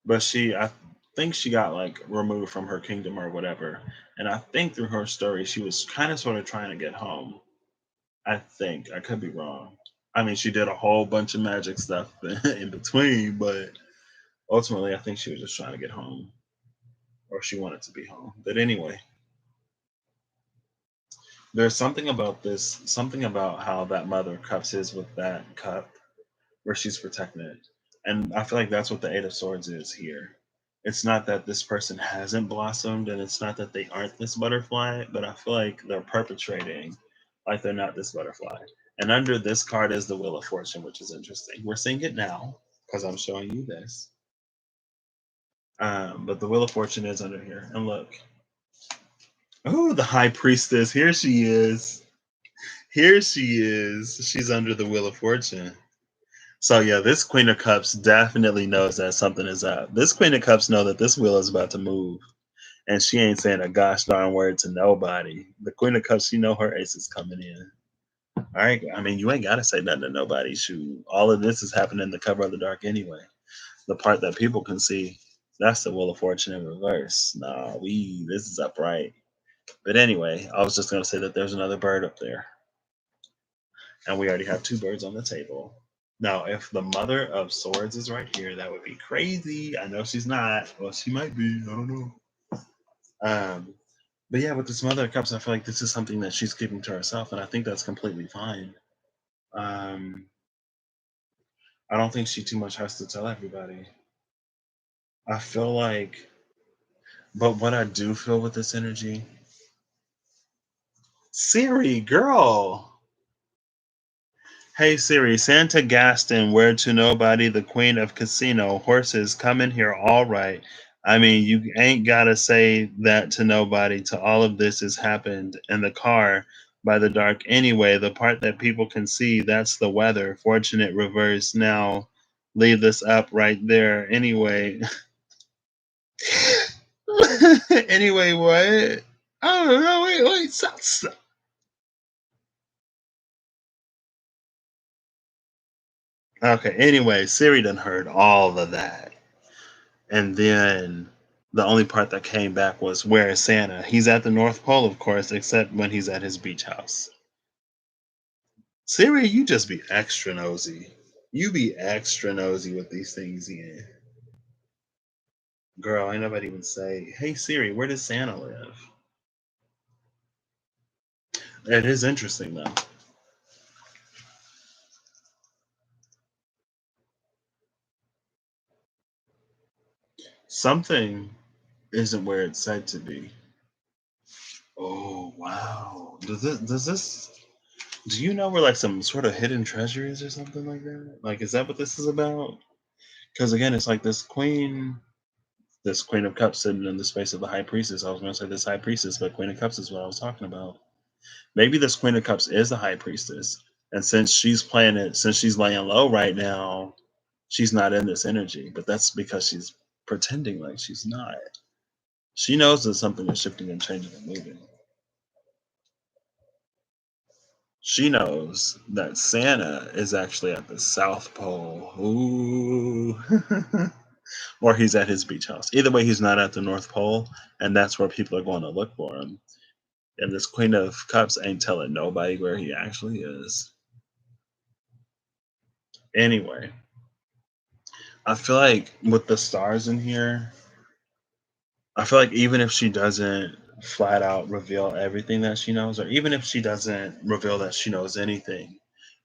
but I think she got like removed from her kingdom or whatever. And I think through her story, she was kind of sort of trying to get home. I think I could be wrong. I mean, she did a whole bunch of magic stuff in between, but ultimately, I think she was just trying to get home, or she wanted to be home. But anyway, there's something about this, something about how that mother cups is with that cup, where she's protecting it, and I feel like that's what the Eight of Swords is here. It's not that this person hasn't blossomed, and it's not that they aren't this butterfly, but I feel like they're perpetrating like they're not this butterfly. And under this card is the Wheel of Fortune, which is interesting. We're seeing it now because I'm showing you this. But the Wheel of Fortune is under here. And look, oh, the High Priestess. Here she is. Here she is. She's under the Wheel of Fortune. So yeah, this Queen of Cups definitely knows that something is up. This Queen of Cups know that this wheel is about to move, and she ain't saying a gosh darn word to nobody. The Queen of Cups, she know her ace is coming in. All right, I mean, you ain't gotta say nothing to nobody. Shoot, all of this is happening in the cover of the dark anyway. The part that people can see, that's the Wheel of Fortune in reverse. Nah, this is upright. But anyway, I was just gonna say that there's another bird up there, and we already have two birds on the table. Now, if the Mother of Swords is right here, that would be crazy. I know she's not. Well, she might be. I don't know. Um, but yeah, with this Mother of Cups, I feel like this is something that she's keeping to herself, and I think that's completely fine. Um, I don't think she too much has to tell everybody. I feel like, but what I do feel with this energy, Siri, girl. Hey Siri, Santa Gaston, where to nobody, the queen of casino, horses coming here all right. I mean, you ain't gotta say that to nobody. To all of this has happened in the car by the dark anyway. The part that people can see, that's the weather. Fortunate reverse. Now leave this up right there. Anyway. Anyway, what? I don't know. Wait. Stop. Okay, anyway, Siri done heard all of that. And then the only part that came back was, where is Santa? He's at the North Pole, of course, except when he's at his beach house. Siri, you just be extra nosy. You be extra nosy with these things in. Girl, ain't nobody even say, hey Siri, where does Santa live? It is interesting though. Something isn't where it's said to be. Oh wow. Does this do you know where like some sort of hidden treasure is or something like that? Like is that what this is about? Because again, it's like this queen. This Queen of Cups sitting in the space of the High Priestess. I was going to say this High Priestess, but Queen of Cups is what I was talking about. Maybe this Queen of Cups is the High Priestess, and since she's playing it, since she's laying low right now, she's not in this energy. But that's because she's pretending like she's not. She knows that something is shifting and changing and moving. She knows that Santa is actually at the South Pole. Ooh. Or he's at his beach house. Either way, he's not at the North Pole, and that's where people are going to look for him. And this Queen of Cups ain't telling nobody where he actually is. Anyway, I feel like with the stars in here, I feel like even if she doesn't flat out reveal everything that she knows, or even if she doesn't reveal that she knows anything,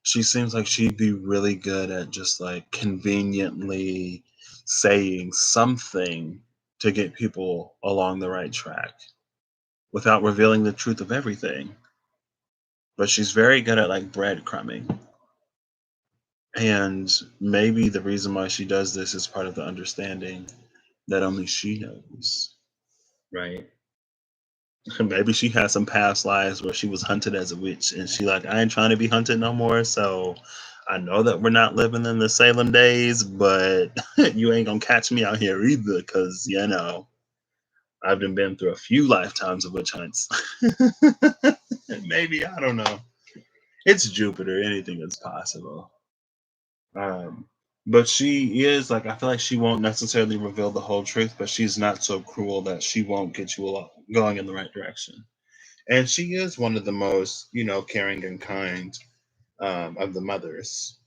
she seems like she'd be really good at just like conveniently saying something to get people along the right track without revealing the truth of everything. But she's very good at like breadcrumbing. And maybe the reason why she does this is part of the understanding that only she knows, right? Maybe she had some past lives where she was hunted as a witch and she like, I ain't trying to be hunted no more. So I know that we're not living in the Salem days, but you ain't gonna catch me out here either, because I've been through a few lifetimes of witch hunts. Maybe, I don't know. It's Jupiter, anything is possible. Um, but she is like, I feel like she won't necessarily reveal the whole truth, but she's not so cruel that she won't get you going in the right direction. And she is one of the most, caring and kind of the mothers.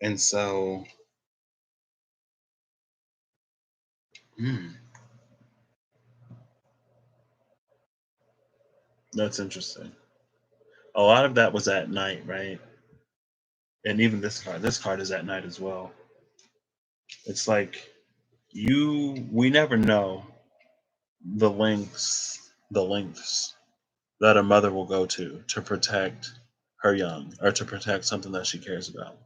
And so, hmm, that's interesting. A lot of that was at night, right? And even this card is at night as well. It's like we never know the lengths that a mother will go to protect her young or to protect something that she cares about.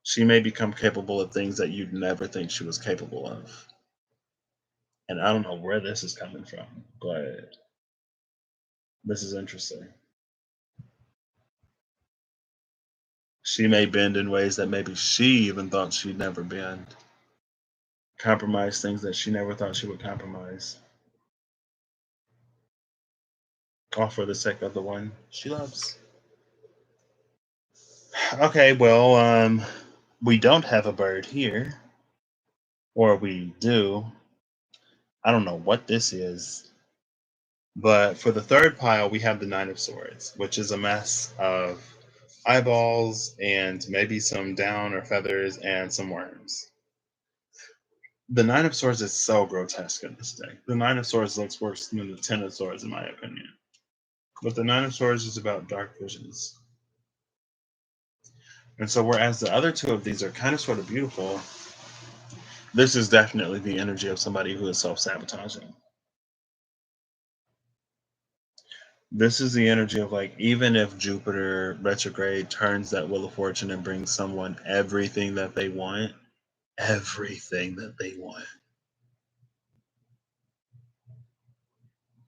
She may become capable of things that you'd never think she was capable of. And I don't know where this is coming from, but this is interesting. She may bend in ways that maybe she even thought she'd never bend, compromise things that she never thought she would compromise, all for the sake of the one she loves. Okay, well, we don't have a bird here, or we do. I don't know what this is, but for the third pile, we have the Nine of Swords, which is a mess of eyeballs and maybe some down or feathers and some worms. The Nine of Swords is so grotesque in this deck. The Nine of Swords looks worse than the Ten of Swords, in my opinion. But the Nine of Swords is about dark visions. And so, whereas the other two of these are kind of sort of beautiful, this is definitely the energy of somebody who is self sabotaging. This is the energy of like, even if Jupiter retrograde turns that Wheel of Fortune and brings someone everything that they want,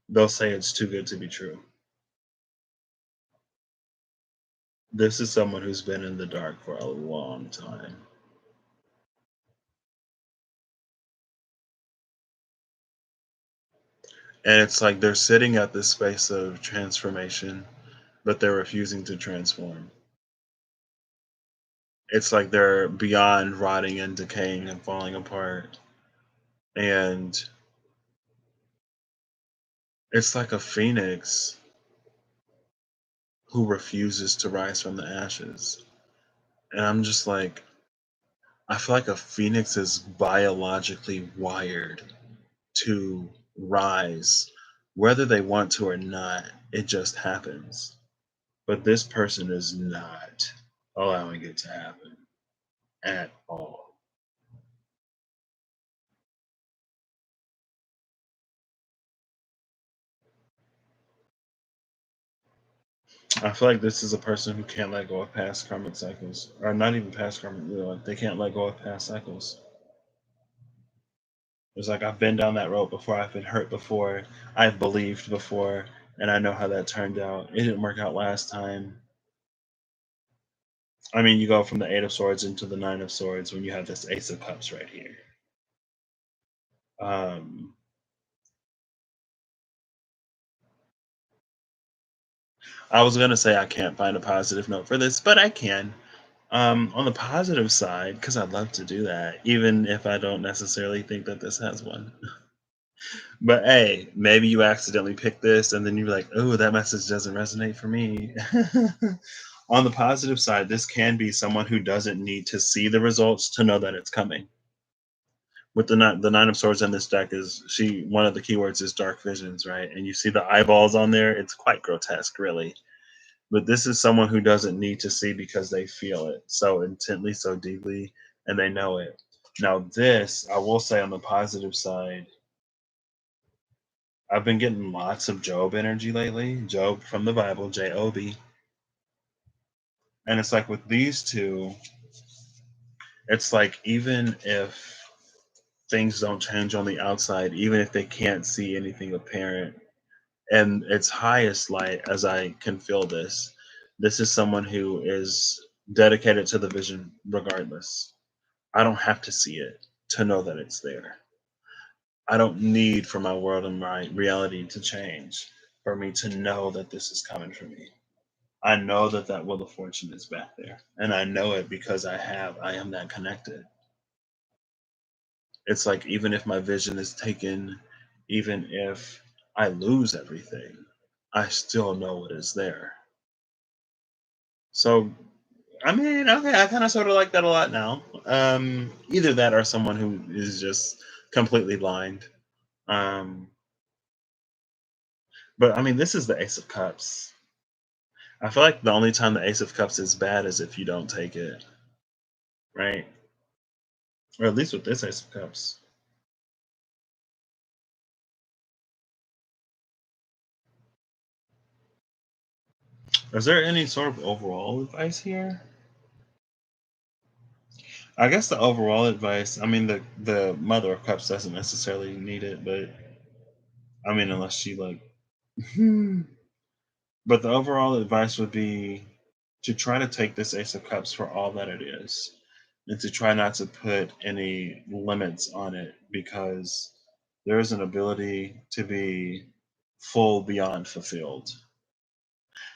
they'll say it's too good to be true. This is someone who's been in the dark for a long time. And it's like they're sitting at this space of transformation, but they're refusing to transform. It's like they're beyond rotting and decaying and falling apart. And it's like a phoenix who refuses to rise from the ashes. And I'm just like, I feel like a phoenix is biologically wired to rise, whether they want to or not. It just happens. But this person is not allowing it to happen at all. I feel like this is a person who can't let go of past karmic cycles, or not even past karmic. Like they can't let go of past cycles. It's like I've been down that road before, I've been hurt before, I've believed before, and I know how that turned out. It didn't work out last time. I mean, you go from the Eight of Swords into the Nine of Swords when you have this Ace of Cups right here. Um, I was gonna say I can't find a positive note for this, but I can. On the positive side, because I'd love to do that, even if I don't necessarily think that this has one. But hey, maybe you accidentally pick this and then you're like, oh, that message doesn't resonate for me. On the positive side, this can be someone who doesn't need to see the results to know that it's coming. With the nine of swords in this deck is she one of the keywords is dark visions, right? And you see the eyeballs on there. It's quite grotesque, really. But this is someone who doesn't need to see because they feel it so intently, so deeply, and they know it. Now, this I will say on the positive side, I've been getting lots of Job energy lately. Job from the Bible, Job, and it's like with these two, it's like even if things don't change on the outside, even if they can't see anything apparent, and its highest light as I can feel this. This is someone who is dedicated to the vision regardless. I don't have to see it to know that it's there. I don't need for my world and my reality to change for me to know that this is coming for me. I know that that wheel of fortune is back there, and I know it because I am that connected. It's like even if my vision is taken, even if I lose everything, I still know it is there. So, I mean, okay, I kind of sort of like that a lot now. Either that or someone who is just completely blind. Um, but I mean, this is the Ace of Cups. I feel like the only time the Ace of Cups is bad is if you don't take it, right? Or at least with this Ace of Cups. Is there any sort of overall advice here? I guess the overall advice, I mean, the Mother of Cups doesn't necessarily need it, but I mean, unless she like. But the overall advice would be to try to take this Ace of Cups for all that it is, and to try not to put any limits on it because there is an ability to be full beyond fulfilled.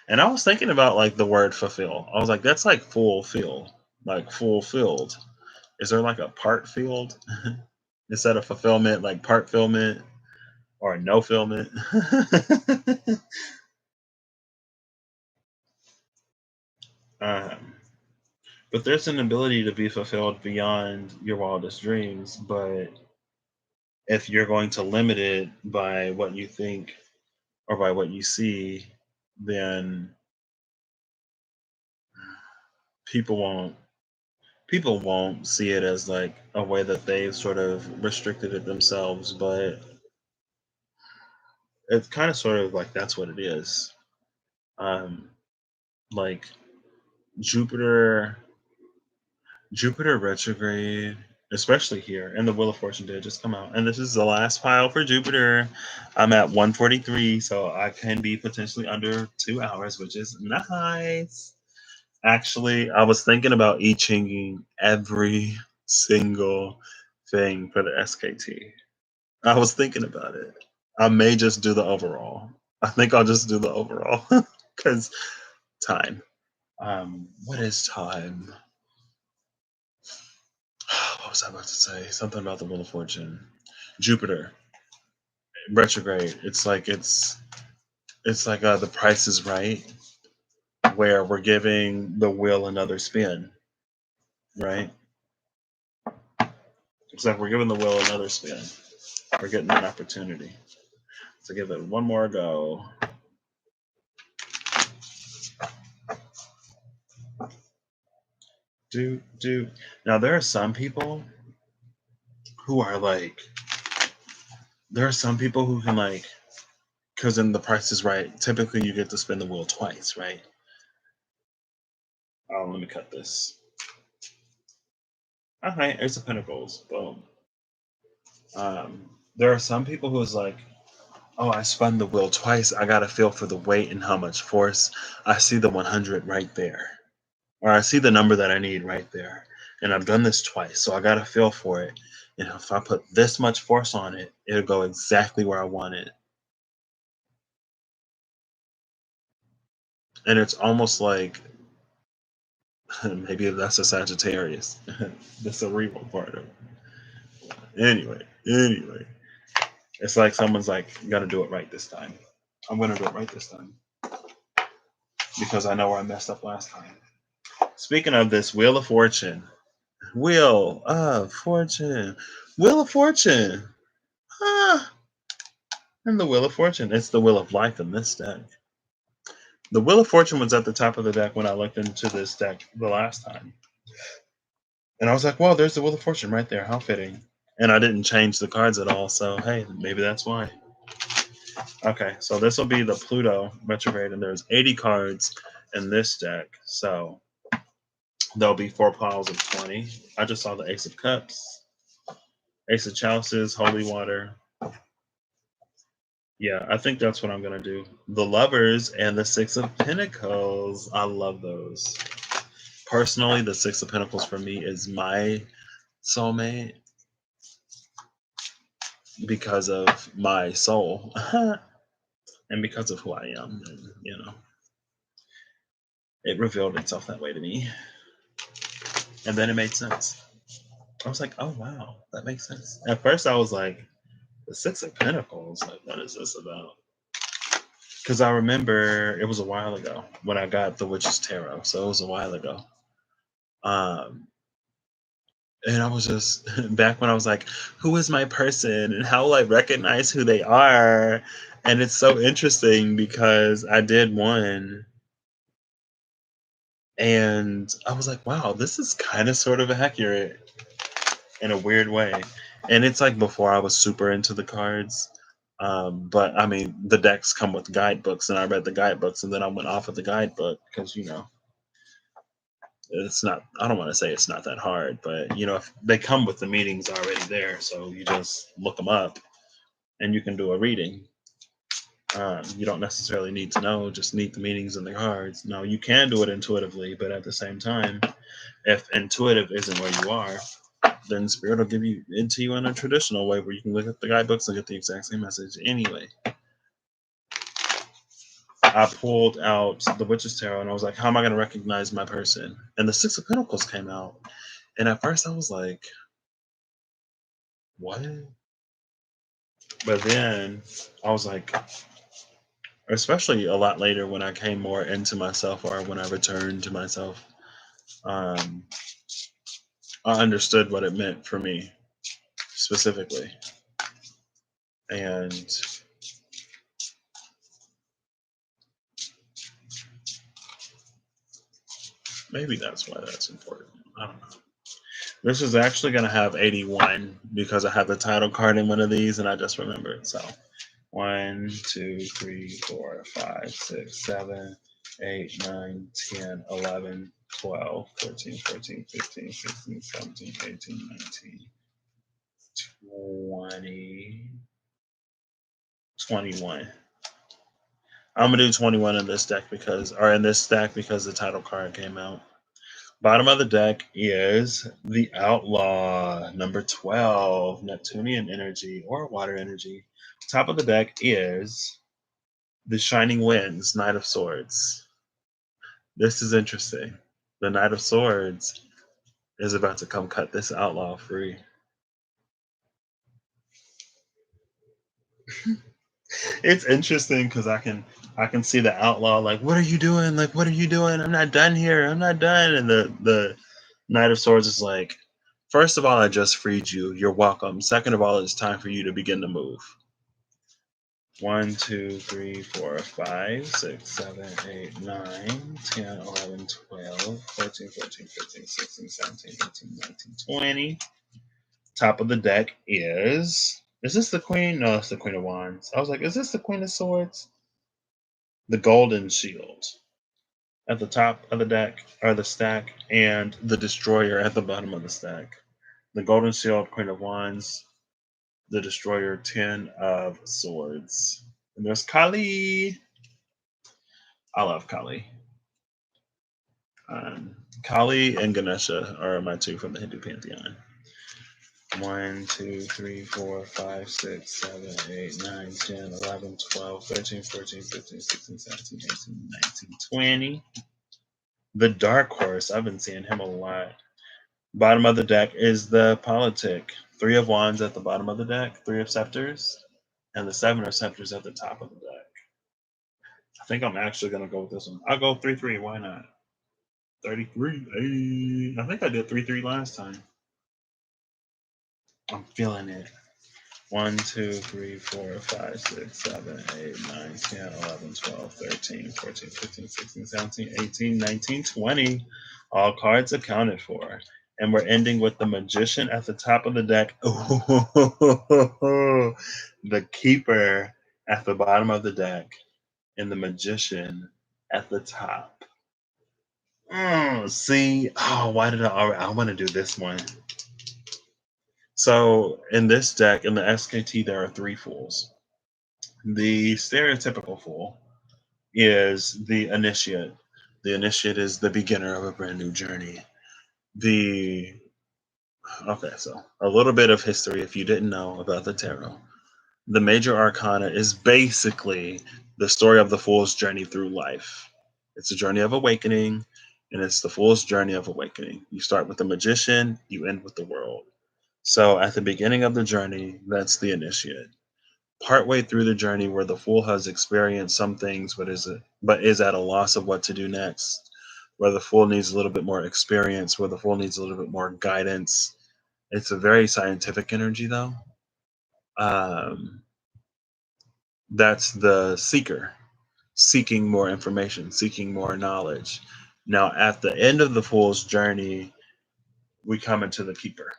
And I was thinking about like the word fulfill. I was like, that's like fulfill, like fulfilled. Is there like a part filled instead of fulfillment, like part fillment or no fillment? um, but there's an ability to be fulfilled beyond your wildest dreams. But if you're going to limit it by what you think or by what you see, then people won't people won't see it as like a way that they've sort of restricted it themselves, but it's kind of sort of like that's what it is. um like jupiter Jupiter retrograde, especially here, and the Wheel of Fortune did just come out. And this is the last pile for Jupiter. I'm at 143, so I can be potentially under 2 hours, which is nice. Actually, I was thinking about I Chinging every single thing for the SKT. I was thinking about it. I may just do the overall. I think I'll just do the overall because time. What is time? What was I about to say? Something about the Wheel of Fortune. Jupiter retrograde. It's like the Price is Right, where we're giving the wheel another spin, right? It's like we're giving the wheel another spin. We're getting an opportunity to give it one more go. Do. Now there are some people who are like, there are some people who can like, because in the Price is Right, typically you get to spin the wheel twice, right? Oh, let me cut this. Okay, Ace of Pentacles. Boom. There are some people who's like, oh, I spun the wheel twice. I got to feel for the weight and how much force. I see the 100 right there, or I see the number that I need right there. And I've done this twice, so I got to feel for it. And if I put this much force on it, it'll go exactly where I want it. And it's almost like maybe that's a Sagittarius, the cerebral part of it. Anyway, it's like someone's like, "Gonna do it right this time." I'm gonna do it right this time because I know where I messed up last time. Speaking of this, Wheel of Fortune, Wheel of Fortune, Wheel of Fortune. Ah, and the Wheel of Fortune. It's the Wheel of Life in this deck. The Wheel of Fortune was at the top of the deck when I looked into this deck the last time. And I was like, "Well, there's the Wheel of Fortune right there. How fitting." And I didn't change the cards at all, so hey, maybe that's why. Okay, so this will be the Pluto retrograde, and there's 80 cards in this deck, so there'll be 4 piles of 20. I just saw the Ace of Cups, Ace of Chalices, Holy Water. Yeah, I think that's what I'm gonna do. The Lovers and the Six of Pentacles. I love those. Personally, the Six of Pentacles for me is my soulmate because of my soul and because of who I am. And, it revealed itself that way to me. And then it made sense. I was like, oh, wow, that makes sense. At first, I was like, the Six of Pentacles, like, what is this about? Because I remember it was a while ago when I got the Witch's Tarot. So it was a while ago. Um, and I was just back when I was like, who is my person and how will I recognize who they are? And it's so interesting because I did one and I was like, wow, this is kind of sort of accurate in a weird way. And it's like before I was super into the cards. But I mean, the decks come with guidebooks, and I read the guidebooks, and then I went off of the guidebook because it's not. I don't want to say it's not that hard, but if they come with the meanings already there, so you just look them up, and you can do a reading. You don't necessarily need to know; just need the meanings in the cards. No, you can do it intuitively, but at the same time, if intuitive isn't where you are, then spirit will give you into you in a traditional way where you can look at the guidebooks and get the exact same message anyway. I pulled out the Witch's Tarot and I was like, how am I going to recognize my person? And the Six of Pentacles came out. And at first I was like, what? But then I was like, especially a lot later when I came more into myself or when I returned to myself, um, I understood what it meant for me specifically. And maybe that's why that's important. I don't know. This is actually going to have 81 because I have the title card in one of these and I just remembered. So 1, 2, 3, 4, 5, 6, 7, 8, 9, 10, 11, 12, 13, 14, 15, 16, 17, 18, 19, 20, 21. I'm going to do 21 in this deck in this stack because the title card came out. Bottom of the deck is the Outlaw, number 12, Neptunian energy or water energy. Top of the deck is the Shining Winds, Knight of Swords. This is interesting. The Knight of Swords is about to come cut this outlaw free. It's interesting because I can see the outlaw like, what are you doing? Like, what are you doing? I'm not done here. I'm not done. And the Knight of Swords is like, first of all, I just freed you. You're welcome. Second of all, it's time for you to begin to move. 1, 2, 3, 4, 5, 6, 7, 8, 9, 10, 11, 12, 13, 14, 15, 16, 17, 18, 19, 20. Top of the deck is this the Queen? No, it's the Queen of Wands. I was like, is this the Queen of Swords? The Golden Shield at the top of the deck or the stack, and the Destroyer at the bottom of the stack. The Golden Shield, Queen of Wands, The Destroyer, 10 of Swords. And there's Kali. I love Kali. Kali and Ganesha are my two from the Hindu pantheon. 1, 2, 3, 4, 5, 6, 7, 8, 9, 10, 11, 12, 13, 14, 15, 16, 17, 18, 19, 20. The Dark Horse, I've been seeing him a lot. Bottom of the deck is the Politic. 3 of Wands at the bottom of the deck, 3 of Scepters, and the 7 of Scepters at the top of the deck. I think I'm actually going to go with this one. I'll go 3-3. Why not? 33. Hey, I think I did 3-3 last time. I'm feeling it. 1, 2, 3, 4, 5, 6, 7, 8, 9, 10, 11, 12, 13, 14, 15, 16, 17, 18, 19, 20. All cards accounted for. And we're ending with the Magician at the top of the deck. Ooh, the Keeper at the bottom of the deck. And the Magician at the top. See? Oh, why did I want to do this one. So in this deck, in the SKT, there are 3 fools. The stereotypical fool is the initiate. The initiate is the beginner of a brand new journey. Okay, so a little bit of history if you didn't know about the tarot. The major arcana is basically the story of the fool's journey through life. It's a journey of awakening, and it's the fool's journey of awakening. You start with the magician, you end with the world. So at the beginning of the journey, that's the initiate. Partway through the journey where the fool has experienced some things but is at a loss of what to do next, where the fool needs a little bit more experience, where the fool needs a little bit more guidance. It's a very scientific energy though. Um, that's the seeker, seeking more information, seeking more knowledge. Now at the end of the fool's journey, we come into the keeper.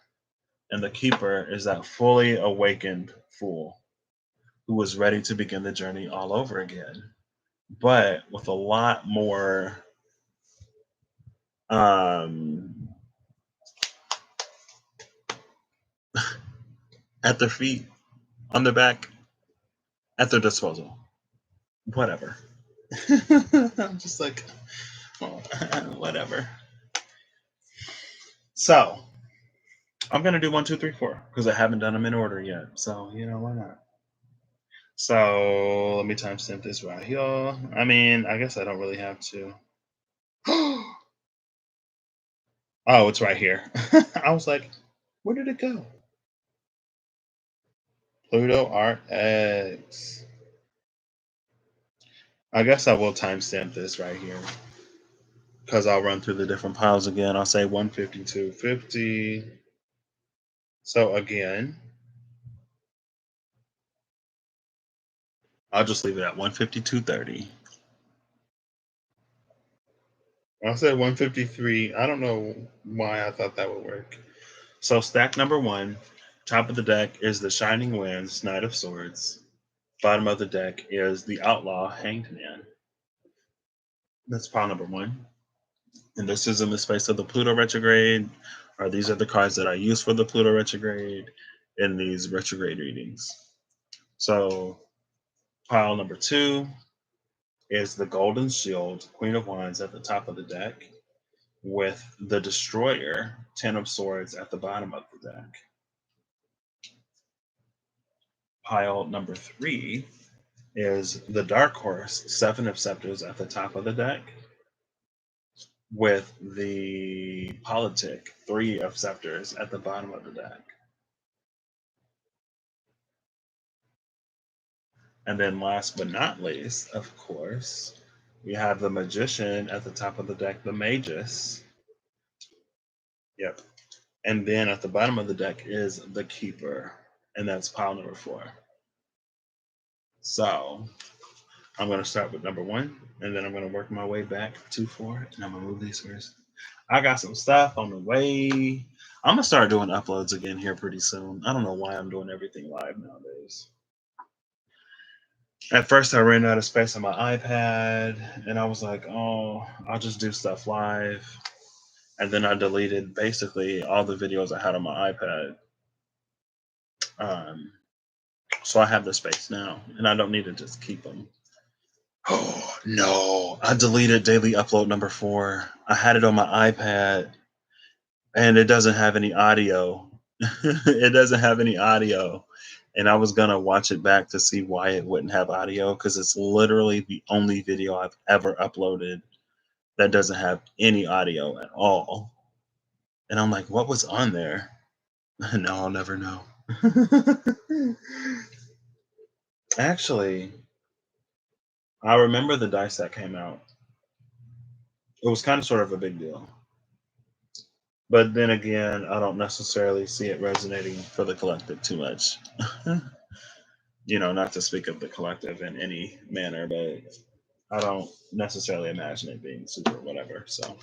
And the keeper is that fully awakened fool who was ready to begin the journey all over again, but with a lot more at their feet, on their back, at their disposal. Whatever. I'm just like, whatever. So I'm gonna do 1, 2, 3, 4 because I haven't done them in order yet. So why not? So let me timestamp this right here. I mean, I guess I don't really have to. Oh, it's right here. I was like, where did it go? Pluto RX. I guess I will timestamp this right here because I'll run through the different piles again. I'll say 152.50. So again, I'll just leave it at 152.30. I said 153. I don't know why I thought that would work. So stack number 1, top of the deck is the Shining Winds, Knight of Swords. Bottom of the deck is the Outlaw, Hanged Man. That's pile number 1. And this is in the space of the Pluto retrograde, or these are the cards that I use for the Pluto retrograde in these retrograde readings. So pile number 2 is the Golden Shield, Queen of Wands at the top of the deck, with the Destroyer, 10 of Swords at the bottom of the deck. Pile number 3 is the Dark Horse, 7 of Scepters at the top of the deck, with the Politic, 3 of Scepters at the bottom of the deck. And then last but not least, of course, we have the Magician at the top of the deck, the Magus. Yep. And then at the bottom of the deck is the Keeper, and that's pile number 4. So I'm going to start with number 1, and then I'm going to work my way back to 4, and I'm going to move these first. I got some stuff on the way. I'm going to start doing uploads again here pretty soon. I don't know why I'm doing everything live nowadays. At first, I ran out of space on my iPad, and I was like, oh, I'll just do stuff live. And then I deleted basically all the videos I had on my iPad. So I have the space now, and I don't need to just keep them. Oh no! I deleted daily upload number 4. I had it on my iPad, and it doesn't have any audio. It doesn't have any audio, and I was gonna watch it back to see why it wouldn't have audio because it's literally the only video I've ever uploaded that doesn't have any audio at all. And I'm like, what was on there? No, I'll never know. Actually, I remember the dice that came out. It was kind of sort of a big deal. But then again, I don't necessarily see it resonating for the collective too much. Not to speak of the collective in any manner, but I don't necessarily imagine it being super whatever. So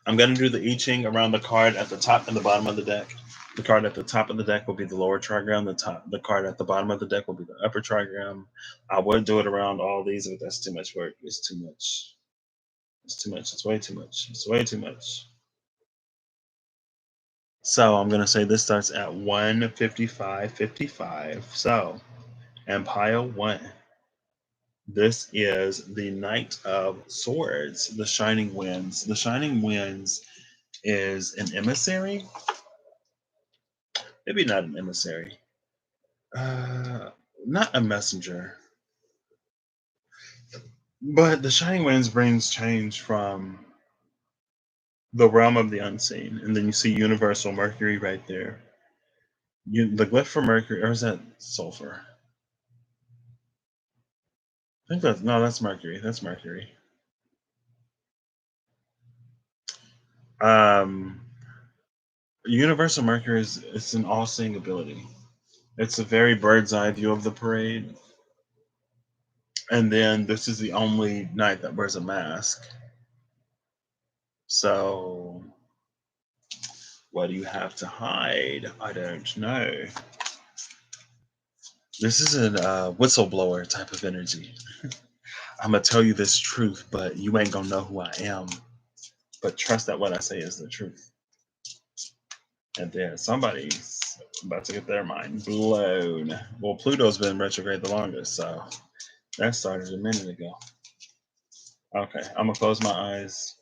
I'm going to do the I Ching around the card at the top and the bottom of the deck. The card at the top of the deck will be the lower trigram. The card at the bottom of the deck will be the upper trigram. I would do it around all these, but that's too much work. It's too much. It's too much. It's way too much. It's way too much. So I'm gonna say this starts at 155.55. So Empire 1. This is the Knight of Swords, the Shining Winds. The Shining Winds is an emissary. Maybe not an emissary. Not a messenger. But the Shining Winds brings change from the realm of the unseen. And then you see Universal Mercury right there. The glyph for Mercury, or is that sulfur? I think that's Mercury. That's Mercury. Um, Universal Mercury is it's an all-seeing ability. It's a very bird's eye view of the parade. And then this is the only knight that wears a mask. So what do you have to hide? I don't know. This is a whistleblower type of energy. I'm gonna tell you this truth, but you ain't gonna know who I am. But trust that what I say is the truth. And then somebody's about to get their mind blown. Well, Pluto's been retrograde the longest, so that started a minute ago. Okay, I'm gonna close my eyes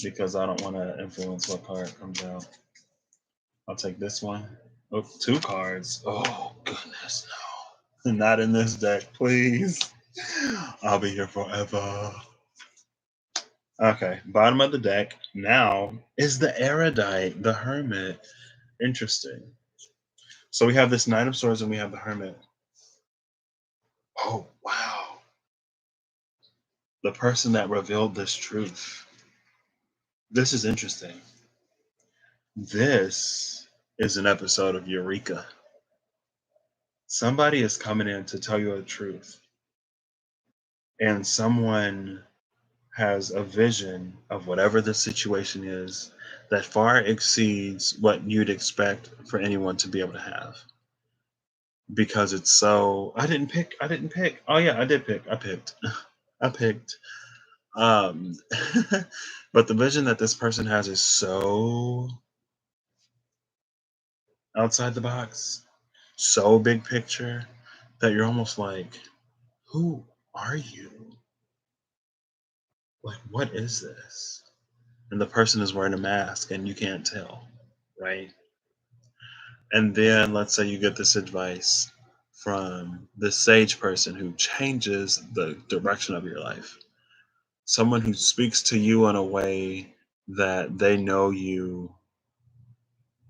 because I don't want to influence what card comes out. I'll take this one. Oh, 2 cards. Oh goodness, no! Not in this deck, please. I'll be here forever. Okay, bottom of the deck now is the Erudite, the Hermit. Interesting. So we have this Knight of Swords and we have the Hermit. Oh wow! The person that revealed this truth. This is interesting. This is an episode of Eureka. Somebody is coming in to tell you the truth, and someone has a vision of whatever the situation is that far exceeds what you'd expect for anyone to be able to have. Because it's so I didn't pick. Oh yeah, I did pick. I picked. I picked. Um but the vision that this person has is so outside the box, so big picture that you're almost like, who are you? Like, what is this? And the person is wearing a mask and you can't tell, right? And then let's say you get this advice from this sage person who changes the direction of your life. Someone who speaks to you in a way that they know you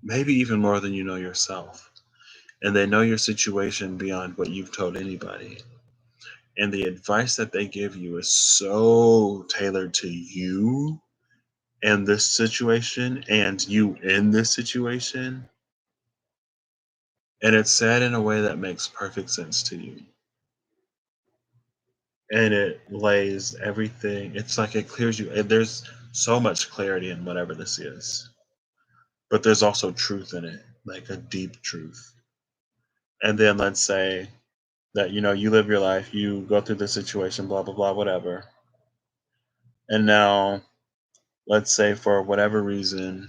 maybe even more than you know yourself. And they know your situation beyond what you've told anybody. And the advice that they give you is so tailored to you and this situation and you in this situation. And it's said in a way that makes perfect sense to you. And it lays everything, it's like it clears you. There's so much clarity in whatever this is. But there's also truth in it, like a deep truth. And then let's say that you live your life, you go through this situation, blah blah blah, whatever. And now let's say for whatever reason,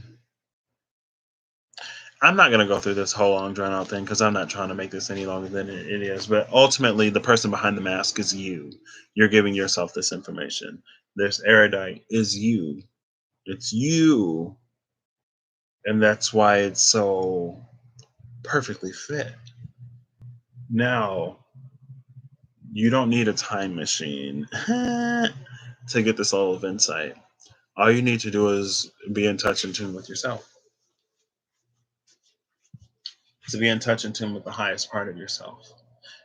I'm not gonna go through this whole long drawn out thing because I'm not trying to make this any longer than it is. But ultimately, the person behind the mask is you. You're giving yourself this information. This erudite is you. It's you, and that's why it's so perfectly fit. Now, you don't need a time machine to get this level of insight. All you need to do is be in touch and tune with yourself. To be in touch and tune with the highest part of yourself.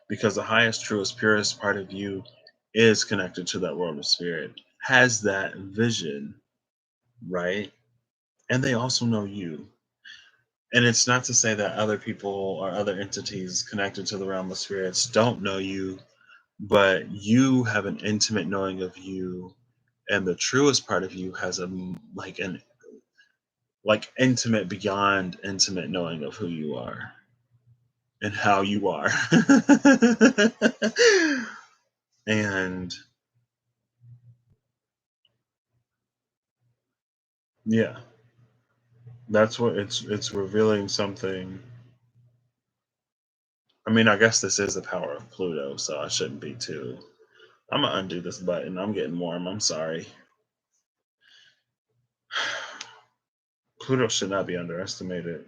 Because the highest, truest, purest part of you is connected to that world of spirit, has that vision, right? And they also know you. And it's not to say that other people or other entities connected to the realm of spirits don't know you, but you have an intimate knowing of you, and the truest part of you has like intimate beyond intimate knowing of who you are and how you are. And yeah, that's what it's revealing something. I mean, I guess this is the power of Pluto, so I shouldn't be too. I'm gonna undo this button. I'm getting warm. I'm sorry. Pluto should not be underestimated.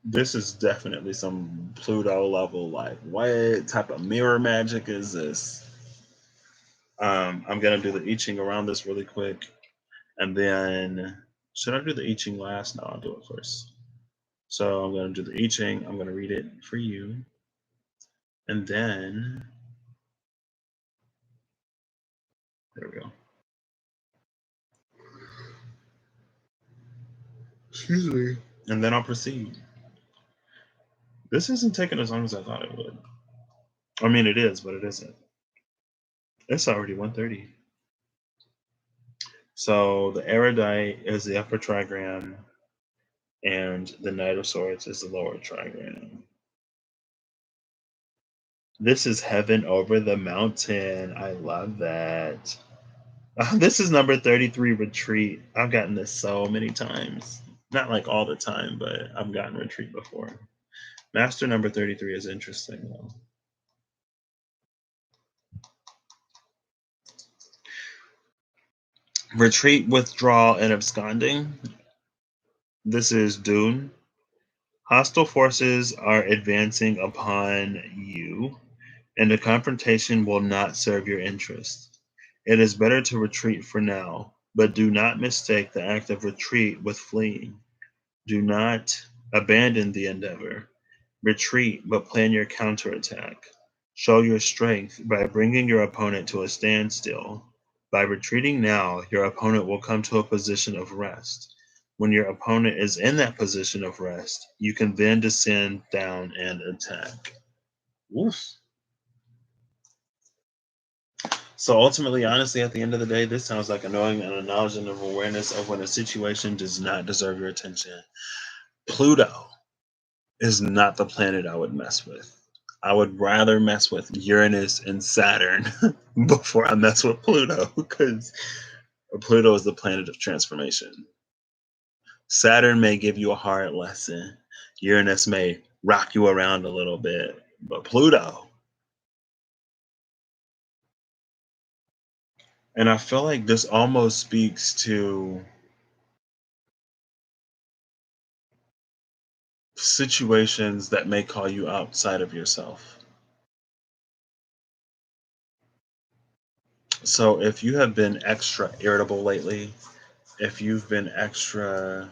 This is definitely some Pluto level. Like, what type of mirror magic is this? I'm gonna do the I Ching around this really quick, and then should I do the I Ching last? No, I'll do it first. So I'm gonna do the I Ching. I'm gonna read it for you, and then there we go. Excuse me. And then I'll proceed. This isn't taking as long as I thought it would. I mean, it is, but it isn't. It's already 1:30. So the erudite is the upper trigram, and the Knight of Swords is the lower trigram. This is heaven over the mountain. I love that. This is number 33 retreat. I've gotten this so many times. Not like all the time, but I've gotten retreat before. Master number 33 is interesting though. Retreat, withdrawal, and absconding. This is Dune. Hostile forces are advancing upon you, and the confrontation will not serve your interest. It is better to retreat for now, but do not mistake the act of retreat with fleeing. Do not abandon the endeavor. Retreat, but plan your counterattack. Show your strength by bringing your opponent to a standstill. By retreating now, your opponent will come to a position of rest. When your opponent is in that position of rest, you can then descend down and attack. Oof. So ultimately, honestly, at the end of the day, this sounds like a knowing and a knowledge and an awareness of when a situation does not deserve your attention. Pluto is not the planet I would mess with. I would rather mess with Uranus and Saturn before I mess with Pluto because Pluto is the planet of transformation. Saturn may give you a hard lesson. Uranus may rock you around a little bit, but Pluto. And I feel like this almost speaks to situations that may call you outside of yourself. So if you have been extra irritable lately, if you've been extra,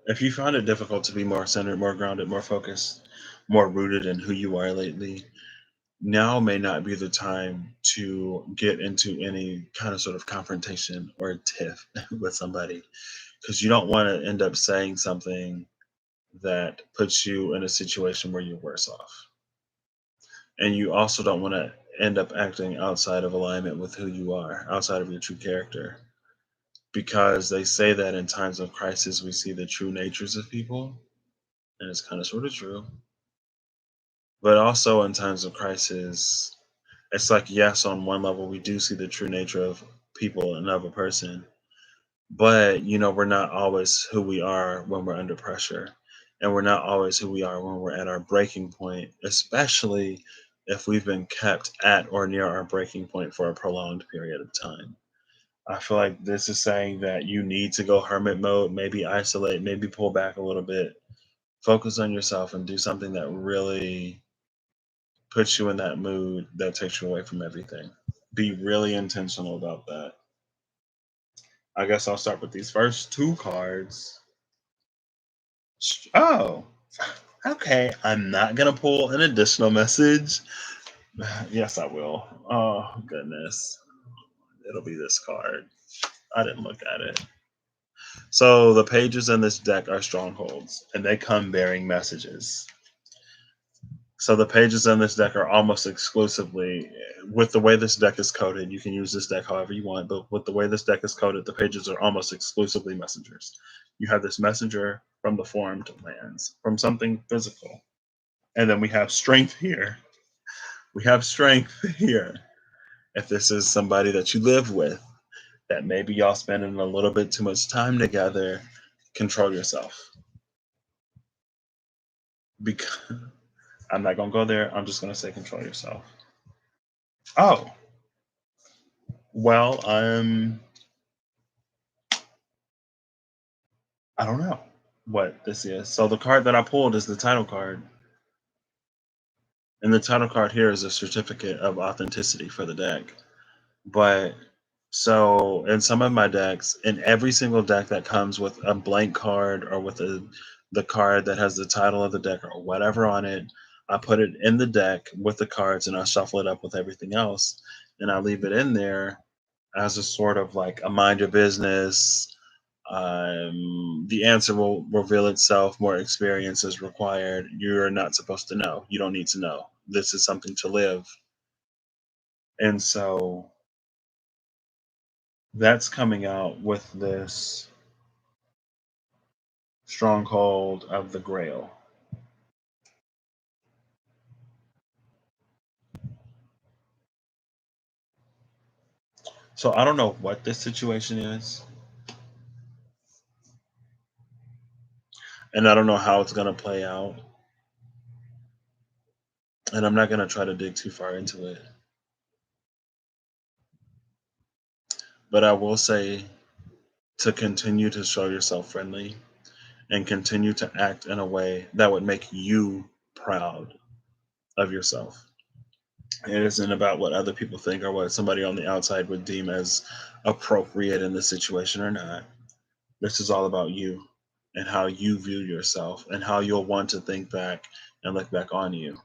if you found it difficult to be more centered, more grounded, more focused, more rooted in who you are lately, now may not be the time to get into any kind of sort of confrontation or tiff with somebody because you don't want to end up saying something that puts you in a situation where you're worse off. And you also don't want to end up acting outside of alignment with who you are, outside of your true character. Because they say that in times of crisis, we see the true natures of people. And it's kind of sort of true. But also in times of crisis, it's like, yes, on one level, we do see the true nature of people and of a person. But, we're not always who we are when we're under pressure. And we're not always who we are when we're at our breaking point, especially if we've been kept at or near our breaking point for a prolonged period of time. I feel like this is saying that you need to go hermit mode, maybe isolate, maybe pull back a little bit, focus on yourself, and do something that really puts you in that mood that takes you away from everything. Be really intentional about that. I guess I'll start with these first two cards. Oh, okay. I'm not going to pull an additional message. Yes, I will. Oh, goodness. It'll be this card. I didn't look at it. So the pages in this deck are strongholds, and they come bearing messages. So the pages in this deck are almost exclusively, with the way this deck is coded, you can use this deck however you want, but with the way this deck is coded, the pages are almost exclusively messengers. You have this messenger from the formed lands, from something physical. And then we have strength here. We have strength here. If this is somebody that you live with, that maybe y'all spending a little bit too much time together, control yourself. Because I'm not gonna go there. I'm just gonna say control yourself. Oh, well, I don't know what this is. So the card that I pulled is the title card, and the title card here is a certificate of authenticity for the deck. But so in some of my decks, in every single deck that comes with a blank card or with the card that has the title of the deck or whatever on it, I put it in the deck with the cards and I shuffle it up with everything else, and I leave it in there as a sort of like a mind your business. The answer will reveal itself. More experience is required. You're not supposed to know. You don't need to know. This is something to live. And so that's coming out with this stronghold of the Grail. So I don't know what this situation is, and I don't know how it's going to play out. And I'm not going to try to dig too far into it. But I will say to continue to show yourself friendly and continue to act in a way that would make you proud of yourself. It isn't about what other people think or what somebody on the outside would deem as appropriate in the situation or not. This is all about you and how you view yourself and how you'll want to think back and look back on you.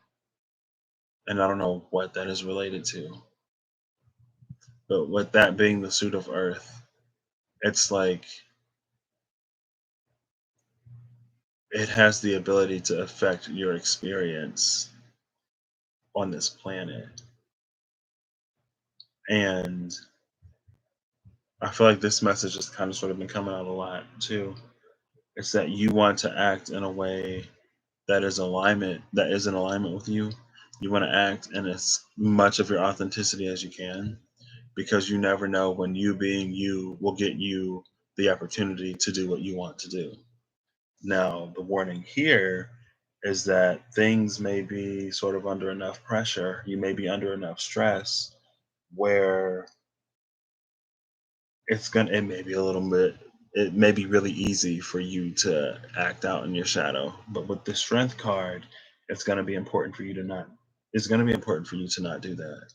And I don't know what that is related to, but with that being the suit of Earth, it's like it has the ability to affect your experience on this planet. And I feel like this message has kind of sort of been coming out a lot too. It's that you want to act in a way that is in alignment with you. You want to act in as much of your authenticity as you can, because you never know when you being you will get you the opportunity to do what you want to do. Now, the warning here is that things may be sort of under enough pressure, you may be under enough stress where it may be a little bit, it may be really easy for you to act out in your shadow. But with the strength card, it's going to be important for you to not it's going to be important for you to not do that,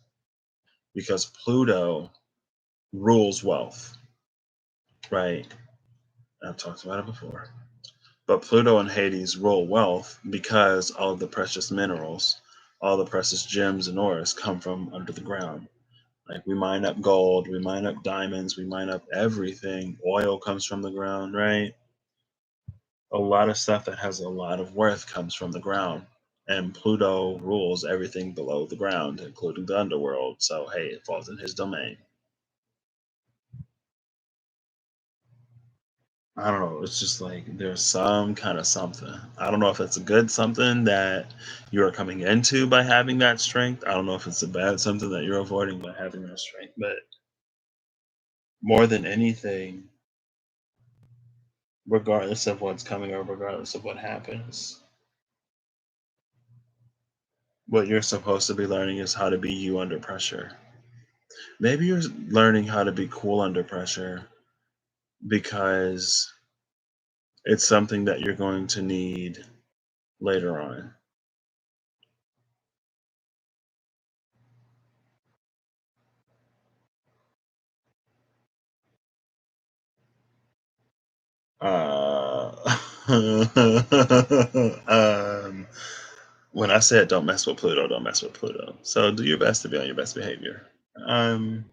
because Pluto rules wealth, right? I've talked about it before. But Pluto and Hades rule wealth because all of the precious minerals, all the precious gems and ores come from under the ground. Like we mine up gold, we mine up diamonds, we mine up everything. Oil comes from the ground, right? A lot of stuff that has a lot of worth comes from the ground. And Pluto rules everything below the ground, including the underworld. So, hey, it falls in his domain. I don't know. It's just like there's some kind of something. I don't know if it's a good something that you are coming into by having that strength. I don't know if it's a bad something that you're avoiding by having that strength. But more than anything, regardless of what's coming or regardless of what happens. What you're supposed to be learning is how to be you under pressure. Maybe you're learning how to be cool under pressure because it's something that you're going to need later on. Uh, um, when I said don't mess with Pluto, don't mess with Pluto. So do your best to be on your best behavior. Um,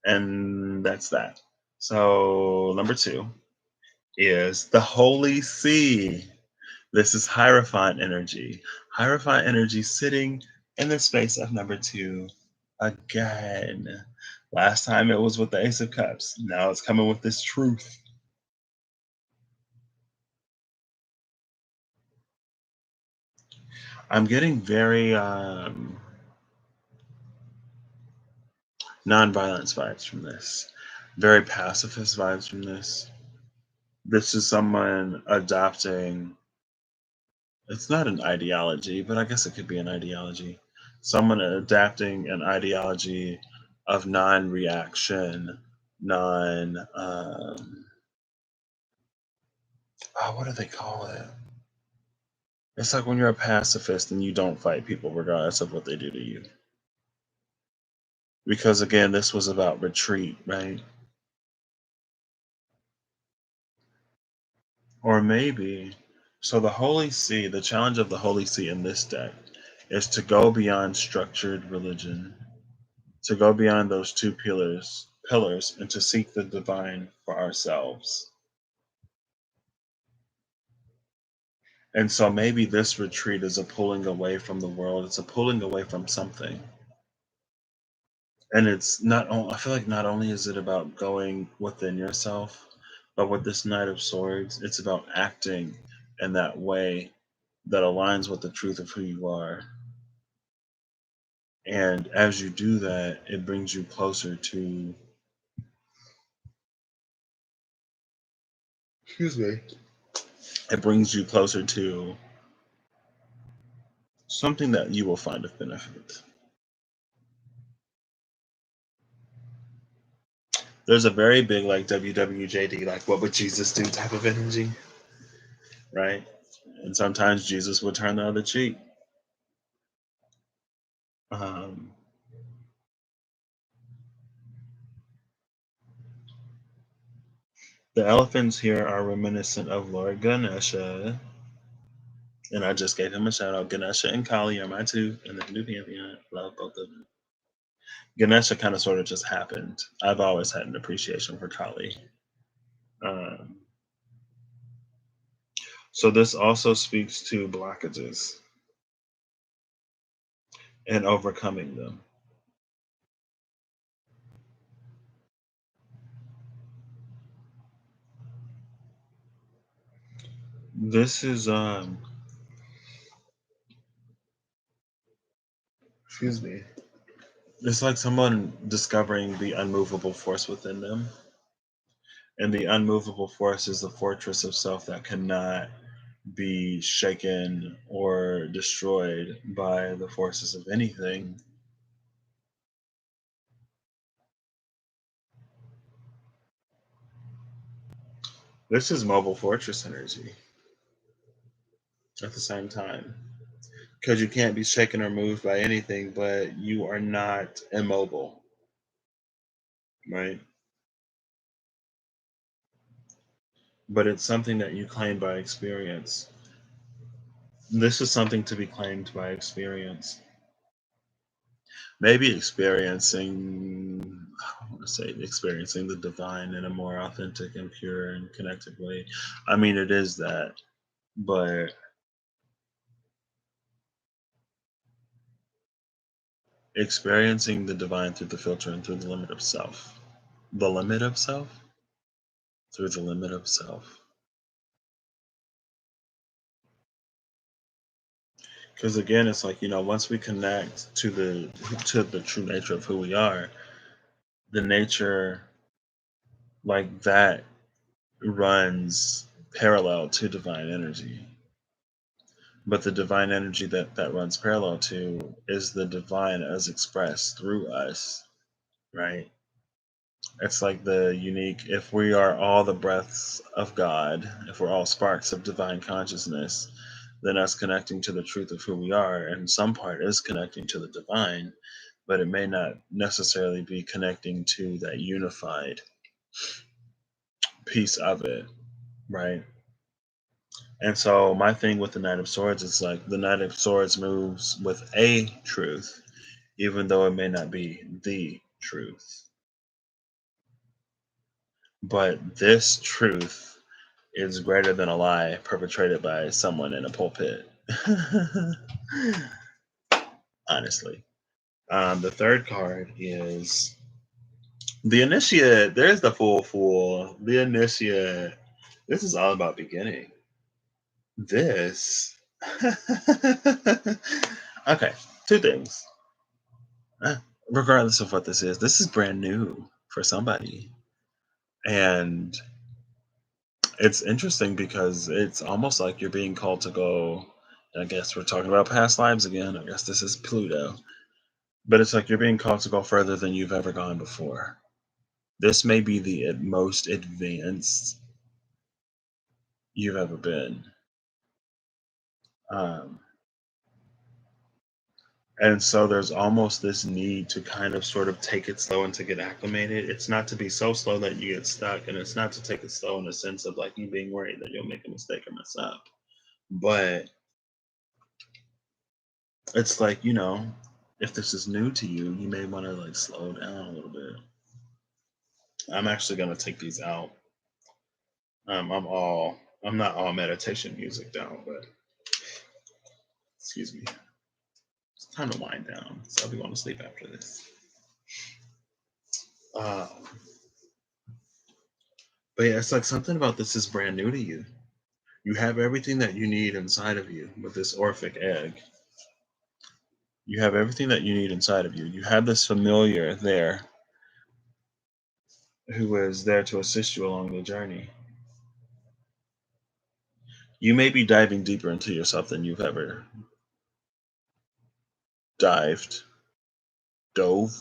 and that's that. So number two is the Holy See. This is Hierophant energy. Hierophant energy sitting in the space of number two again. Last time it was with the Ace of Cups. Now it's coming with this truth. I'm getting very non-violence vibes from this, very pacifist vibes from this. This is someone adopting, it's not an ideology, but I guess it could be an ideology. Someone adapting an ideology of non-reaction, non what do they call it? It's like when you're a pacifist and you don't fight people regardless of what they do to you. Because again, this was about retreat, right? Or maybe, so the Holy See, the challenge of the Holy See in this deck is to go beyond structured religion, to go beyond those two pillars, and to seek the divine for ourselves. And so maybe this retreat is a pulling away from the world. It's a pulling away from something. And it's not. I feel like not only is it about going within yourself, but with this Knight of Swords, it's about acting in that way that aligns with the truth of who you are. And as you do that, it brings you closer to, excuse me, it brings you closer to something that you will find of benefit. There's a very big like WWJD, like what would Jesus do type of energy, right? And sometimes Jesus would turn the other cheek. Um, the elephants here are reminiscent of Lord Ganesha, and I just gave him a shout out. Ganesha and Kali are my two in the Hindu pantheon. Love both of them. Ganesha kind of sort of just happened. I've always had an appreciation for Kali. Um, so this also speaks to blockages and overcoming them. This is excuse me. It's like someone discovering the unmovable force within them. And the unmovable force is the fortress of self that cannot be shaken or destroyed by the forces of anything. This is mobile fortress energy at the same time. Because you can't be shaken or moved by anything, but you are not immobile, right? But it's something that you claim by experience. This is something to be claimed by experience. Maybe experiencing, I want to say, experiencing the divine in a more authentic and pure and connected way. I mean, it is that, but experiencing the divine through the filter and through the limit of self. The limit of self? Through the limit of self. Because again, it's like, once we connect to the true nature of who we are, the nature like that runs parallel to divine energy. But the divine energy that runs parallel to is the divine as expressed through us, right? It's like the unique, if we are all the breaths of God, if we're all sparks of divine consciousness, then us connecting to the truth of who we are, and some part is connecting to the divine, but it may not necessarily be connecting to that unified piece of it, right? And so my thing with the Knight of Swords is like the Knight of Swords moves with a truth, even though it may not be the truth. But this truth is greater than a lie perpetrated by someone in a pulpit. Honestly. The third card is the Initiate. There's the Full Fool. The Initiate. This is all about beginning. This. Okay, two things. Regardless of what this is brand new for somebody. And it's interesting because it's almost like you're being called to go. I guess we're talking about past lives again. I guess this is Pluto. But it's like you're being called to go further than you've ever gone before. This may be the most advanced you've ever been. Um, and so there's almost this need to kind of sort of take it slow and to get acclimated. It's not to be so slow that you get stuck, and it's not to take it slow in the sense of like you being worried that you'll make a mistake or mess up. But it's like, if this is new to you, you may want to like slow down a little bit. I'm actually gonna take these out. I'm not all meditation music down, but excuse me. It's time to wind down. So I'll be going to sleep after this. Uh, but yeah, it's like something about this is brand new to you. You have everything that you need inside of you with this Orphic egg. You have everything that you need inside of you. You have this familiar there who is there to assist you along the journey. You may be diving deeper into yourself than you've ever dived, dove.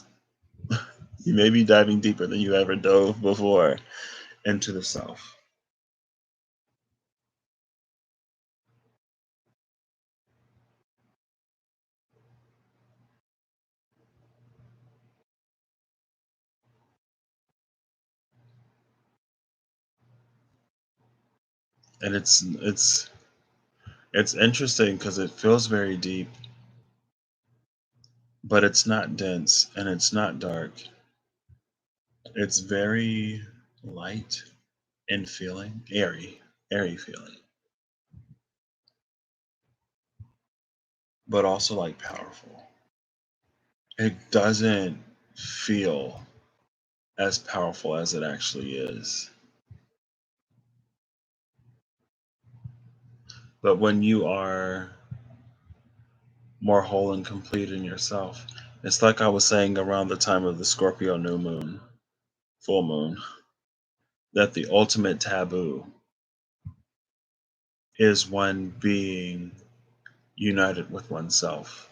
You may be diving deeper than you ever dove before into the self. And it's interesting because it feels very deep, but it's not dense and it's not dark. It's very light in feeling, airy feeling, but also like powerful. It doesn't feel as powerful as it actually is. But when you are more whole and complete in yourself, it's like I was saying around the time of the Scorpio new moon, full moon, that the ultimate taboo is one being united with oneself.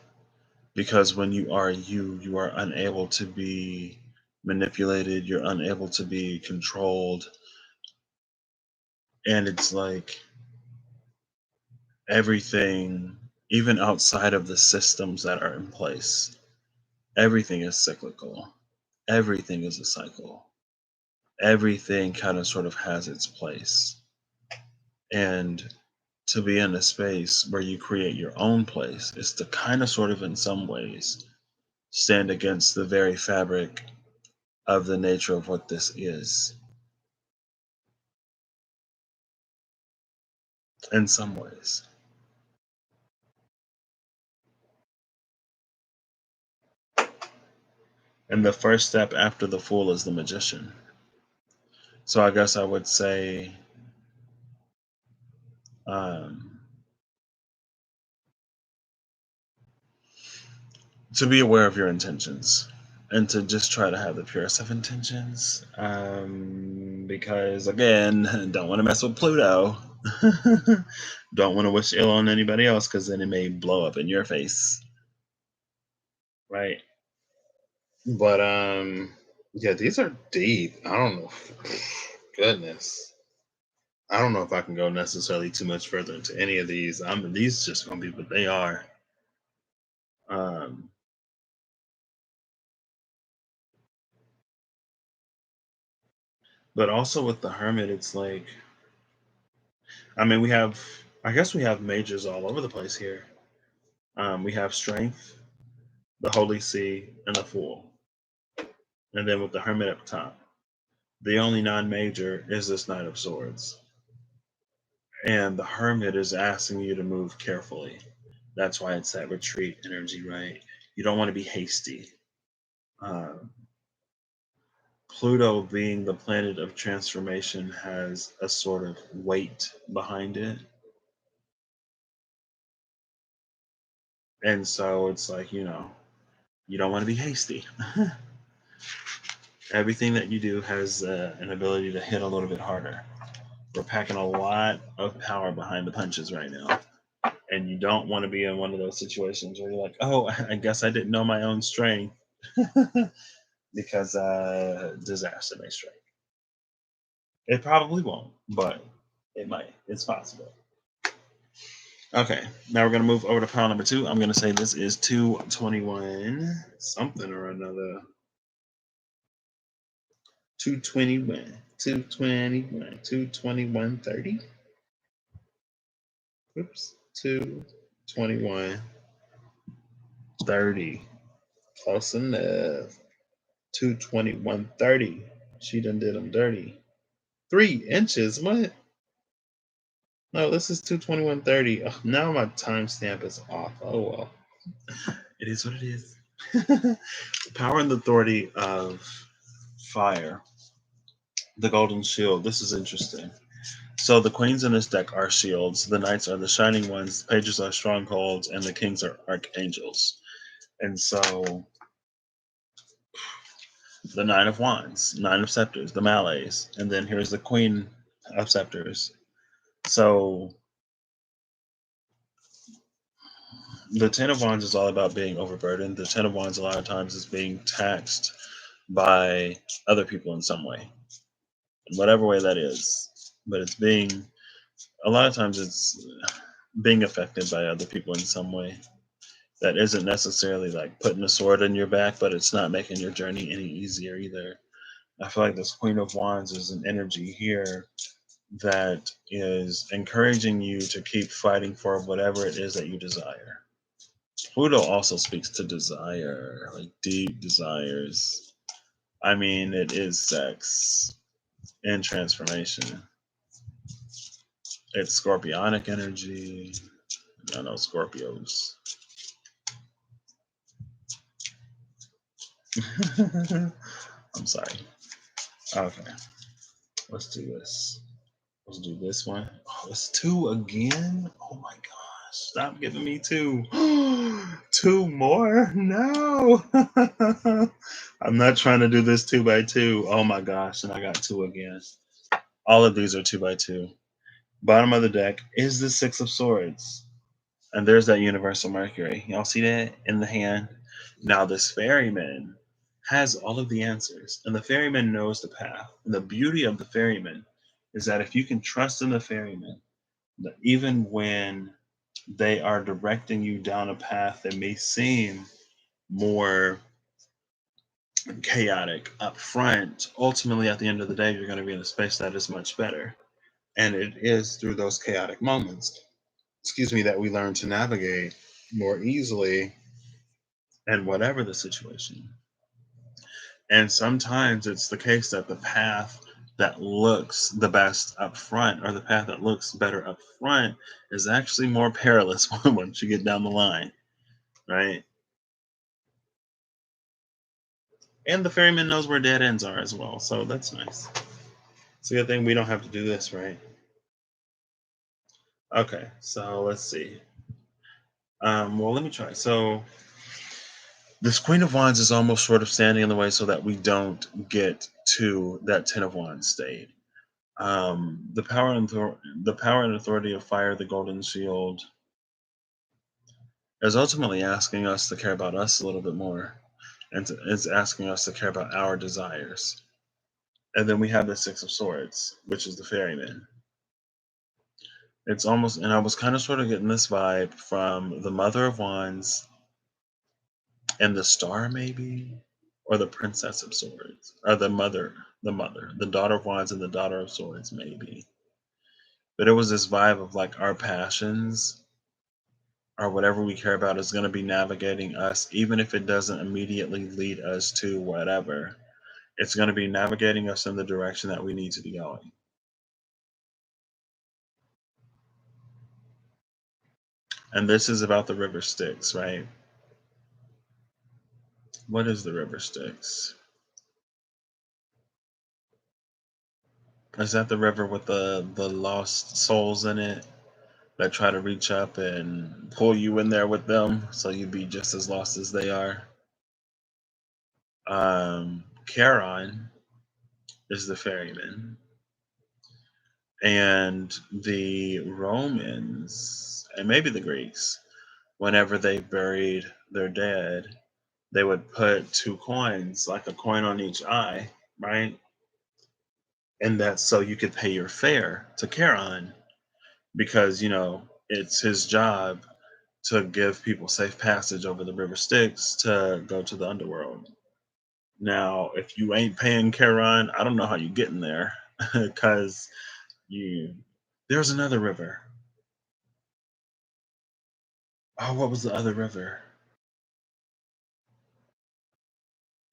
Because when you are you are unable to be manipulated, you're unable to be controlled. And it's like everything, even outside of the systems that are in place, everything is cyclical. Everything is a cycle. Everything kind of sort of has its place. And to be in a space where you create your own place is to kind of sort of in some ways stand against the very fabric of the nature of what this is in some ways. And the first step after the fool is the magician. So I guess I would say um, to be aware of your intentions. and to just try to have the purest of intentions. Because again, don't want to mess with Pluto. Don't want to wish ill on anybody else because then it may blow up in your face, right? But yeah, these are deep. I don't know. Goodness. I don't know if I can go necessarily too much further into any of these. These just gonna be what they are. Um, but also with the Hermit, it's like, I mean, I guess we have majors all over the place here. We have Strength, the Holy See, and the Fool, and then with the Hermit up top, the only non-major is this Knight of Swords, and the Hermit is asking you to move carefully. That's why it's that retreat energy, right? You don't want to be hasty. Um, Pluto, being the planet of transformation, has a sort of weight behind it. And so it's like, you don't want to be hasty. Everything that you do has an ability to hit a little bit harder. We're packing a lot of power behind the punches right now. And you don't want to be in one of those situations where you're like, oh, I guess I didn't know my own strength. Because disaster may strike. It probably won't, but it might. It's possible. Okay, now we're going to move over to pile number two. I'm going to say this is 221 something or another. 221, 221, 221.30. Oops, 221.30. Close enough. 221.30. She done did them dirty. 3 inches? What? No, this is 221.30. Oh, now my timestamp is off. Oh well. It is what it is. Power and the authority of fire. The golden shield. This is interesting. So the queens in this deck are shields, the knights are the shining ones, the pages are strongholds, and the kings are archangels. And so the nine of wands, nine of scepters, the melees, and then here's the queen of scepters. So the ten of wands is all about being overburdened. The ten of wands a lot of times is being taxed by other people in some way, in whatever way that is. But it's being, a lot of times it's being affected by other people in some way that isn't necessarily like putting a sword in your back, but it's not making your journey any easier either. I feel like this Queen of Wands is an energy here that is encouraging you to keep fighting for whatever it is that you desire. Pluto also speaks to desire, like deep desires. I mean, it is sex and transformation. It's scorpionic energy. I know Scorpios. I'm sorry. Okay, let's do this. Let's do this one. Oh, it's two again. Oh my gosh! Stop giving me two. Two more? No. I'm not trying to do this two by two. Oh my gosh! And I got two again. All of these are two by two. Bottom of the deck is the Six of Swords. And there's that Universal Mercury. Y'all see that in the hand? Now, this ferryman has all of the answers, and the ferryman knows the path. And the beauty of the ferryman is that if you can trust in the ferryman, that even when they are directing you down a path that may seem more chaotic up front, ultimately at the end of the day, you're going to be in a space that is much better. And it is through those chaotic moments, excuse me, that we learn to navigate more easily and whatever the situation. And sometimes it's the case that the path that looks the best up front or the path that looks better up front is actually more perilous once you get down the line, right? And the ferryman knows where dead ends are as well, so that's nice. It's a good thing we don't have to do this, right? Okay, so let's see. Well, let me try. So This Queen of Wands is almost sort of standing in the way so that we don't get to that Ten of Wands state. The power and authority of fire, the golden shield, is ultimately asking us to care about us a little bit more, and it's asking us to care about our desires. And then we have the Six of Swords, which is the ferryman. It's almost, and I was kind of sort of getting this vibe from the Mother of Wands and the Star, maybe, or the Princess of Swords, or the Daughter of Wands and the Daughter of Swords, maybe. But it was this vibe of like our passions or whatever we care about is going to be navigating us, even if it doesn't immediately lead us to whatever. It's going to be navigating us in the direction that we need to be going. And this is about the river Styx, right? What is the river Styx? Is that the river with the lost souls in it that try to reach up and pull you in there with them so you be just as lost as they are? Charon is the ferryman. And the Romans, and maybe the Greeks, whenever they buried their dead, they would put two coins, like a coin on each eye, right? And that's so you could pay your fare to Charon because, it's his job to give people safe passage over the river Styx to go to the underworld. Now, if you ain't paying Charon, I don't know how you get in there because you. There's another river. Oh, what was the other river?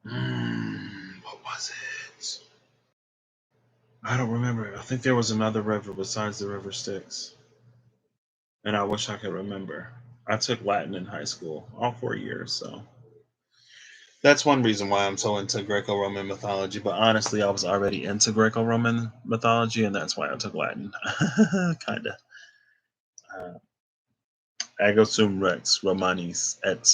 What was it? I don't remember. I think there was another river besides the river Styx, and I wish I could remember. I took Latin in high school, all 4 years, so that's one reason why I'm so into Greco-Roman mythology. But honestly, I was already into Greco-Roman mythology, and that's why I took Latin. Kinda. Uh, Ego sum rex Romanis et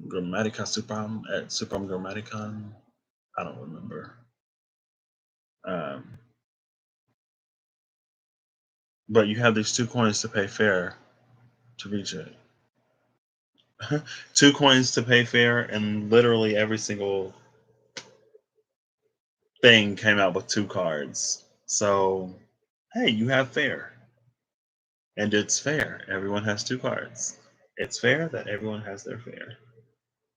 grammatica supram et supram grammaticam. I don't remember. Um, but you have these two coins to pay fare to reach it. Two coins to pay fare, and literally every single thing came out with two cards. So, hey, you have fare. And it's fair. Everyone has two cards. It's fair that everyone has their fare.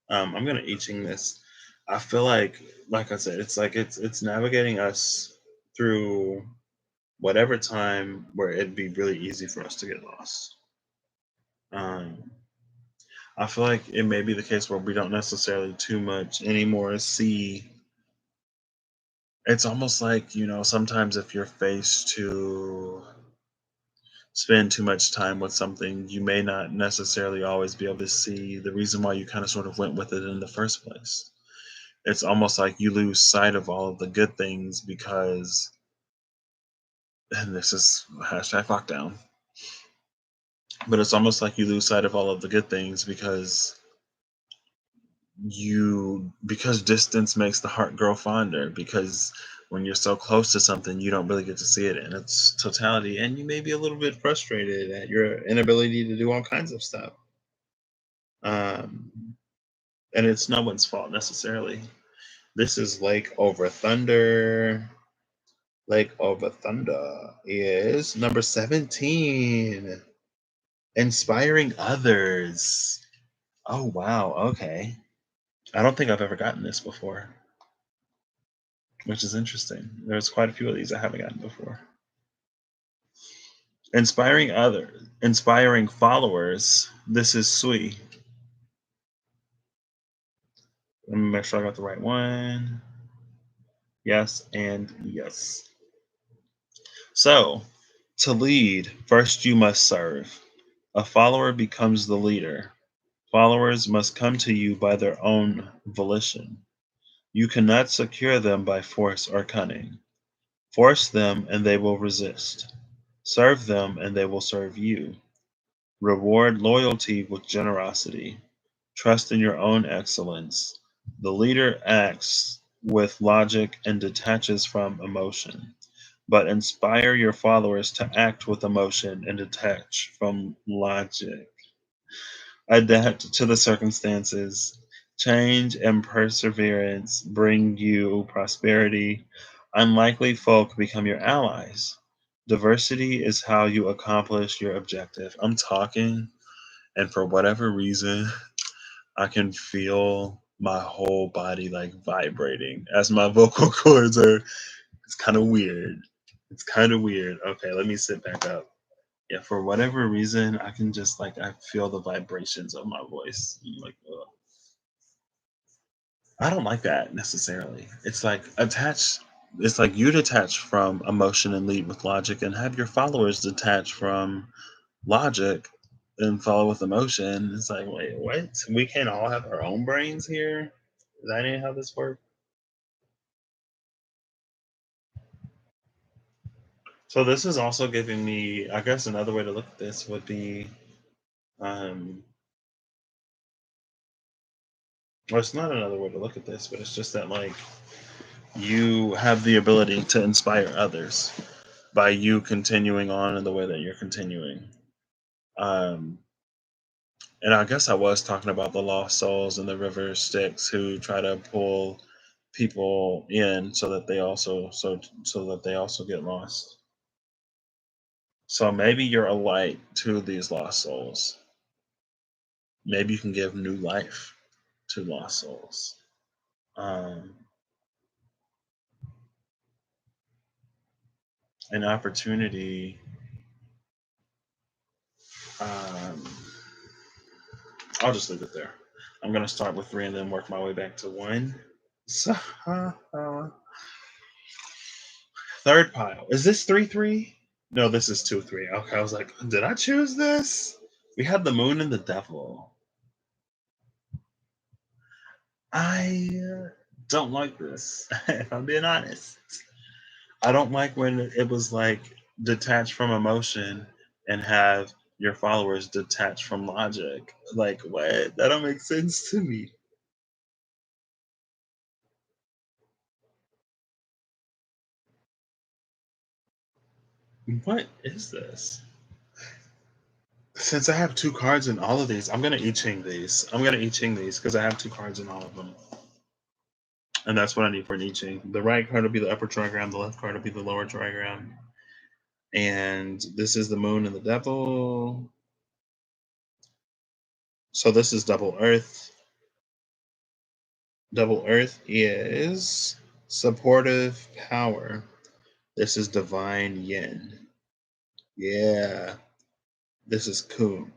I'm gonna I Ching this. I feel like I said, it's like it's navigating us through whatever time where it'd be really easy for us to get lost. Um, I feel like it may be the case where we don't necessarily too much anymore see. It's almost like, sometimes if you're faced to spend too much time with something, you may not necessarily always be able to see the reason why you kind of sort of went with it in the first place. It's almost like you lose sight of all of the good things because, and this is hashtag lockdown, but it's almost like you lose sight of all of the good things because distance makes the heart grow fonder, because when you're so close to something you don't really get to see it in its totality, and you may be a little bit frustrated at your inability to do all kinds of stuff, um, and it's no one's fault necessarily. This is Lake Over Thunder. Lake Over Thunder is number 17, inspiring others. Oh wow, okay. I don't think I've ever gotten this before, which is interesting. There's quite a few of these I haven't gotten before. Inspiring others, inspiring followers. This is Sui. Let me make sure I got the right one. Yes, and yes. So, to lead, first you must serve. A follower becomes the leader. Followers must come to you by their own volition. You cannot secure them by force or cunning. Force them and they will resist. Serve them and they will serve you. Reward loyalty with generosity. Trust in your own excellence. The leader acts with logic and detaches from emotion, but inspire your followers to act with emotion and detach from logic. Adapt to the circumstances. Change and perseverance bring you prosperity. Unlikely folk become your allies. Diversity is how you accomplish your objective. I'm talking, and for whatever reason, I can feel my whole body like vibrating as my vocal cords are. It's kind of weird. It's kind of weird. Okay, let me sit back up. Yeah, for whatever reason, I can just like I feel the vibrations of my voice. I'm like, ugh. I don't like that necessarily. It's like attach. It's like you detach from emotion and lead with logic, and have your followers detach from logic and follow with emotion. It's like, wait, what? We can't all have our own brains here. That ain't how this works. So this is also giving me, I guess, another way to look at this would be, um, well, it's not another way to look at this, but it's just that like you have the ability to inspire others by you continuing on in the way that you're continuing. Um, and I guess I was talking about the lost souls and the river Styx who try to pull people in so that they also get lost. So maybe you're a light to these lost souls. Maybe you can give new life to lost souls. Um, an opportunity. Um, I'll just leave it there. I'm gonna start with three and then work my way back to one. So, third pile. Is this 3-3? No, this is 2-3. Okay, I was like, did I choose this? We had the moon and the devil. I don't like this, if I'm being honest. I don't like when it was like detach from emotion and have your followers detach from logic. Like, what? That don't make sense to me. What is this? Since I have two cards in all of these, I'm gonna I Ching these. I'm gonna I Ching these because I have two cards in all of them. And that's what I need for an I Ching. The right card will be the upper trigram, the left card will be the lower trigram. And this is the moon and the devil. So this is double earth. Double earth is supportive power. This is divine yin. Yeah. This is kun.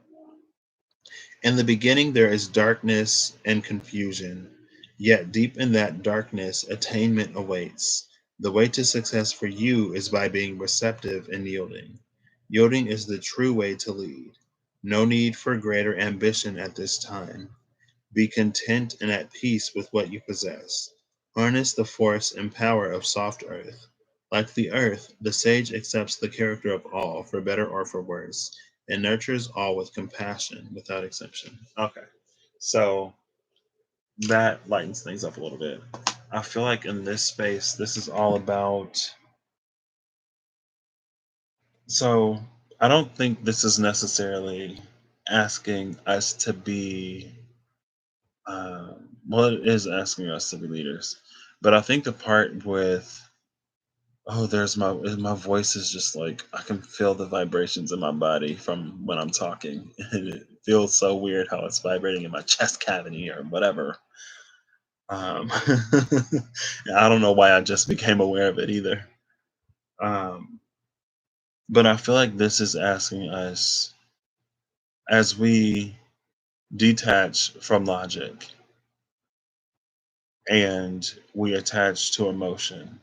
In the beginning, there is darkness and confusion. Yet deep in that darkness, attainment awaits. The way to success for you is by being receptive and yielding. Yielding is the true way to lead. No need for greater ambition at this time. Be content and at peace with what you possess. Harness the force and power of soft earth. Like the earth, the sage accepts the character of all, for better or for worse, and nurtures all with compassion without exception. Okay, so that lightens things up a little bit. I feel like in this space, this is all about. So I don't think this is necessarily asking us to be well, it is asking us to be leaders, but I think the part with there's my voice is just like I can feel the vibrations in my body from when I'm talking, and it feels so weird how it's vibrating in my chest cavity or whatever. I don't know why I just became aware of it either. Um, but I feel like this is asking us as we detach from logic and we attach to emotion.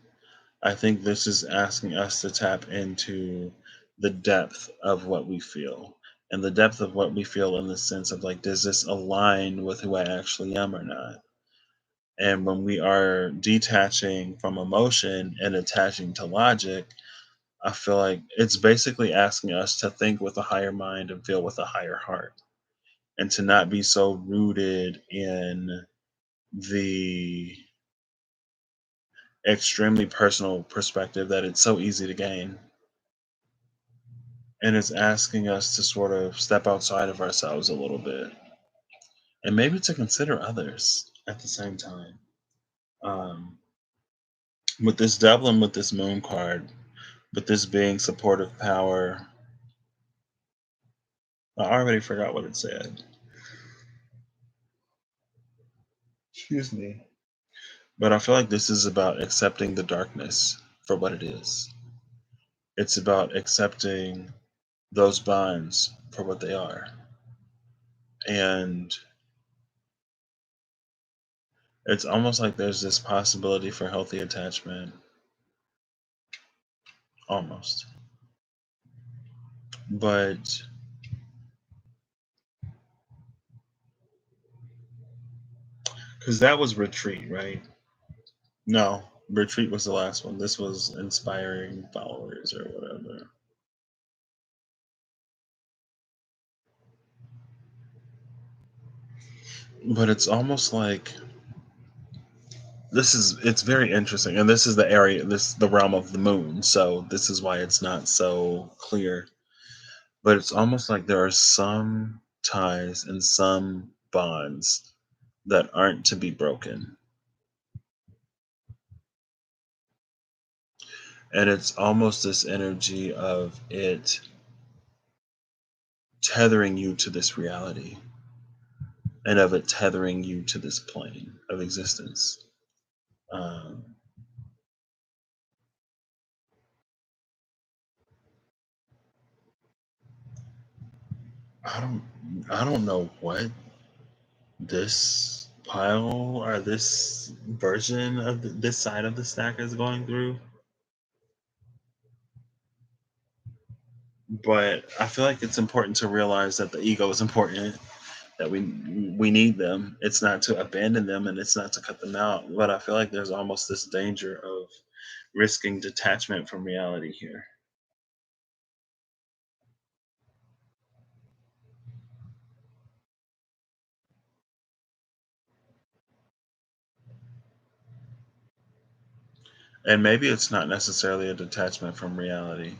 I think this is asking us to tap into the depth of what we feel. And the depth of what we feel in the sense of like, does this align with who I actually am or not? And when we are detaching from emotion and attaching to logic, I feel like it's basically asking us to think with a higher mind and feel with a higher heart. and to not be so rooted in the extremely personal perspective that it's so easy to gain. And it's asking us to sort of step outside of ourselves a little bit and maybe to consider others at the same time. Um, with this devil and with this moon card, with this being supportive power, I already forgot what it said. Excuse me. But I feel like this is about accepting the darkness for what it is. It's about accepting those bonds for what they are. And it's almost like there's this possibility for healthy attachment, almost. But because that was retreat, right? No, retreat was the last one. This was inspiring followers or whatever. But it's almost like it's very interesting, and this is the area, this the realm of the moon, so this is why it's not so clear. But it's almost like there are some ties and some bonds that aren't to be broken. And it's almost this energy of it tethering you to this reality and of it tethering you to this plane of existence. Um, I don't, I don't know what this pile or this version of this side of the stack is going through, but I feel like it's important to realize that the ego is important, that we need them. It's not to abandon them and it's not to cut them out. But I feel like there's almost this danger of risking detachment from reality here. And maybe it's not necessarily a detachment from reality.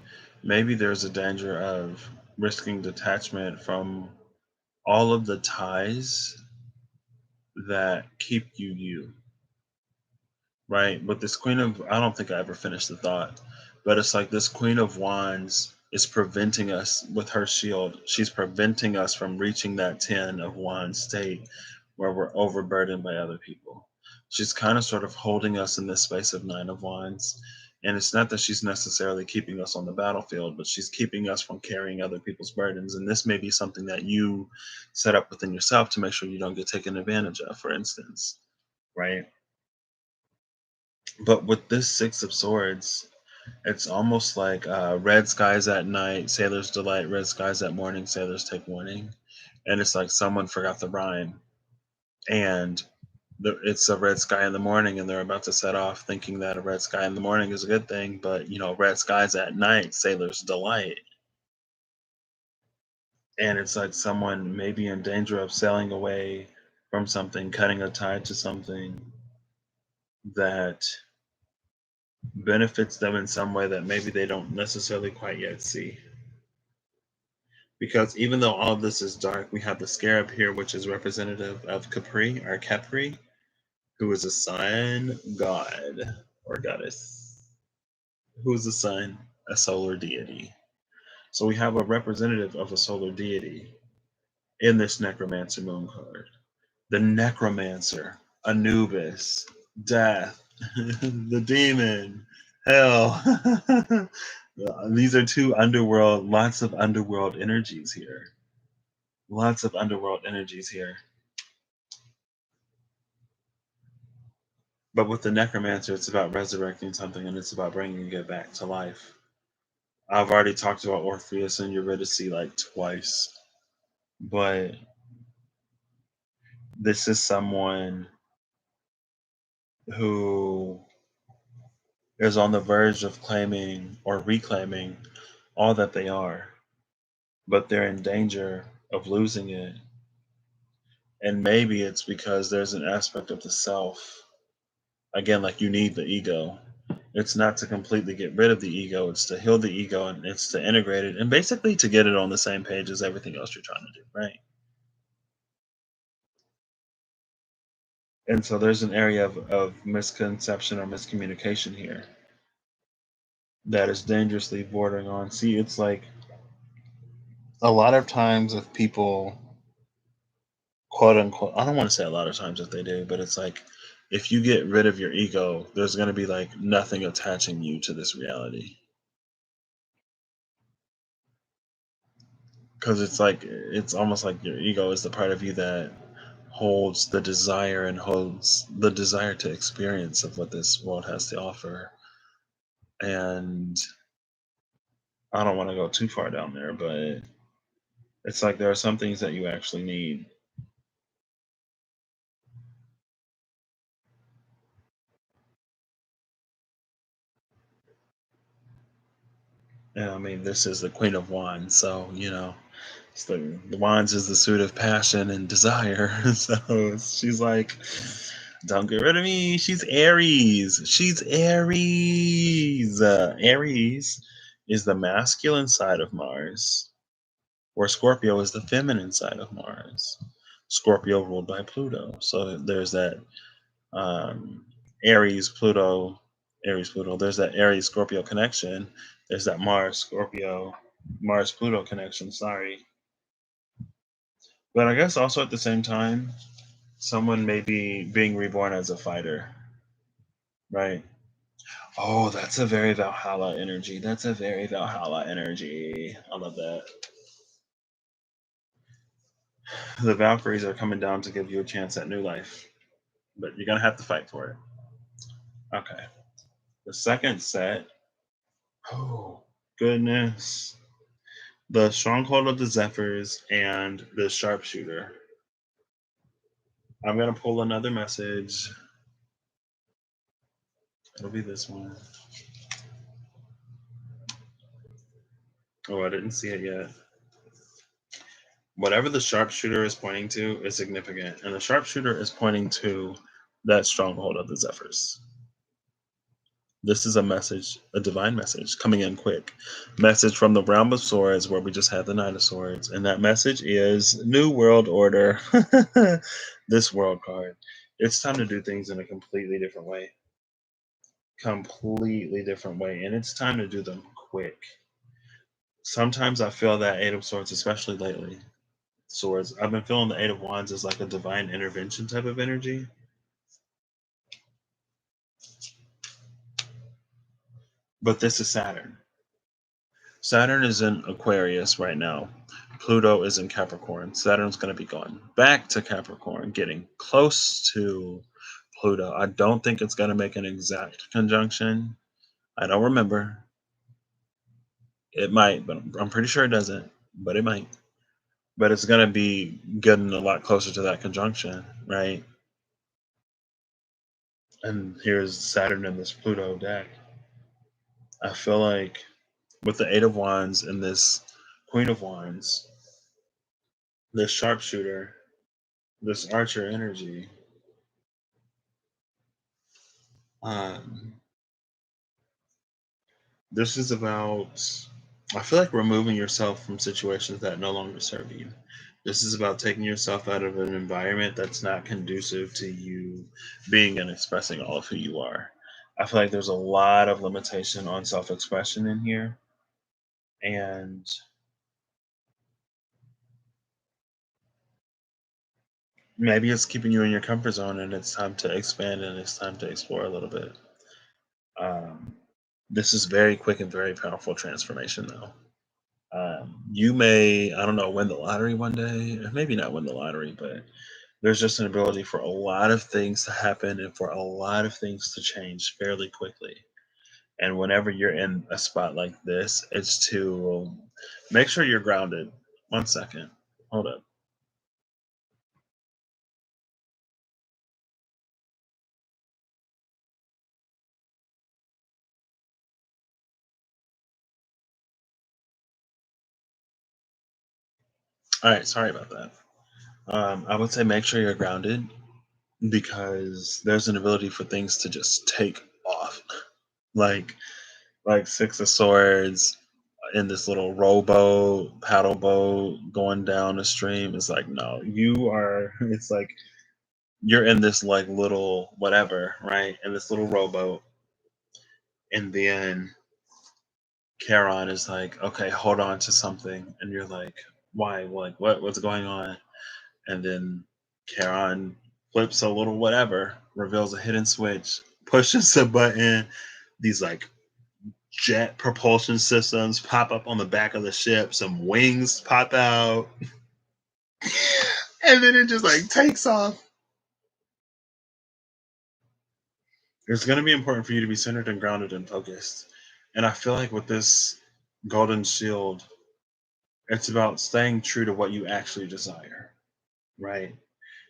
Maybe there's a danger of risking detachment from all of the ties that keep you you. Right? But this Queen of, I don't think I ever finished the thought, but it's like this Queen of Wands is preventing us with her shield. She's preventing us from reaching that 10 of Wands state where we're overburdened by other people. She's kind of sort of holding us in this space of Nine of Wands. And it's not that she's necessarily keeping us on the battlefield, but she's keeping us from carrying other people's burdens. And this may be something that you set up within yourself to make sure you don't get taken advantage of, for instance. Right? But with this Six of Swords, it's almost like red skies at night, sailors delight, red skies at morning, sailors take warning. And it's like someone forgot the rhyme. And it's a red sky in the morning, and they're about to set off thinking that a red sky in the morning is a good thing. But, red skies at night, sailors delight. And it's like someone may be in danger of sailing away from something, cutting a tie to something that benefits them in some way that maybe they don't necessarily quite yet see. Because even though all of this is dark, we have the scarab here, which is representative of Capri or Capri, who is a sun god or goddess. Who is a sun? A solar deity. So we have a representative of a solar deity in this necromancer moon card. The necromancer, Anubis, death, the demon, hell. These are two underworld, lots of underworld energies here. Lots of underworld energies here. But with the necromancer, it's about resurrecting something and it's about bringing it back to life. I've already talked about Orpheus and Eurydice like twice, but this is someone who is on the verge of claiming or reclaiming all that they are, but they're in danger of losing it And maybe it's because there's an aspect of the self, again, like you need the ego. It's not to completely get rid of the ego, it's to heal the ego and it's to integrate it and basically to get it on the same page as everything else you're trying to do, right? And so there's an area of misconception or miscommunication here that is dangerously bordering on. See, it's like a lot of times if people, quote unquote, I don't want to say a lot of times if they do, but it's like if you get rid of your ego, there's going to be like nothing attaching you to this reality. Because it's like, it's almost like your ego is the part of you that holds the desire and holds the desire to experience of what this world has to offer. And I don't want to go too far down there, but it's like there are some things that you actually need. And I mean, this is the Queen of Wands, so it's the Wands is the suit of passion and desire. So she's like, "Don't get rid of me." She's Aries. She's Aries. Aries is the masculine side of Mars, where Scorpio is the feminine side of Mars. Scorpio ruled by Pluto. So there's that um, Aries Pluto, Aries Pluto. There's that Aries Scorpio connection. There's that Mars Scorpio, Mars Pluto connection. Sorry, but I guess also at the same time, someone may be being reborn as a fighter, right? Oh, that's a very Valhalla energy. That's a very Valhalla energy. I love that. The Valkyries are coming down to give you a chance at new life, but you're gonna have to fight for it. Okay. The second set. Oh goodness. The Stronghold of the Zephyrs and the Sharpshooter. I'm gonna pull another message. It'll be this one. Oh, I didn't see it yet. Whatever the Sharpshooter is pointing to is significant, and the Sharpshooter is pointing to that Stronghold of the Zephyrs. This is a message, a divine message coming in quick. Message from the realm of swords, where we just had the Knight of Swords, and that message is New World Order. This world card. It's time to do things in a completely different way. Completely different way, and it's time to do them quick. Sometimes I feel that Eight of Swords, especially lately. Swords. I've been feeling the Eight of Wands as like a divine intervention type of energy. But this is Saturn. Saturn is in Aquarius right now. Pluto is in Capricorn. Saturn's going to be going back to Capricorn, getting close to Pluto. I don't think it's going to make an exact conjunction. I don't remember. It might, but I'm pretty sure it doesn't. But it might. But it's going to be getting a lot closer to that conjunction, right? And here's Saturn in this Pluto deck. I feel like with the Eight of Wands and this Queen of Wands, this sharpshooter, this archer energy, um, this is about, I feel like removing yourself from situations that no longer serve you. This is about taking yourself out of an environment that's not conducive to you being and expressing all of who you are. I feel like there's a lot of limitation on self expression in here. And maybe it's keeping you in your comfort zone and it's time to expand and it's time to explore a little bit. Um, this is very quick and very powerful transformation, though. You may, I don't know, win the lottery one day, or maybe not win the lottery, but there's just an ability for a lot of things to happen and for a lot of things to change fairly quickly. And whenever you're in a spot like this, it's to make sure you're grounded. One second. Hold up. All right. Sorry about that. I would say make sure you're grounded because there's an ability for things to just take off. Like Six of Swords in this little rowboat, paddle boat going down the stream. It's like, no, you are it's like you're in this like little whatever, right? In this little rowboat. And then Charon is like, okay, hold on to something. And you're like, why? Like what's going on? And then Charon flips a little whatever, reveals a hidden switch, pushes a button. These like jet propulsion systems pop up on the back of the ship. Some wings pop out, and then it just like takes off. It's going to be important for you to be centered and grounded and focused. And I feel like with this golden shield, it's about staying true to what you actually desire, right?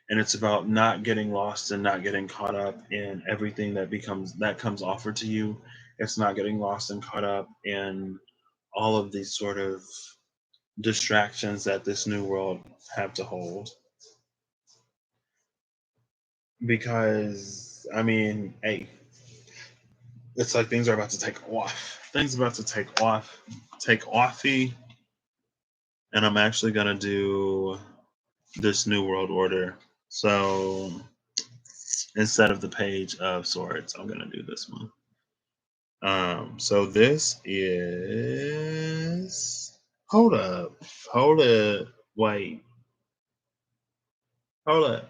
And it's about not getting lost and not getting caught up in everything that comes offered to you. It's not getting lost and caught up in all of these sort of distractions that this new world have to hold. Because I mean, hey, it's like things are about to take off. Things are about to take offy, and I'm actually gonna do this new world order. So instead of the page of swords, I'm gonna do this one. So this is hold up, wait, hold up.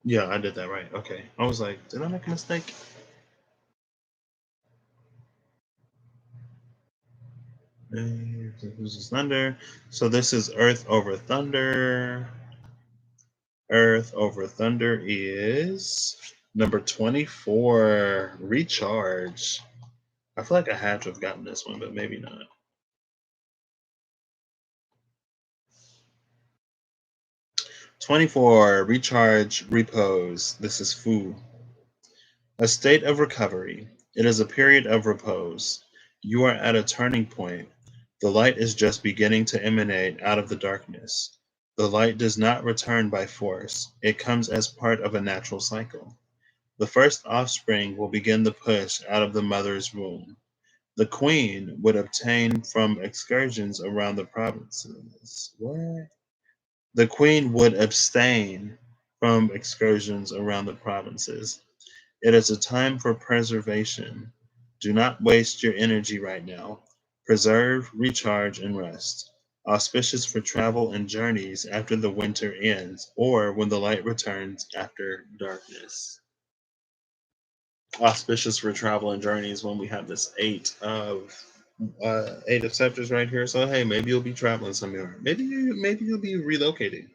Yeah, I did that right. Okay, I was like, did I make a mistake? This is thunder. So this is Earth over Thunder. Earth over Thunder is number 24, Recharge. I feel like I had to have gotten this one, but maybe not. 24, Recharge, Repose. This is Fu. A state of recovery. It is a period of repose. You are at a turning point. The light is just beginning to emanate out of the darkness. The light does not return by force, it comes as part of a natural cycle. The first offspring will begin the push out of the mother's womb. The queen would obtain from excursions around the provinces. What? The queen would abstain from excursions around the provinces. It is a time for preservation. Do not waste your energy right now. Preserve, recharge, and rest. Auspicious for travel and journeys after the winter ends or when the light returns after darkness. Auspicious for travel and journeys when we have this eight of scepters right here. So hey, maybe you'll be traveling somewhere. Maybe you'll be relocating.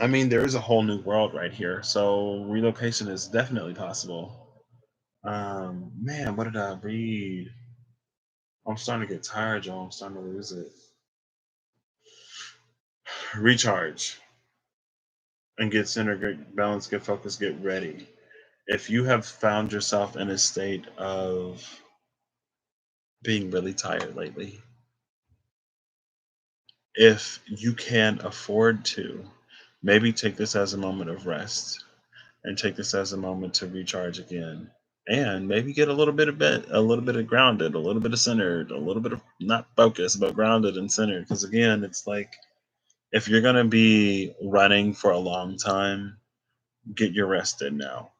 I mean, there is a whole new world right here, so relocation is definitely possible. Man, what did I read? I'm starting to get tired, y'all. I'm starting to lose it. Recharge and get centered, get balance, get focused, get ready. If you have found yourself in a state of being really tired lately, if you can afford to, maybe take this as a moment of rest and take this as a moment to recharge again. And maybe get a little bit of grounded, a little bit of centered, a little bit of not focused, but grounded and centered. Because again, it's like if you're gonna be running for a long time, get your rest in now.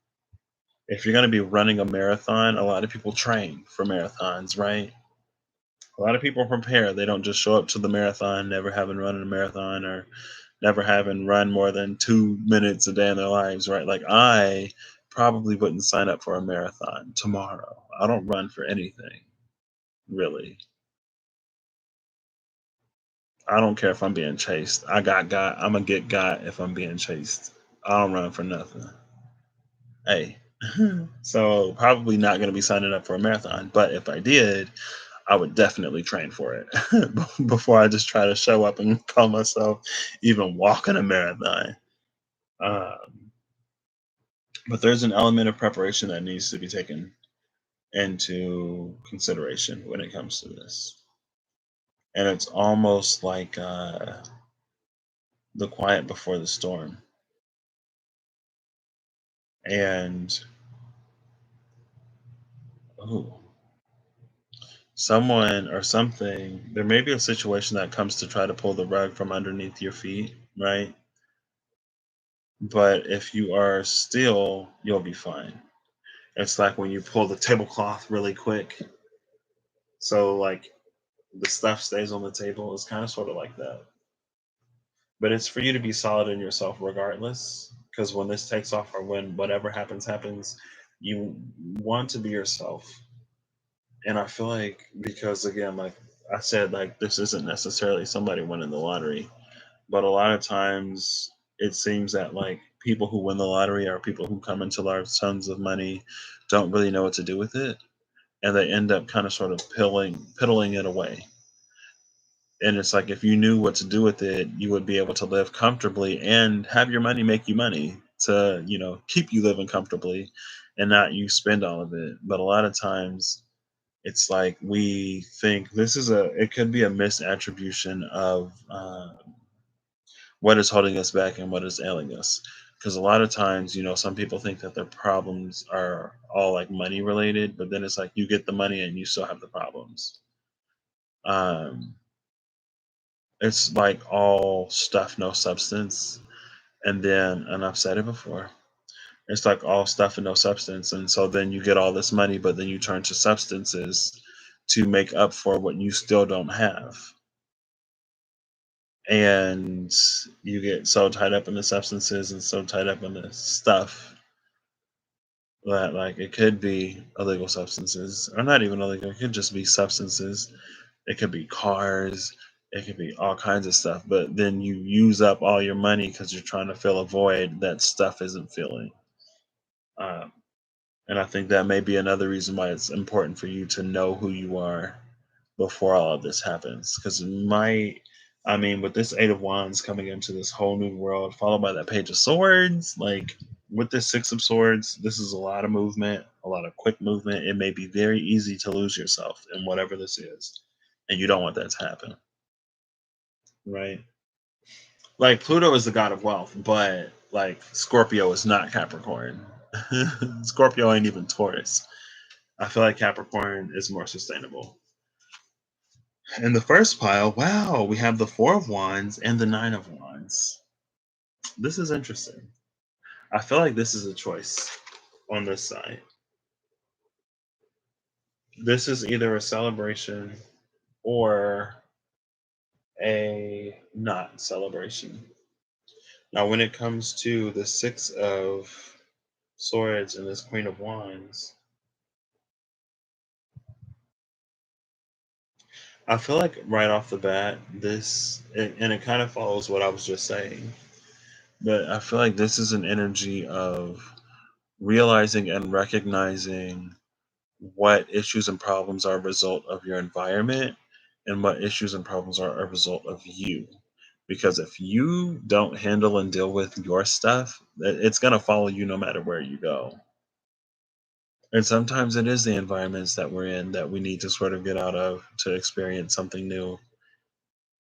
If you're gonna be running a marathon, a lot of people train for marathons, right? A lot of people prepare. They don't just show up to the marathon never having run a marathon or never having run more than 2 minutes a day in their lives, right? Like I probably wouldn't sign up for a marathon tomorrow. I don't run for anything, really. I don't care if I'm being chased. I got. I'm gonna get got if I'm being chased. I don't run for nothing. Hey. So probably not gonna be signing up for a marathon. But if I did, I would definitely train for it before I just try to show up and call myself even walking a marathon. Um, But there's an element of preparation that needs to be taken into consideration when it comes to this. And it's almost like the quiet before the storm. And oh, someone or something, there may be a situation that comes to try to pull the rug from underneath your feet, right? But if you are still, you'll be fine. It's like when you pull the tablecloth really quick, so like the stuff stays on the table. It's kind of sort of like that. But it's for you to be solid in yourself regardless. Because when this takes off or when whatever happens, happens, you want to be yourself. And I feel like because again, like I said, like this isn't necessarily somebody winning the lottery, but a lot of times it seems that like people who win the lottery or people who come into large sums of money don't really know what to do with it, and they end up kind of sort of piddling it away. And it's like if you knew what to do with it, you would be able to live comfortably and have your money make you money to, keep you living comfortably and not you spend all of it. But a lot of times it's like we think it could be a misattribution of what is holding us back and what is ailing us. Because a lot of times, some people think that their problems are all like money related, but then it's like you get the money and you still have the problems. Um, it's like all stuff, no substance. And I've said it before, it's like all stuff and no substance. And so then you get all this money, but then you turn to substances to make up for what you still don't have. And you get so tied up in the substances and so tied up in the stuff that like it could be illegal substances or not even illegal, it could just be substances, it could be cars, it could be all kinds of stuff, but then you use up all your money because you're trying to fill a void that stuff isn't filling. um, and I think that may be another reason why it's important for you to know who you are before all of this happens. Because with this Eight of Wands coming into this whole new world, followed by that Page of Swords, like with this Six of Swords, this is a lot of movement, a lot of quick movement. It may be very easy to lose yourself in whatever this is. And you don't want that to happen, right? Like Pluto is the god of wealth, but like Scorpio is not Capricorn. Scorpio ain't even Taurus. I feel like Capricorn is more sustainable. In the first pile, wow, we have the Four of Wands and the Nine of Wands. This is interesting. I feel like this is a choice on this side. This is either a celebration or a not celebration. Now, when it comes to the Six of Swords and this Queen of Wands, I feel like right off the bat, and it kind of follows what I was just saying, but I feel like this is an energy of realizing and recognizing what issues and problems are a result of your environment and what issues and problems are a result of you. Because if you don't handle and deal with your stuff, it's going to follow you no matter where you go. And sometimes it is the environments that we're in that we need to sort of get out of to experience something new.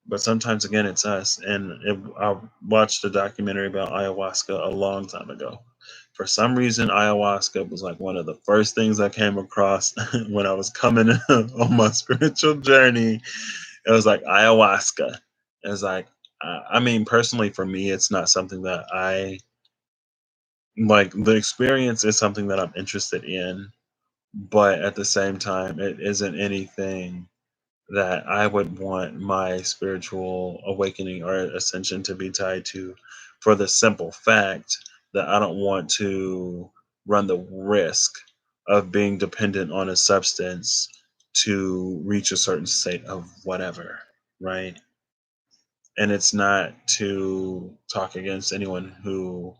But sometimes again it's us. I watched a documentary about ayahuasca a long time ago. For some reason ayahuasca was like one of the first things I came across when I was coming on my spiritual journey. It was like ayahuasca. It was like personally for me it's not something that I like. The experience is something that I'm interested in, but at the same time it isn't anything that I would want my spiritual awakening or ascension to be tied to, for the simple fact that I don't want to run the risk of being dependent on a substance to reach a certain state of whatever, right? And it's not to talk against anyone who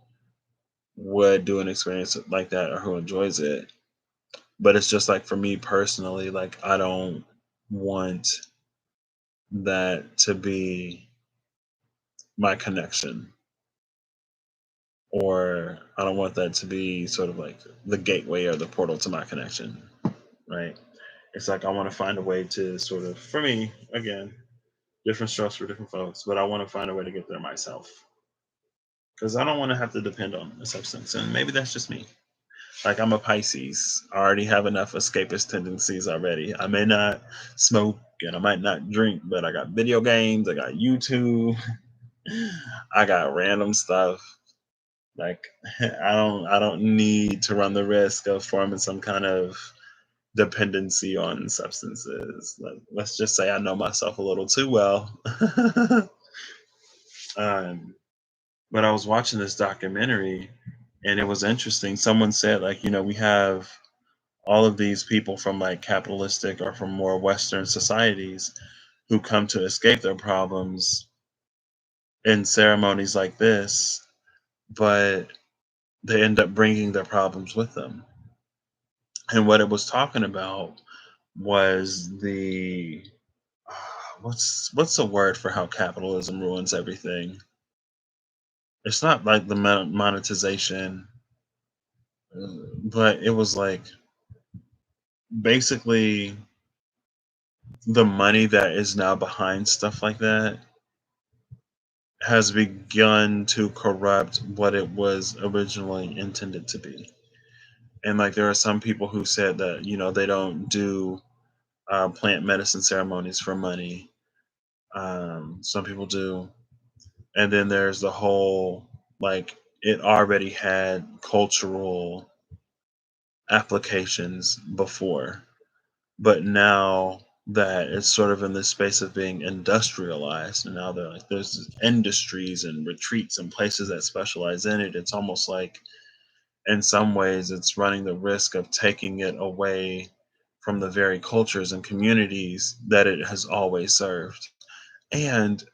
would do an experience like that or who enjoys it, but it's just like for me personally, like I don't want that to be my connection. or I don't want that to be sort of like the gateway or the portal to my connection, right? It's like I want to find a way to sort of, for me, again, different strokes for different folks, but I want to find a way to get there myself because I don't want to have to depend on a substance. And maybe that's just me. Like I'm a Pisces. I already have enough escapist tendencies already. I may not smoke and I might not drink, but I got video games, I got YouTube, I got random stuff. Like I don't need to run the risk of forming some kind of dependency on substances. Like, let's just say I know myself a little too well. um, but I was watching this documentary and it was interesting. Someone said, like, we have all of these people from like capitalistic or from more Western societies who come to escape their problems in ceremonies like this, but they end up bringing their problems with them. And what it was talking about was the what's the word for how capitalism ruins everything? It's not like the monetization, but it was like basically the money that is now behind stuff like that has begun to corrupt what it was originally intended to be. And like there are some people who said that they don't do plant medicine ceremonies for money. Some people do, and then there's the whole like it already had cultural applications before, but now that it's sort of in this space of being industrialized, and now there's industries and retreats and places that specialize in it. It's almost like in some ways it's running the risk of taking it away from the very cultures and communities that it has always served. And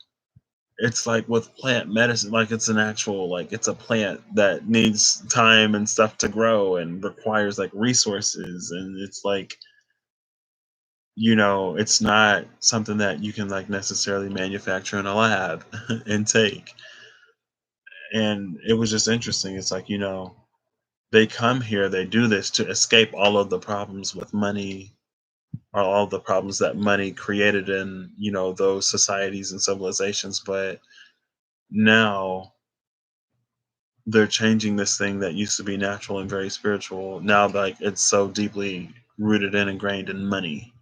it's like with plant medicine, like it's an actual, like it's a plant that needs time and stuff to grow and requires like resources. And it's like, it's not something that you can like necessarily manufacture in a lab and take. And it was just interesting. It's like, they come here, they do this to escape all of the problems with money or all the problems that money created in, those societies and civilizations. But now they're changing this thing that used to be natural and very spiritual. Now, like it's so deeply rooted in, ingrained in money.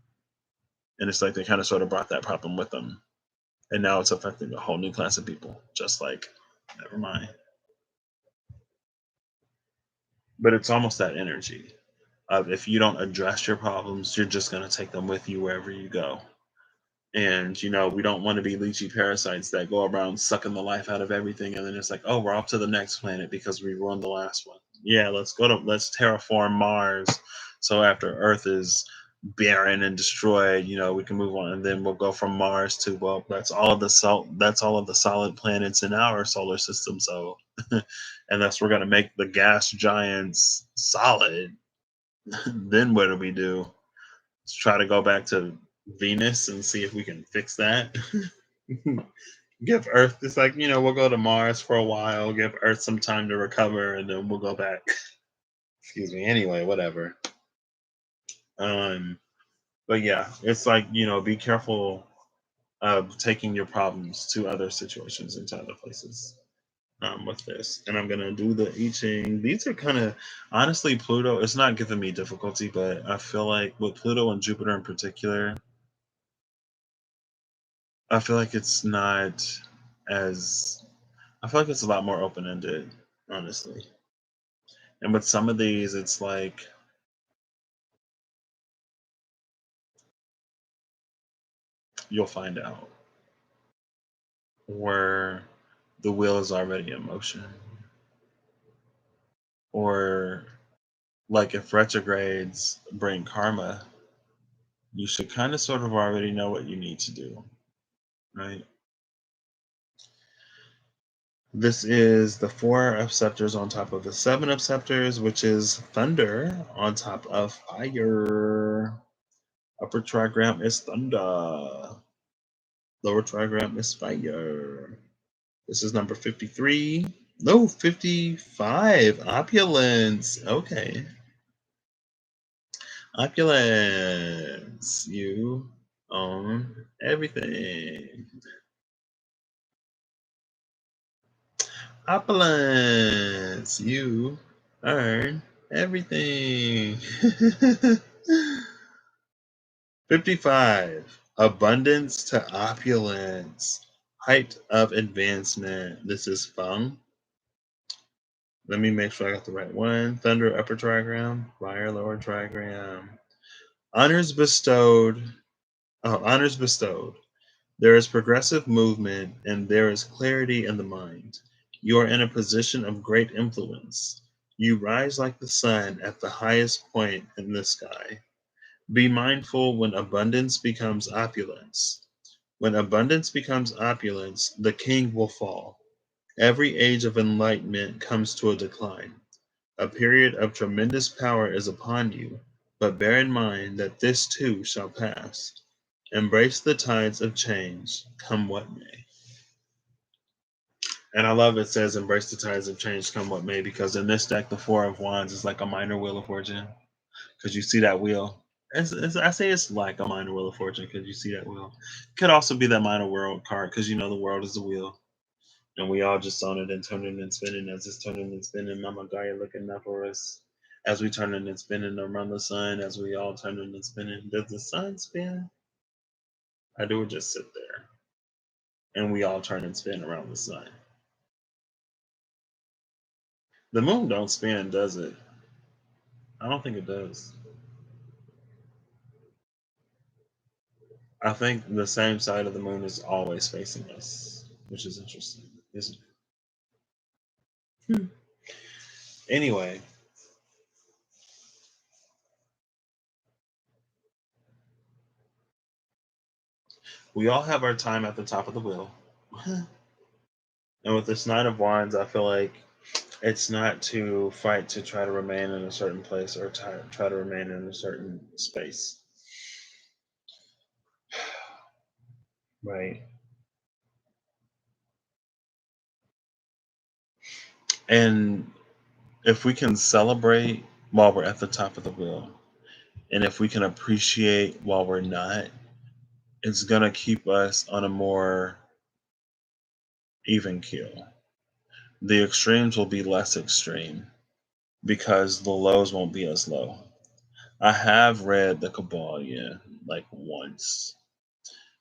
And it's like they kind of sort of brought that problem with them. And now it's affecting a whole new class of people. Just like, never mind. But it's almost that energy of if you don't address your problems, you're just going to take them with you wherever you go. And we don't want to be leechy parasites that go around sucking the life out of everything, and then it's like, oh, we're off to the next planet because we ruined the last one. Yeah, let's terraform Mars, so after Earth is barren and destroyed, we can move on, and then we'll go from Mars to, well, that's all of the solid planets in our solar system. So unless we're gonna make the gas giants solid, then what do we do? Let's try to go back to Venus and see if we can fix that. Give Earth, it's like, we'll go to Mars for a while, give Earth some time to recover, and then we'll go back. Excuse me. Anyway, whatever. Um, but yeah, it's like, be careful of taking your problems to other situations and to other places with this. And I'm gonna do the I Ching. These are kind of, honestly, Pluto. It's not giving me difficulty, but I feel like with Pluto and Jupiter in particular, I feel like it's not as. I feel like it's a lot more open ended, honestly. And with some of these, it's like you'll find out where the wheel is already in motion, or like if retrogrades bring karma, you should kind of sort of already know what you need to do, right? This is the four of scepters on top of the seven of scepters, which is thunder on top of fire. Upper trigram is thunder. Lower trigram is fire. This is number 53. No, 55. Opulence. Okay. Opulence. You own everything. Opulence. You earn everything. 55. Abundance to opulence. Height of advancement. This is Feng. Let me make sure I got the right one. Thunder upper trigram. Fire lower trigram. Honors bestowed. Oh, honors bestowed. There is progressive movement and there is clarity in the mind. You are in a position of great influence. You rise like the sun at the highest point in the sky. Be mindful when abundance becomes opulence. When abundance becomes opulence, the king will fall. Every age of enlightenment comes to a decline. A period of tremendous power is upon you, but bear in mind that this too shall pass. Embrace the tides of change, come what may. And I love it says embrace the tides of change, come what may, because in this deck, the Four of Wands is like a minor wheel of fortune. Because you see that wheel. I say it's like a minor wheel of fortune because you see that wheel. Could also be that minor world card because you know the world is the wheel. And we all just on it and turning and spinning as it's turning and spinning. Mama Gaia looking up for us as we turning and spinning around the sun, as we all turning and spinning. Does the sun spin? I do it just sit there and we all turn and spin around the sun. The moon don't spin, does it? I don't think it does. I think the same side of the moon is always facing us, which is interesting, isn't it? Anyway, we all have our time at the top of the wheel. And with this Nine of Wands, I feel like it's not to fight to try to remain in a certain place or try to remain in a certain space. Right. And if we can celebrate while we're at the top of the wheel, and if we can appreciate while we're not, it's going to keep us on a more even keel. The extremes will be less extreme because the lows won't be as low. I have read the Cabal, yeah, like once.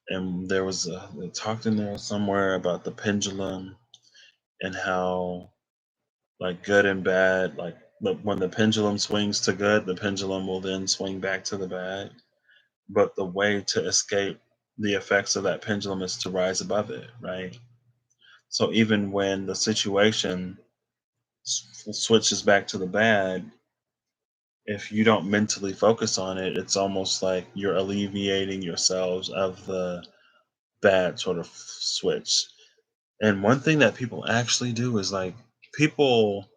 And there was a, they talked in there somewhere about the pendulum and how like good and bad, like when the pendulum swings to good, the pendulum will then swing back to the bad. But the way to escape the effects of that pendulum is to rise above it, right? So even when the situation switches back to the bad, if you don't mentally focus on it, it's almost like you're alleviating yourselves of the bad sort of switch. And one thing that people actually do is like people,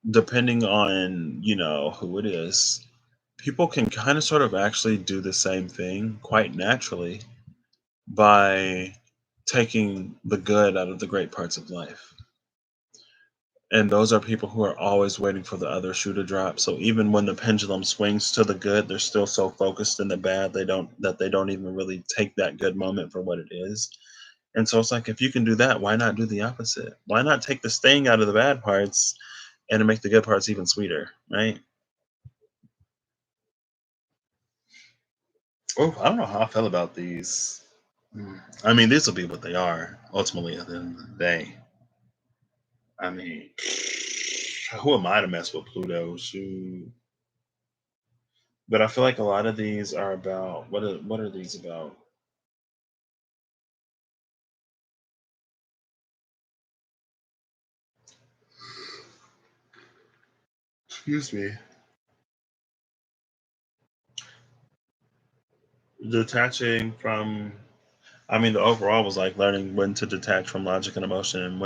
depending on, you know, who it is, people can kind of sort of actually do the same thing quite naturally by taking the good out of the great parts of life. And those are people who are always waiting for the other shoe to drop. So even when the pendulum swings to the good, they're still so focused in the bad they don't even really take that good moment for what it is. And so it's like if you can do that, why not do the opposite? Why not take the sting out of the bad parts and make the good parts even sweeter, right? Oh, I don't know how I feel about these. I mean, these will be what they are ultimately at the end of the day. I mean, who am I to mess with Pluto? Shoot. But I feel like a lot of these are about what are these about? Excuse me. Detaching from. I mean, the overall was like learning when to detach from logic and emotion, and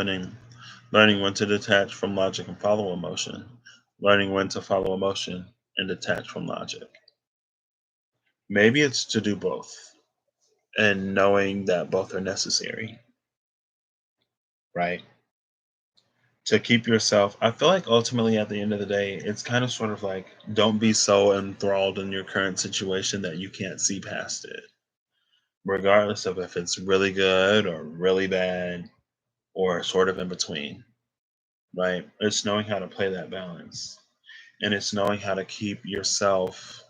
learning when to detach from logic and follow emotion, learning when to follow emotion and detach from logic. Maybe it's to do both, and knowing that both are necessary, right? to keep yourself. I feel like ultimately at the end of the day, it's kind of sort of like don't be so enthralled in your current situation that you can't see past it, regardless of if it's really good or really bad or sort of in between, right? It's knowing how to play that balance, and it's knowing how to keep yourself.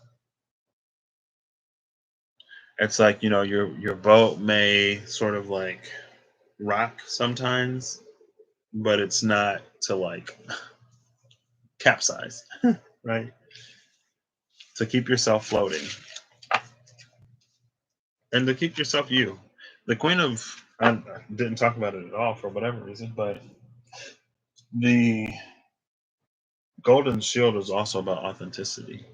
It's like, your boat may sort of like rock sometimes, but it's not to like capsize, right? To keep yourself floating and to keep yourself you. The Queen of I didn't talk about it at all for whatever reason, but the Golden Shield is also about authenticity.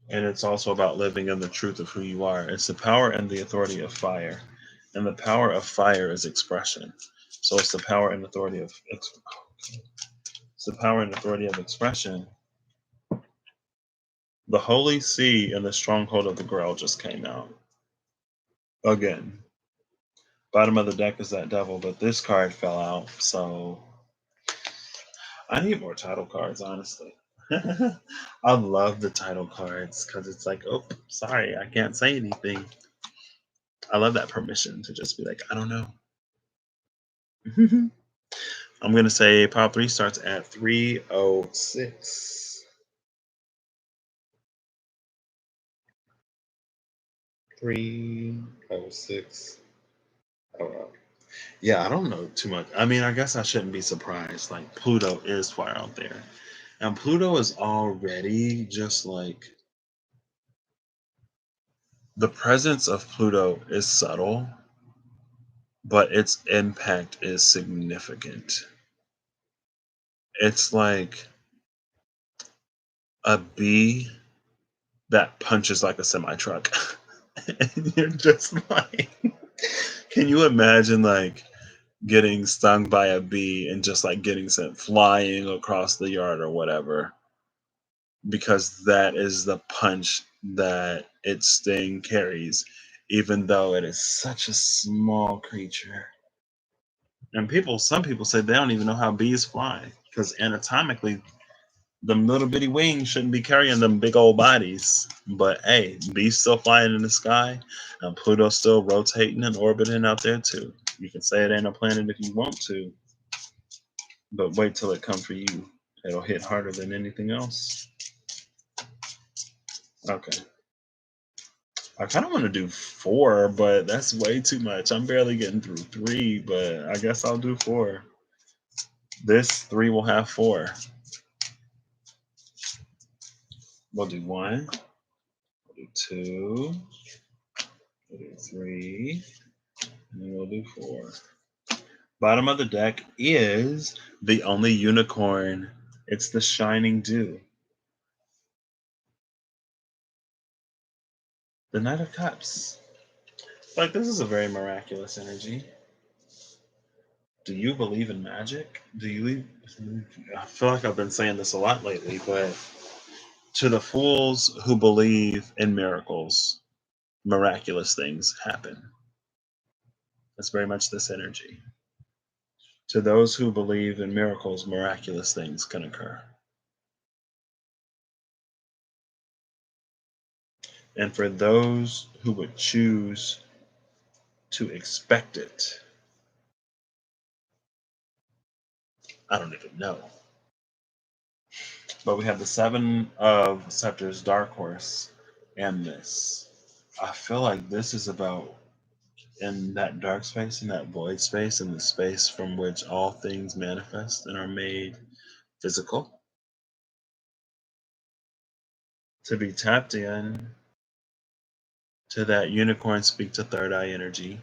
And it's also about living in the truth of who you are. It's the power and the authority of fire. And the power of fire is expression. So it's the power and authority of it's the power and authority of expression. The Holy See and the Stronghold of the Grail just came out. Again, bottom of the deck is that devil, but this card fell out, so I need more title cards, honestly. I love the title cards because it's like, oh, sorry, I can't say anything. I love that permission to just be like, I don't know. I'm gonna say pile three starts at 306. 306. Oh, wow. Yeah, I don't know too much. I mean, I guess I shouldn't be surprised. Like Pluto is far out there. And Pluto is already just like the presence of Pluto is subtle, but its impact is significant. It's like a bee that punches like a semi truck. And you're just like, can you imagine like getting stung by a bee and just like getting sent flying across the yard or whatever? Because that is the punch that its sting carries, even though it is such a small creature. And some people say they don't even know how bees fly because anatomically, them little bitty wings shouldn't be carrying them big old bodies. But hey, bees still flying in the sky, and Pluto's still rotating and orbiting out there too. You can say it ain't a planet if you want to, but wait till it comes for you. It'll hit harder than anything else. Okay. I kind of want to do four, but that's way too much. I'm barely getting through three, but I guess I'll do four. This three will have four. We'll do one, we'll do two, we'll do three, and then we'll do four. Bottom of the deck is the only unicorn. It's the Shining Dew. The Knight of Cups. Like, this is a very miraculous energy. Do you believe in magic? Do you? I feel like I've been saying this a lot lately, but to the fools who believe in miracles, miraculous things happen. That's very much this energy. To those who believe in miracles, miraculous things can occur. And for those who would choose to expect it, I don't even know. But we have the Seven of Scepters, Dark Horse, and this. I feel like this is about in that dark space, in that void space, in the space from which all things manifest and are made physical, to be tapped in to that unicorn speak to third eye energy.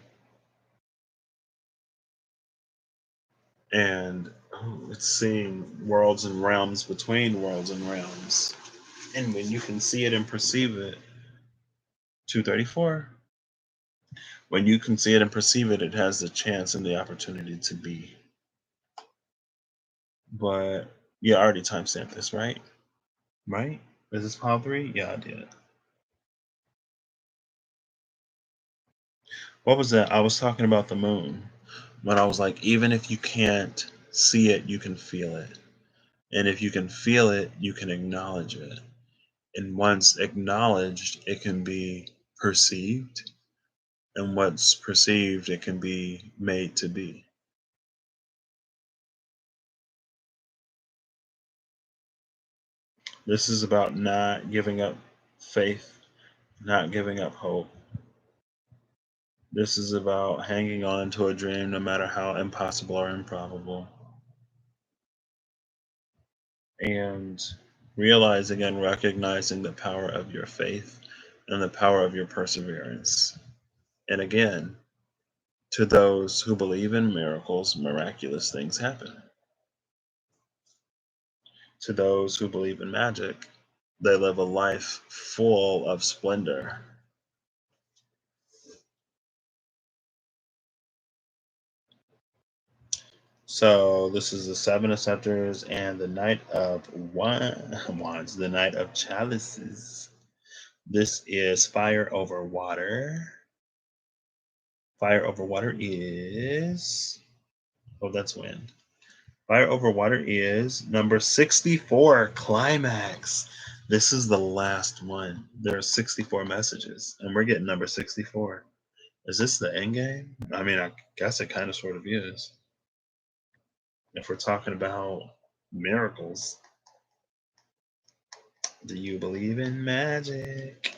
And it's seeing worlds and realms between worlds and realms. And when you can see it and perceive it, 234, when you can see it and perceive it, it has the chance and the opportunity to be. But yeah, I already timestamped this, right? Right? Is this pile three? Yeah, I did. What was that? I was talking about the moon when I was like, even if you can't see it, you can feel it. And if you can feel it, you can acknowledge it. And once acknowledged, it can be perceived. And what's perceived, it can be made to be. This is about not giving up faith, not giving up hope. This is about hanging on to a dream no matter how impossible or improbable. And realizing and recognizing the power of your faith and the power of your perseverance. And again, to those who believe in miracles, miraculous things happen. To those who believe in magic, they live a life full of splendor. So this is the Seven of Scepters and the Knight of Wands, the Knight of Chalices. This is fire over water. Fire over water is, oh, that's wind. Fire over water is number 64, climax. This is the last one. There are 64 messages, and we're getting number 64. Is this the end game? I mean, I guess it kind of sort of is. If we're talking about miracles, do you believe in magic?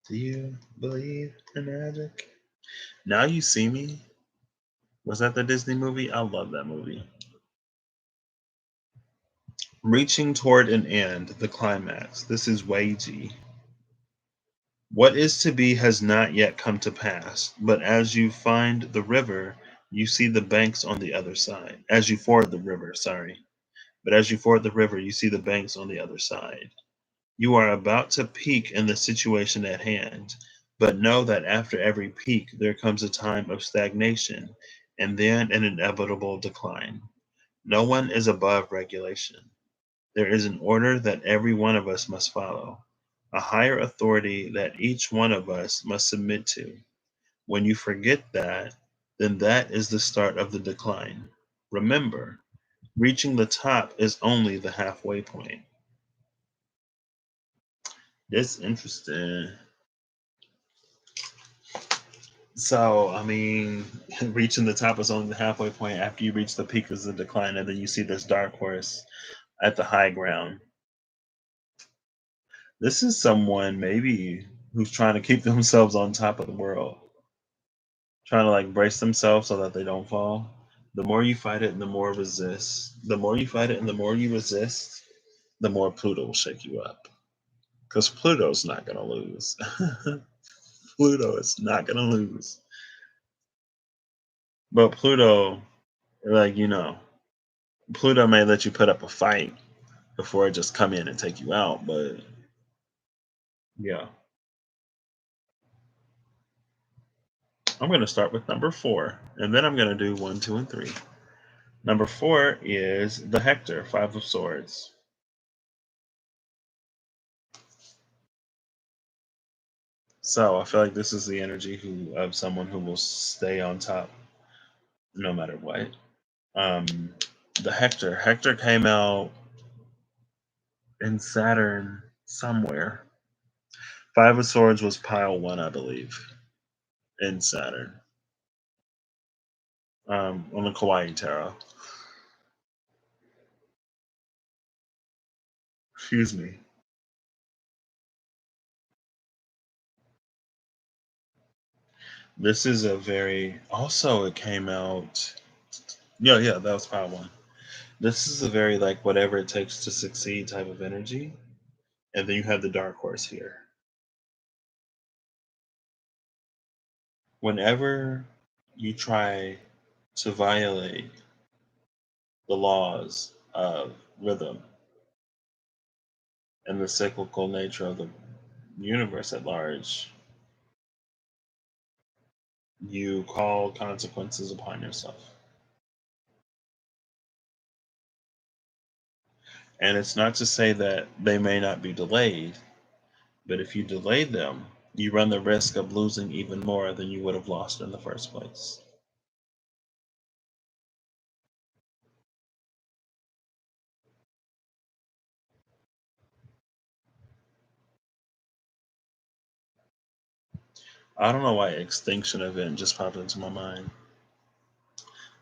Do you believe in magic? Now You See Me. Was that the Disney movie? I love that movie. Reaching toward an end, the climax. This is Weiji. What is to be has not yet come to pass, but as you find the river, you see the banks on the other side. As you ford the river, sorry. But as you ford the river, you see the banks on the other side. You are about to peak in the situation at hand, but know that after every peak, there comes a time of stagnation and then an inevitable decline. No one is above regulation. There is an order that every one of us must follow, a higher authority that each one of us must submit to. When you forget that, then that is the start of the decline. Remember, reaching the top is only the halfway point. That's interesting. So, I mean, reaching the top is only the halfway point. After you reach the peak is the decline, and then you see this dark horse at the high ground. This is someone maybe who's trying to keep themselves on top of the world, trying to like brace themselves so that they don't fall. The more you fight it, and the more resist. The more you fight it, and the more you resist, the more Pluto will shake you up. Because Pluto's not gonna lose. Pluto is not gonna lose. But Pluto, like Pluto may let you put up a fight before it just come in and take you out. But yeah, I'm gonna start with number 4, and then I'm gonna do 1, 2, and 3. Number 4 is the Hector, Five of Swords. So I feel like this is the energy of someone who will stay on top no matter what. Um, the Hector came out in Saturn somewhere. Five of Swords was pile 1, I believe, in Saturn, on the Kawaii Tarot. Excuse me. This is a very also it came out. Yeah, that was pile 1. This is a very like whatever it takes to succeed type of energy, and then you have the dark horse here. Whenever you try to violate the laws of rhythm and the cyclical nature of the universe at large, you call consequences upon yourself. And it's not to say that they may not be delayed, but if you delay them, you run the risk of losing even more than you would have lost in the first place. I don't know why extinction event just popped into my mind,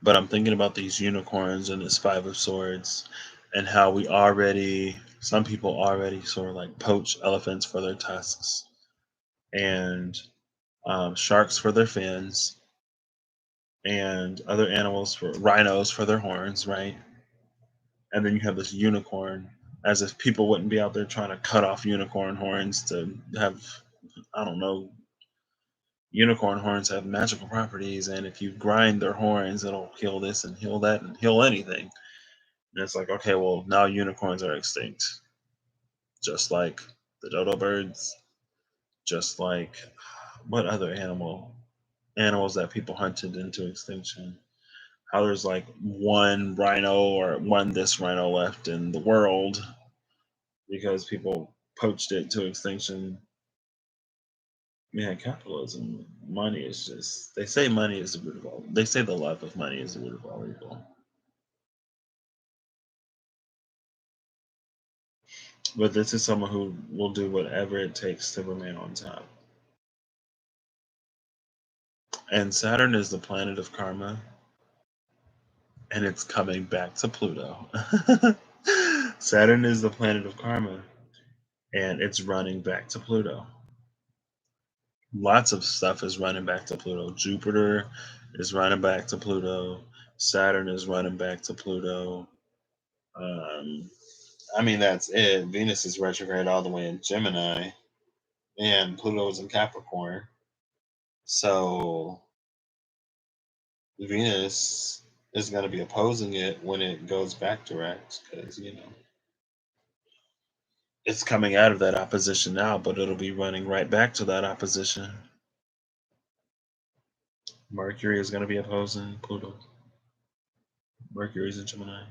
but I'm thinking about these unicorns and this five of swords, and how some people already sort of like poach elephants for their tusks, and sharks for their fins, and other animals for rhinos for their horns, right? And then you have this unicorn, as if people wouldn't be out there trying to cut off unicorn horns to have, I don't know, unicorn horns have magical properties, and if you grind their horns, it'll heal this and heal that and heal anything. And it's like, okay, well, now unicorns are extinct, just like the dodo birds, just like what other animals that people hunted into extinction. How there's like one rhino or one this rhino left in the world because people poached it to extinction. Yeah, capitalism, money is just, they say money is the root of all, they say the love of money is the root of all evil. But this is someone who will do whatever it takes to remain on top. And Saturn is the planet of karma, and it's coming back to Pluto. Saturn is the planet of karma, and it's running back to Pluto. Lots of stuff is running back to Pluto. Jupiter is running back to Pluto. Saturn is running back to Pluto. Um, I mean, that's it. Venus is retrograde all the way in Gemini, and Pluto is in Capricorn. So Venus is going to be opposing it when it goes back direct, because, it's coming out of that opposition now, but it'll be running right back to that opposition. Mercury is going to be opposing Pluto. Mercury's in Gemini.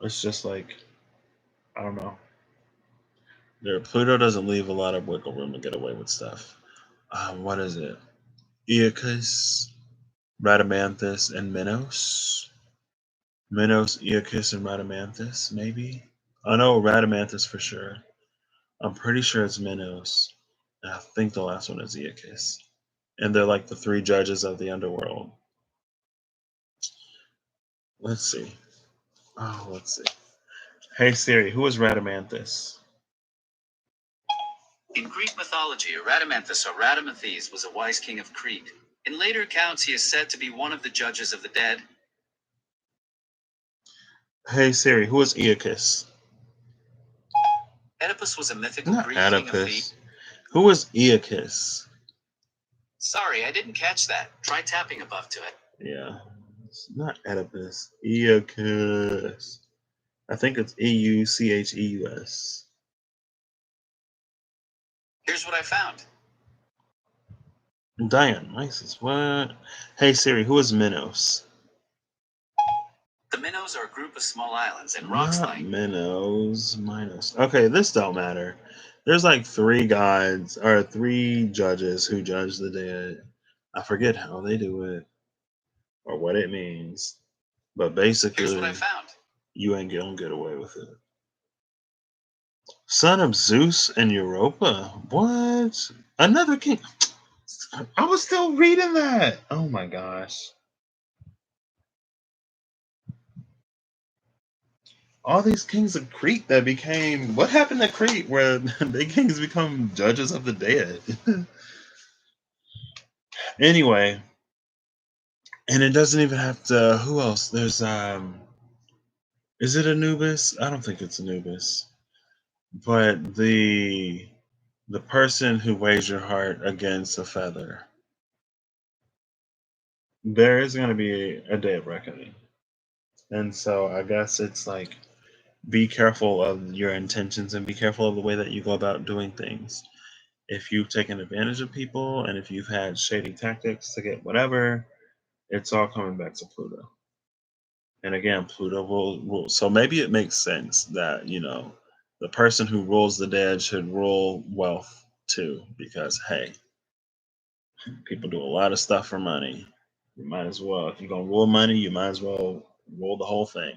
It's just like, I don't know. Pluto doesn't leave a lot of wiggle room to get away with stuff. What is it? Iacus, Rhadamanthus, and Minos. Minos, Iacus, and Rhadamanthus, maybe? I know Rhadamanthus for sure. I'm pretty sure it's Minos. I think the last one is Iacus. And they're like the three judges of the underworld. Let's see. Oh, let's see. Hey Siri, who is Rhadamanthus? In Greek mythology, Rhadamanthus or Rhadamathes was a wise king of Crete. In later accounts, he is said to be one of the judges of the dead. Hey Siri, who is Iacus? Oedipus was a mythical Not Greek king of Oedipus. Thebes. Who is Iacus? Sorry, I didn't catch that. Try tapping above to it. Yeah, it's not Oedipus. Iacus. I think it's Eucheus. Here's what I found. Dionysus. What? Hey Siri, who is Minos? The Minnows are a group of small islands and rocks Not lying. Minos. Minos. Okay, this don't matter. There's like three gods or three judges who judge the dead. I forget how they do it or what it means, but Here's what I basically, found. you ain't gonna get away with it. Son of Zeus and Europa. What? Another king. I was still reading that. Oh my gosh. All these kings of Crete that became, what happened to Crete where the kings become judges of the dead? Anyway, and it doesn't even have to, who else? There's is it Anubis? I don't think it's Anubis. But the person who weighs your heart against a feather. There is going to be a day of reckoning. And so I guess it's like, be careful of your intentions and be careful of the way that you go about doing things. If you've taken advantage of people and if you've had shady tactics to get whatever, it's all coming back to Pluto. And again, Pluto will rule. So maybe it makes sense that, the person who rules the dead should rule wealth too, because hey, people do a lot of stuff for money. You might as well, if you're gonna rule money, you might as well rule the whole thing.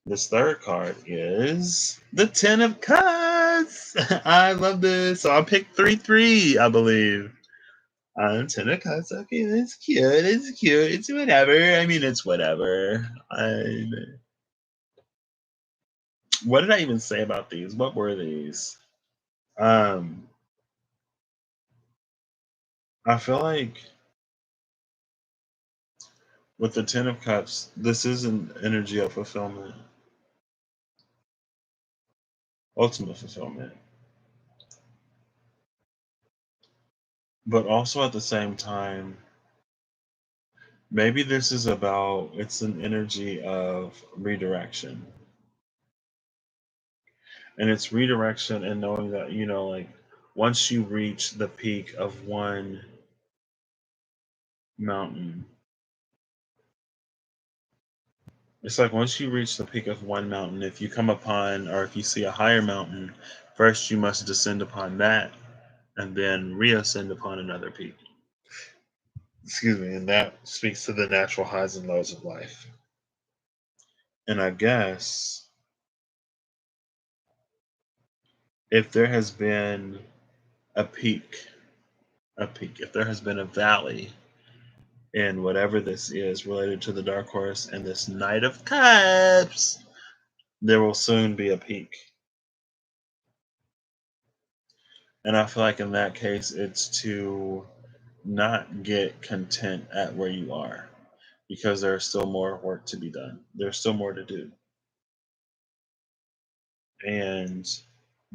This third card is the Ten of Cups. I love this. So I picked 3-3, I believe. Ten of Cups. Okay, it's cute. It's cute. It's whatever. I mean, it's whatever. What did I even say about these? What were these? Um, I feel like with the Ten of Cups, this is an energy of fulfillment, ultimate fulfillment. But also at the same time, maybe this is about it's an energy of redirection. And it's redirection and knowing that, like once you reach the peak of one mountain, it's like once you reach the peak of one mountain, if you come upon or if you see a higher mountain, first you must descend upon that and then reascend upon another peak. Excuse me, and that speaks to the natural highs and lows of life. And I guess if there has been a peak, if there has been a valley in whatever this is related to the Dark Horse and this Knight of Cups, there will soon be a peak. And I feel like in that case, it's to not get content at where you are because there's still more work to be done. There's still more to do. And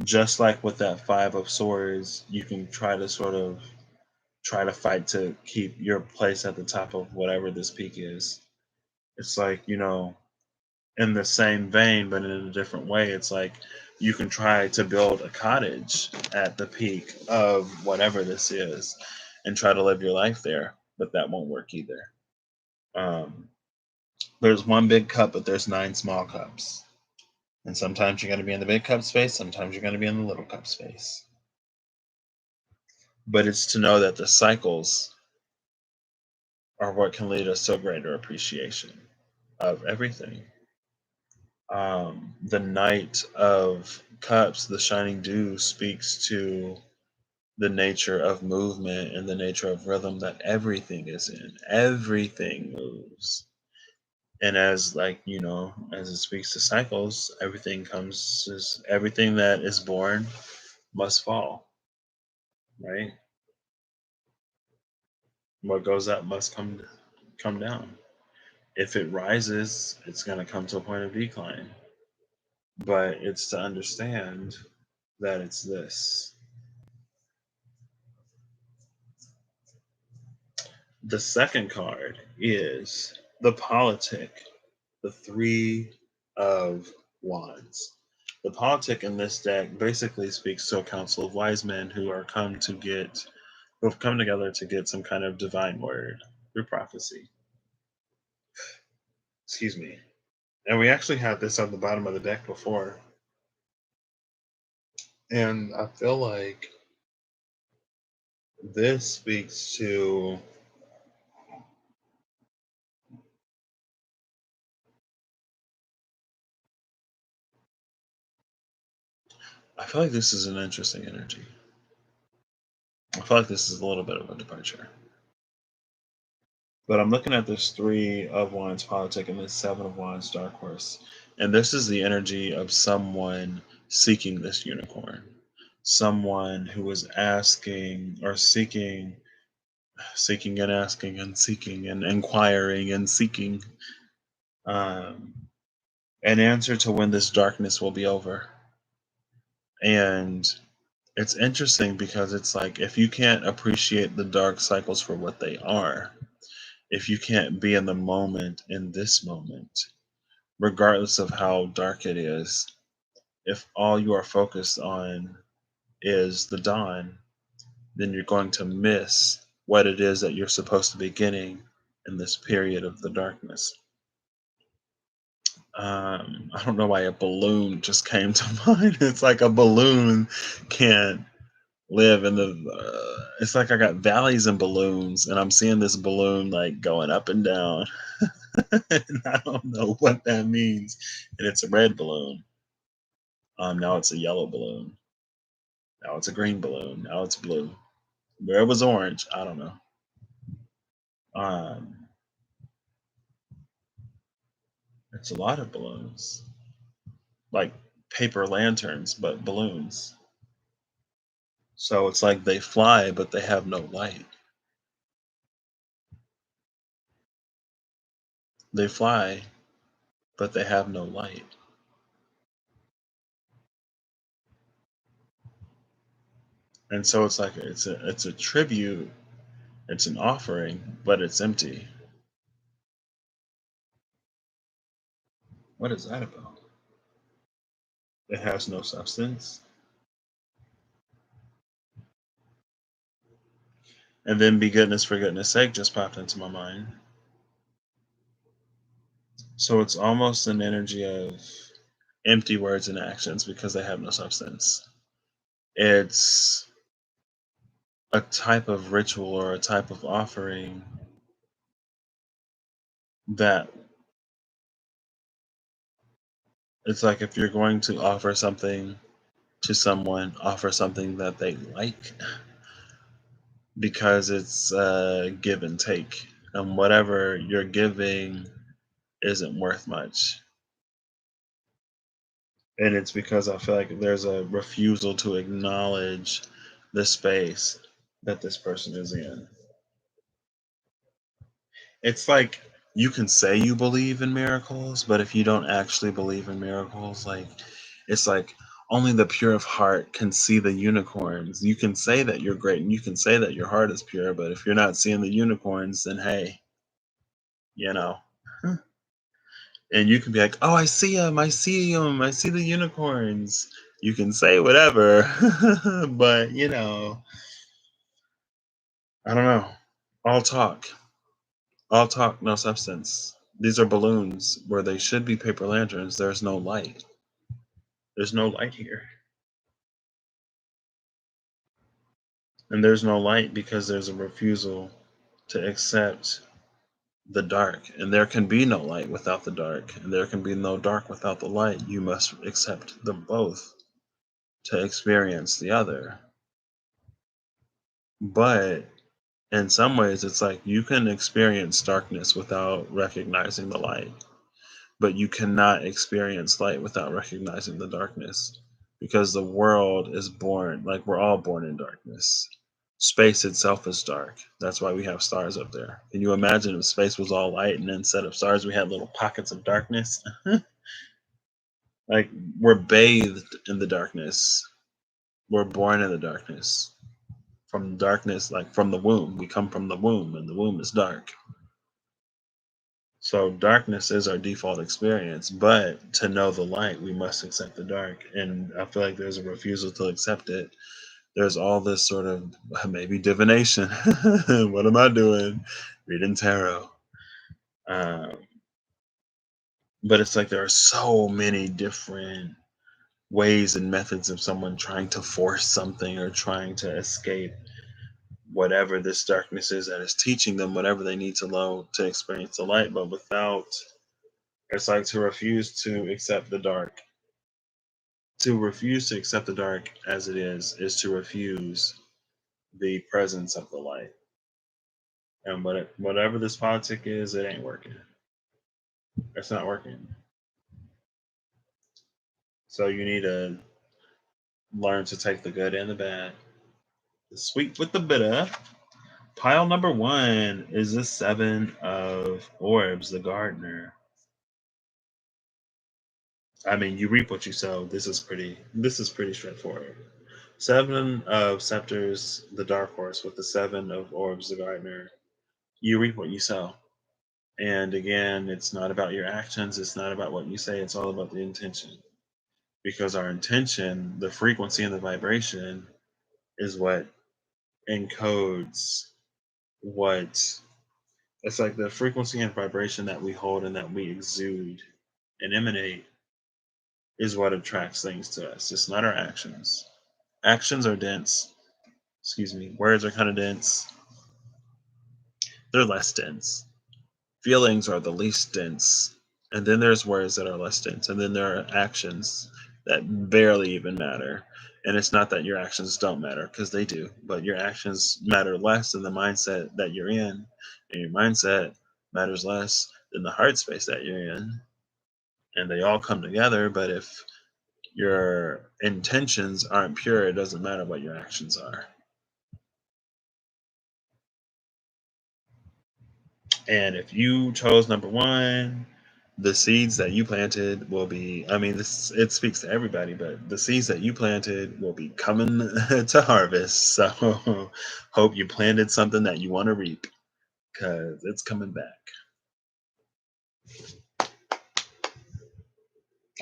just like with that Five of Swords, you can try to fight to keep your place at the top of whatever this peak is. It's like, in the same vein, but in a different way, it's like you can try to build a cottage at the peak of whatever this is and try to live your life there, but that won't work either. Um, there's one big cup, but there's nine small cups. And sometimes you're going to be in the big cup space, sometimes you're going to be in the little cup space. But it's to know that the cycles are what can lead us to a greater appreciation of everything. The Knight of Cups, the Shining Dew, speaks to the nature of movement and the nature of rhythm that everything is in. Everything moves. And as as it speaks to cycles, everything that is born must fall, right? What goes up must come down. If it rises, it's going to come to a point of decline. But it's to understand that it's this. The second card is the politic, the Three of Wands. The politic in this deck basically speaks to a council of wise men who have come together to get some kind of divine word through prophecy. Excuse me. And we actually had this on the bottom of the deck before. And I feel like this speaks to I feel like this is an interesting energy. I feel like this is a little bit of a departure. But I'm looking at this Three of Wands politic and this Seven of Wands dark horse. And this is the energy of someone seeking this unicorn. Someone who is asking or seeking and asking and seeking and inquiring and seeking um, an answer to when this darkness will be over. And it's interesting because it's like if you can't appreciate the dark cycles for what they are, if you can't be in the moment, in this moment, regardless of how dark it is, if all you are focused on is the dawn, then you're going to miss what it is that you're supposed to be getting in this period of the darkness. I don't know why a balloon just came to mind. It's like a balloon can't live in the. It's like I got valleys and balloons, and I'm seeing this balloon like going up and down, and I don't know what that means. And it's a red balloon. Now it's a yellow balloon. Now it's a green balloon. Now it's blue. Where it was orange, I don't know. Um, it's a lot of balloons, like paper lanterns, but balloons. So it's like they fly, but they have no light. They fly, but they have no light. And so it's like it's a tribute, it's an offering, but it's empty. What is that about? It has no substance. And then be goodness for goodness sake just popped into my mind. So it's almost an energy of empty words and actions because they have no substance. It's a type of ritual or a type of offering that it's like if you're going to offer something to someone, offer something that they like because it's give and take. And whatever you're giving isn't worth much. And it's because I feel like there's a refusal to acknowledge the space that this person is in. It's like you can say you believe in miracles, but if you don't actually believe in miracles, like it's like only the pure of heart can see the unicorns. You can say that you're great and you can say that your heart is pure, but if you're not seeing the unicorns, then hey, you know. And you can be like, "Oh, I see them. I see them. I see the unicorns." You can say whatever, but I don't know. All talk. All talk, no substance. These are balloons where they should be paper lanterns. There's no light. There's no light here. And there's no light because there's a refusal to accept the dark. And there can be no light without the dark. And there can be no dark without the light. You must accept them both to experience the other. But in some ways, it's like you can experience darkness without recognizing the light. But you cannot experience light without recognizing the darkness because the world is born like we're all born in darkness. Space itself is dark. That's why we have stars up there. Can you imagine if space was all light and instead of stars we had little pockets of darkness? Like we're bathed in the darkness. We're born in the darkness. From darkness, like from the womb. We come from the womb and the womb is dark. So darkness is our default experience, but to know the light, we must accept the dark. And I feel like there's a refusal to accept it. There's all this sort of maybe divination. What am I doing? Reading tarot. Um, but it's like there are so many different ways and methods of someone trying to force something or trying to escape whatever this darkness is that is teaching them whatever they need to know to experience the light, but without it's like to refuse to accept the dark. To refuse to accept the dark as it is to refuse the presence of the light. And whatever this politic is, it ain't working. It's not working. So you need to learn to take the good and the bad, the sweet with the bitter. Pile number one is the seven of orbs, the gardener. I mean, you reap what you sow. This is pretty straightforward. Seven of scepters, the dark horse, with the seven of orbs, the gardener. You reap what you sow. And again, it's not about your actions, it's not about what you say, it's all about the intention. Because our intention, the frequency and the vibration, is what encodes what it's like the frequency and vibration that we hold and that we exude and emanate is what attracts things to us. It's not our actions. Actions are dense. excuse me, words are kind of dense. They're less dense. Feelings are the least dense. And then there's words that are less dense. And then there are actions that barely even matter. And it's not that your actions don't matter, because they do, but your actions matter less than the mindset that you're in. And your mindset matters less than the heart space that you're in. And they all come together, but if your intentions aren't pure, it doesn't matter what your actions are. And if you chose number one, the seeds that you planted will be, I mean, this, it speaks to everybody, but the seeds that you planted will be coming to harvest. So hope you planted something that you want to reap, because it's coming back.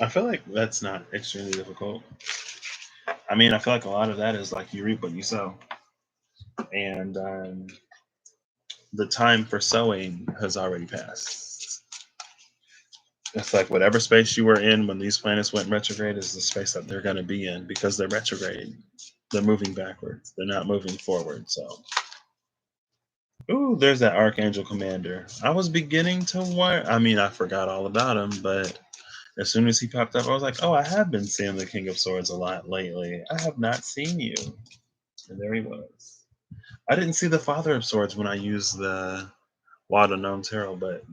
I feel like that's not extremely difficult. I mean, I feel like a lot of that is like you reap what you sow. And the time for sowing has already passed. It's like whatever space you were in when these planets went retrograde is the space that they're going to be in, because they're retrograde. They're moving backwards. They're not moving forward. So, ooh, there's that Archangel Commander. I was beginning to wonder. I mean, I forgot all about him, but as soon as he popped up, I was like, oh, I have been seeing the King of Swords a lot lately. I have not seen you. And there he was. I didn't see the Father of Swords when I used the Wild Unknown Tarot, but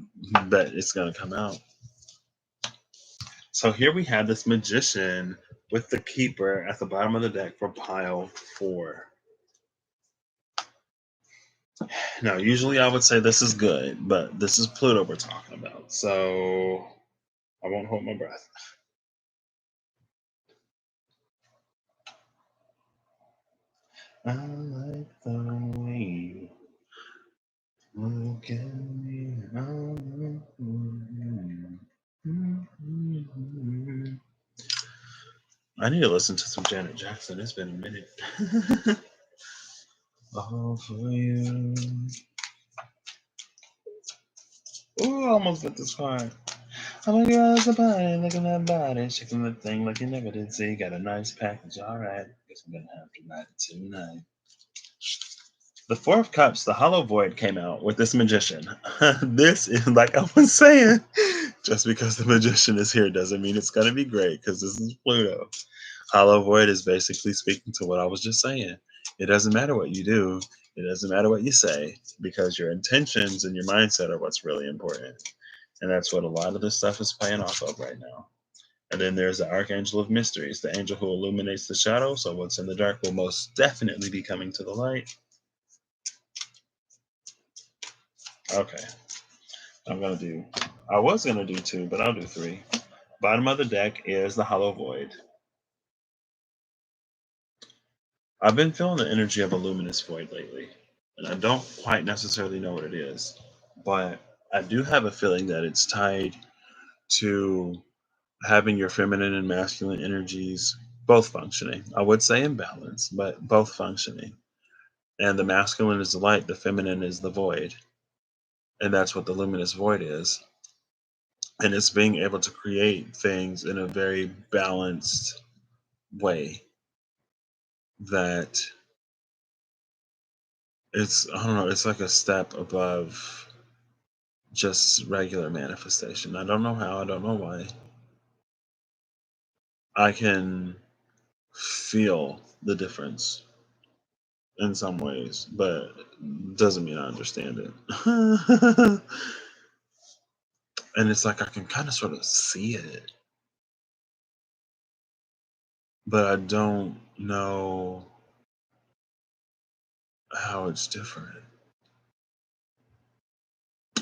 it's going to come out. So here we have this Magician with the Keeper at the bottom of the deck for pile 4. Now, usually I would say this is good, but this is Pluto we're talking about, so I won't hold my breath. I like the way you look at me. I need to listen to some Janet Jackson. It's been a minute. All for you. Ooh, I almost got this far. I'm a girl's a body, look at that body, shaking the thing like you never did see. Got a nice package, alright. Guess I'm gonna have to ride it tonight. The Four of Cups, the Hollow Void came out with this Magician. This is, like I was saying, just because the Magician is here doesn't mean it's gonna be great, because this is Pluto. Hollow Void is basically speaking to what I was just saying. It doesn't matter what you do, it doesn't matter what you say, because your intentions and your mindset are what's really important. And that's what a lot of this stuff is playing off of right now. And then there's the Archangel of Mysteries, the angel who illuminates the shadow. So what's in the dark will most definitely be coming to the light. Okay, I was gonna do 2, but I'll do 3. Bottom of the deck is the Hollow Void. I've been feeling the energy of a luminous void lately, and I don't quite necessarily know what it is, but I do have a feeling that it's tied to having your feminine and masculine energies both functioning. I would say in balance, but both functioning. And the masculine is the light, the feminine is the void. And that's what the luminous void is. And it's being able to create things in a very balanced way that I don't know, it's like a step above just regular manifestation. I don't know how, I don't know why. I can feel the difference in some ways, but doesn't mean I understand it. And it's like I can kind of sort of see it, but I don't know how it's different.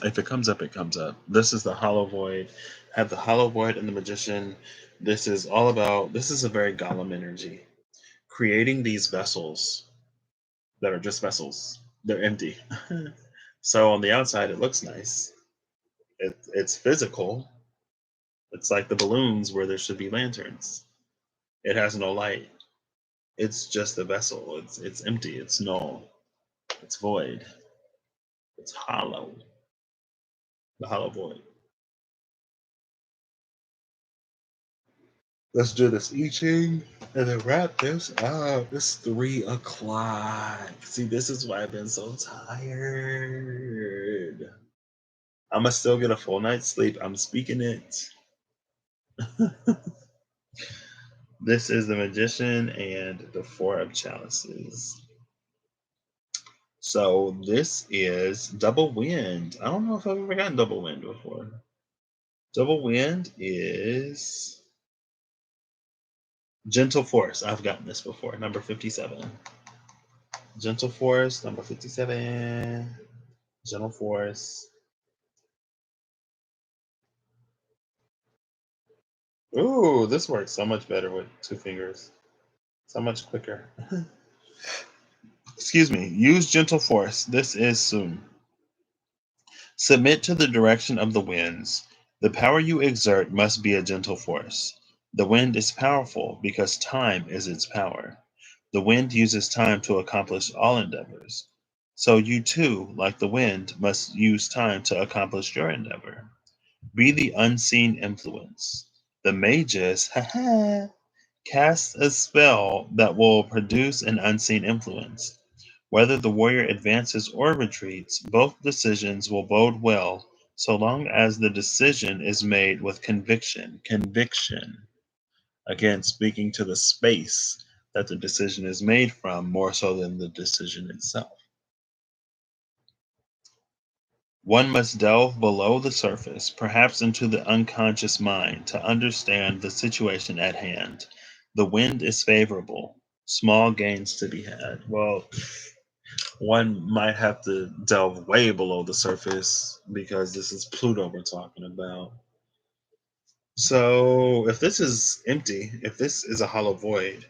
If it comes up, it comes up. This is the Hollow Void. Have the Hollow Void and the Magician. This is all about, this is a very Gollum energy. Creating these vessels that are just vessels. They're empty. So on the outside, it looks nice. It's physical. It's like the balloons where there should be lanterns. It has no light. It's just a vessel. It's empty. It's null. It's void. It's hollow. The hollow void. Let's do this I Ching and then wrap this up. It's 3 o'clock. See, this is why I've been so tired. I'm gonna still get a full night's sleep. I'm speaking it. This is the Magician and the Four of Chalices. So this is double wind. I don't know if I've ever gotten double wind before. Double wind is gentle force. I've gotten this before. Number 57. Gentle force, number 57. Gentle force. Ooh, this works so much better with 2 fingers. So much quicker. Excuse me. Use gentle force. This is soon. Submit to the direction of the winds. The power you exert must be a gentle force. The wind is powerful because time is its power. The wind uses time to accomplish all endeavors. So you too, like the wind, must use time to accomplish your endeavor. Be the unseen influence. The magus, cast a spell that will produce an unseen influence. Whether the warrior advances or retreats, both decisions will bode well so long as the decision is made with conviction. Conviction. Again, speaking to the space that the decision is made from more so than the decision itself. One must delve below the surface, perhaps into the unconscious mind, to understand the situation at hand. The wind is favorable, small gains to be had. Well, one might have to delve way below the surface because this is Pluto we're talking about. So, if this is empty, if this is a hollow void,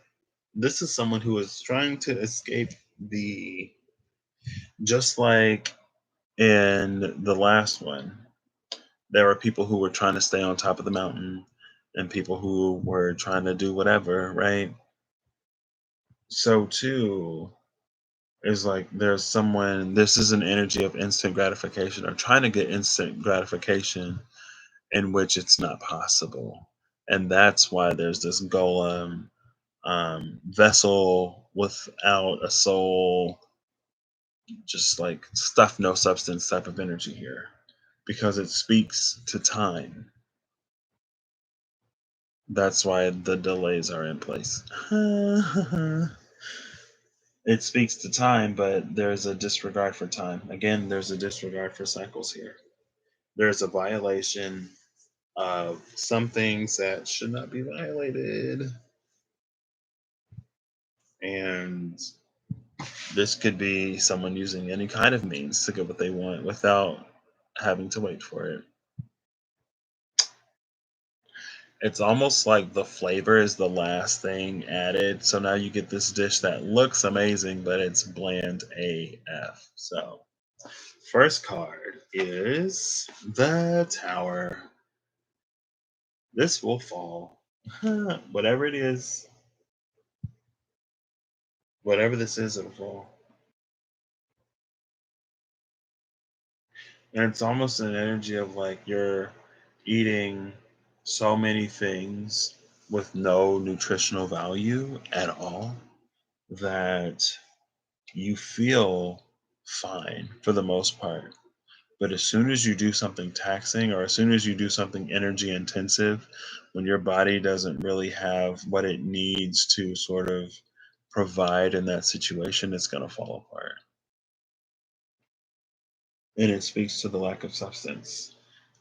this is someone who is trying to escape the, just like in the last one, there were people who were trying to stay on top of the mountain and people who were trying to do whatever, right? So, too, is like there's someone, this is an energy of instant gratification or trying to get instant gratification in which it's not possible. And that's why there's this golem vessel without a soul, just like stuff, no substance type of energy here, because it speaks to time. That's why the delays are in place. It speaks to time, but there's a disregard for time. Again, there's a disregard for cycles here. There's a violation of some things that should not be violated. And this could be someone using any kind of means to get what they want without having to wait for it. It's almost like the flavor is the last thing added. So now you get this dish that looks amazing, but it's bland AF. So, first card is the Tower. This will fall. Whatever it is, whatever this is, it'll fall. And it's almost an energy of like you're eating so many things with no nutritional value at all that you feel fine for the most part. But as soon as you do something taxing or as soon as you do something energy intensive, when your body doesn't really have what it needs to sort of provide in that situation, it's going to fall apart. And it speaks to the lack of substance.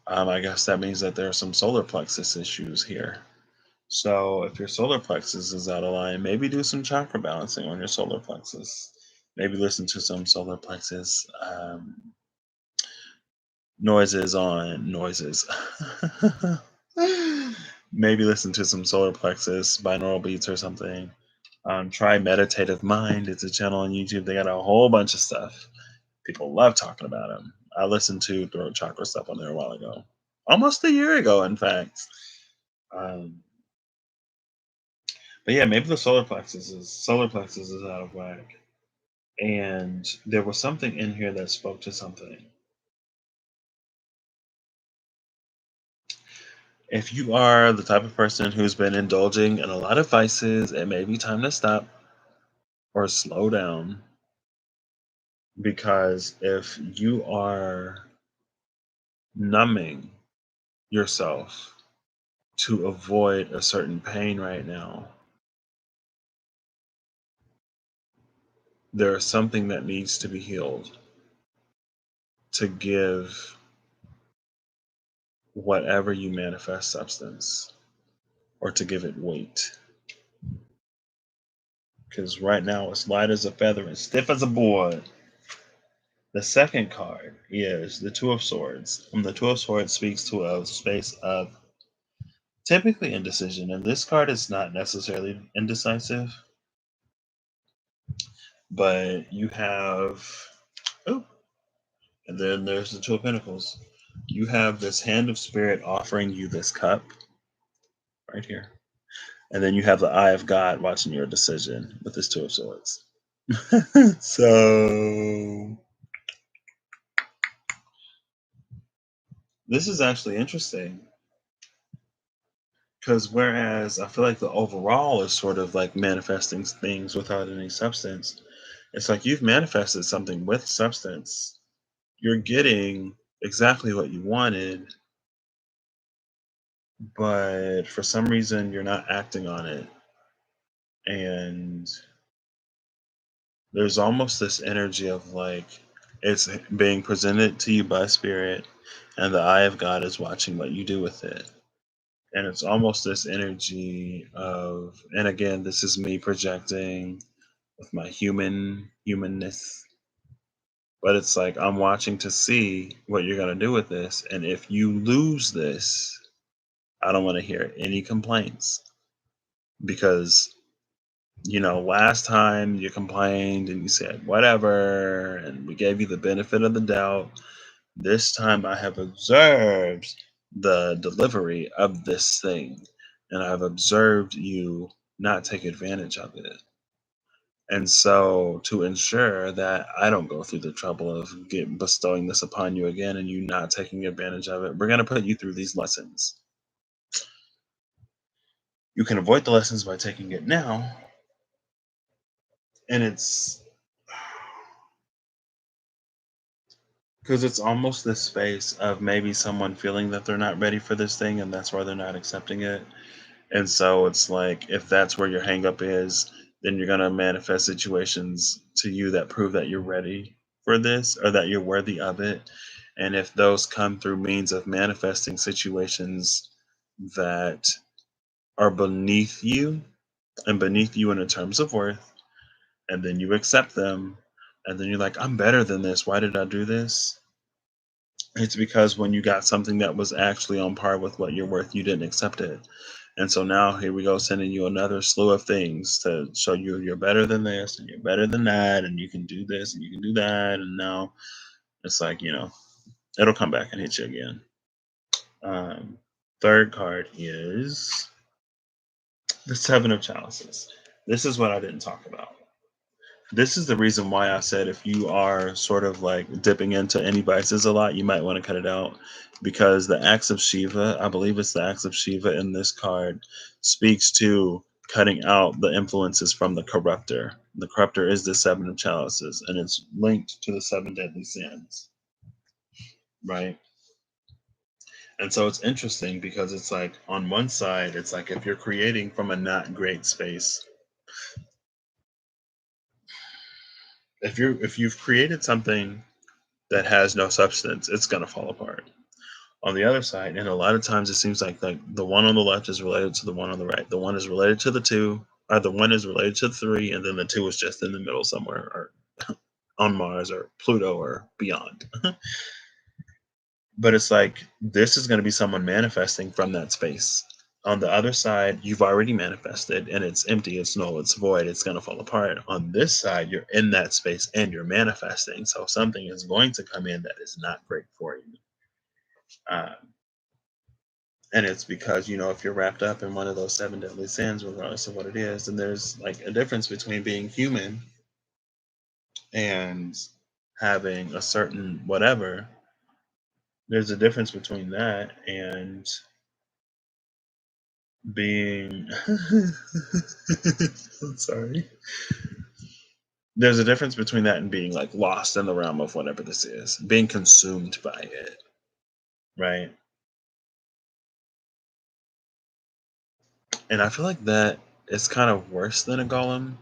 I guess that means that there are some solar plexus issues here. So if your solar plexus is out of line, maybe do some chakra balancing on your solar plexus. Maybe listen to some solar plexus noises on noises. Maybe listen to some solar plexus binaural beats or something. Try Meditative Mind. It's a channel on YouTube. They got a whole bunch of stuff. People love talking about them. I listened to throat chakra stuff on there a while ago, almost a year ago, in fact. Um, but yeah, maybe the solar plexus is out of whack, and there was something in here that spoke to something. If you are the type of person who's been indulging in a lot of vices, it may be time to stop or slow down, because if you are numbing yourself to avoid a certain pain right now, there is something that needs to be healed to give whatever you manifest substance, or to give it weight. Because right now it's light as a feather and stiff as a board. The second card is the Two of Swords. And the Two of Swords speaks to a space of typically indecision. And this card is not necessarily indecisive, but you have. Oh, and then there's the Two of Pentacles. You have this hand of spirit offering you this cup right here. And then you have the eye of God watching your decision with this Two of Swords. So this is actually interesting, because whereas I feel like the overall is sort of like manifesting things without any substance, it's like you've manifested something with substance. You're getting exactly what you wanted, but for some reason you're not acting on it. And there's almost this energy of like it's being presented to you by spirit, and the eye of God is watching what you do with it. And it's almost this energy of, and again, this is me projecting with my humanness, but it's like I'm watching to see what you're going to do with this. And if you lose this, I don't want to hear any complaints, because last time you complained and you said whatever, and we gave you the benefit of the doubt. This time I have observed the delivery of this thing, and I've observed you not take advantage of it. And so, to ensure that I don't go through the trouble of bestowing this upon you again and you not taking advantage of it, we're going to put you through these lessons. You can avoid the lessons by taking it now. And it's because it's almost this space of maybe someone feeling that they're not ready for this thing, and that's why they're not accepting it. And so it's like, if that's where your hang up is, then you're going to manifest situations to you that prove that you're ready for this, or that you're worthy of it. And if those come through means of manifesting situations that are beneath you, and beneath you in terms of worth, and then you accept them, and then you're like, I'm better than this. Why did I do this? It's because when you got something that was actually on par with what you're worth, you didn't accept it. And so now here we go, sending you another slew of things to show you you're better than this and you're better than that, and you can do this and you can do that. And now it's like, it'll come back and hit you again. Um, Third card is the Seven of Chalices. This is what I didn't talk about. This is the reason why I said if you are sort of like dipping into any vices a lot, you might want to cut it out, because the Axe of Shiva, I believe it's the Axe of Shiva in this card, speaks to cutting out the influences from the corruptor. The corruptor is the Seven of Chalices, and it's linked to the seven deadly sins, right? And so it's interesting, because it's like on one side, it's like if you're creating from a not great space, if you've created something that has no substance, it's gonna fall apart. On the other side, and a lot of times it seems like the one on the left is related to the one on the right. The one is related to the two, or the one is related to the three, and then the two is just in the middle somewhere, or on Mars or Pluto or beyond. But it's like this is going to be someone manifesting from that space. On the other side, you've already manifested and it's empty, it's null, it's void, it's going to fall apart. On this side, you're in that space and you're manifesting. So something is going to come in that is not great for you. Um, and it's because, if you're wrapped up in one of those seven deadly sins, regardless of what it is, then there's like a difference between being human and having a certain whatever. There's a difference between that and being I'm sorry. There's a difference between that and being like lost in the realm of whatever this is, being consumed by it, right? And I feel like that is kind of worse than a golem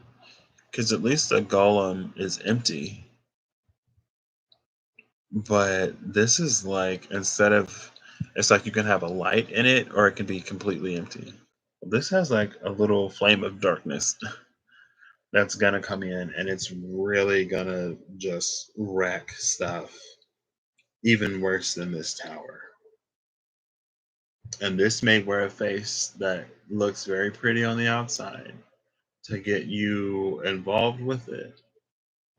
because at least a golem is empty. But this is like instead of it's like you can have a light in it or it can be completely empty. This has like a little flame of darkness that's gonna come in and it's really gonna just wreck stuff even worse than this tower. And this may wear a face that looks very pretty on the outside to get you involved with it.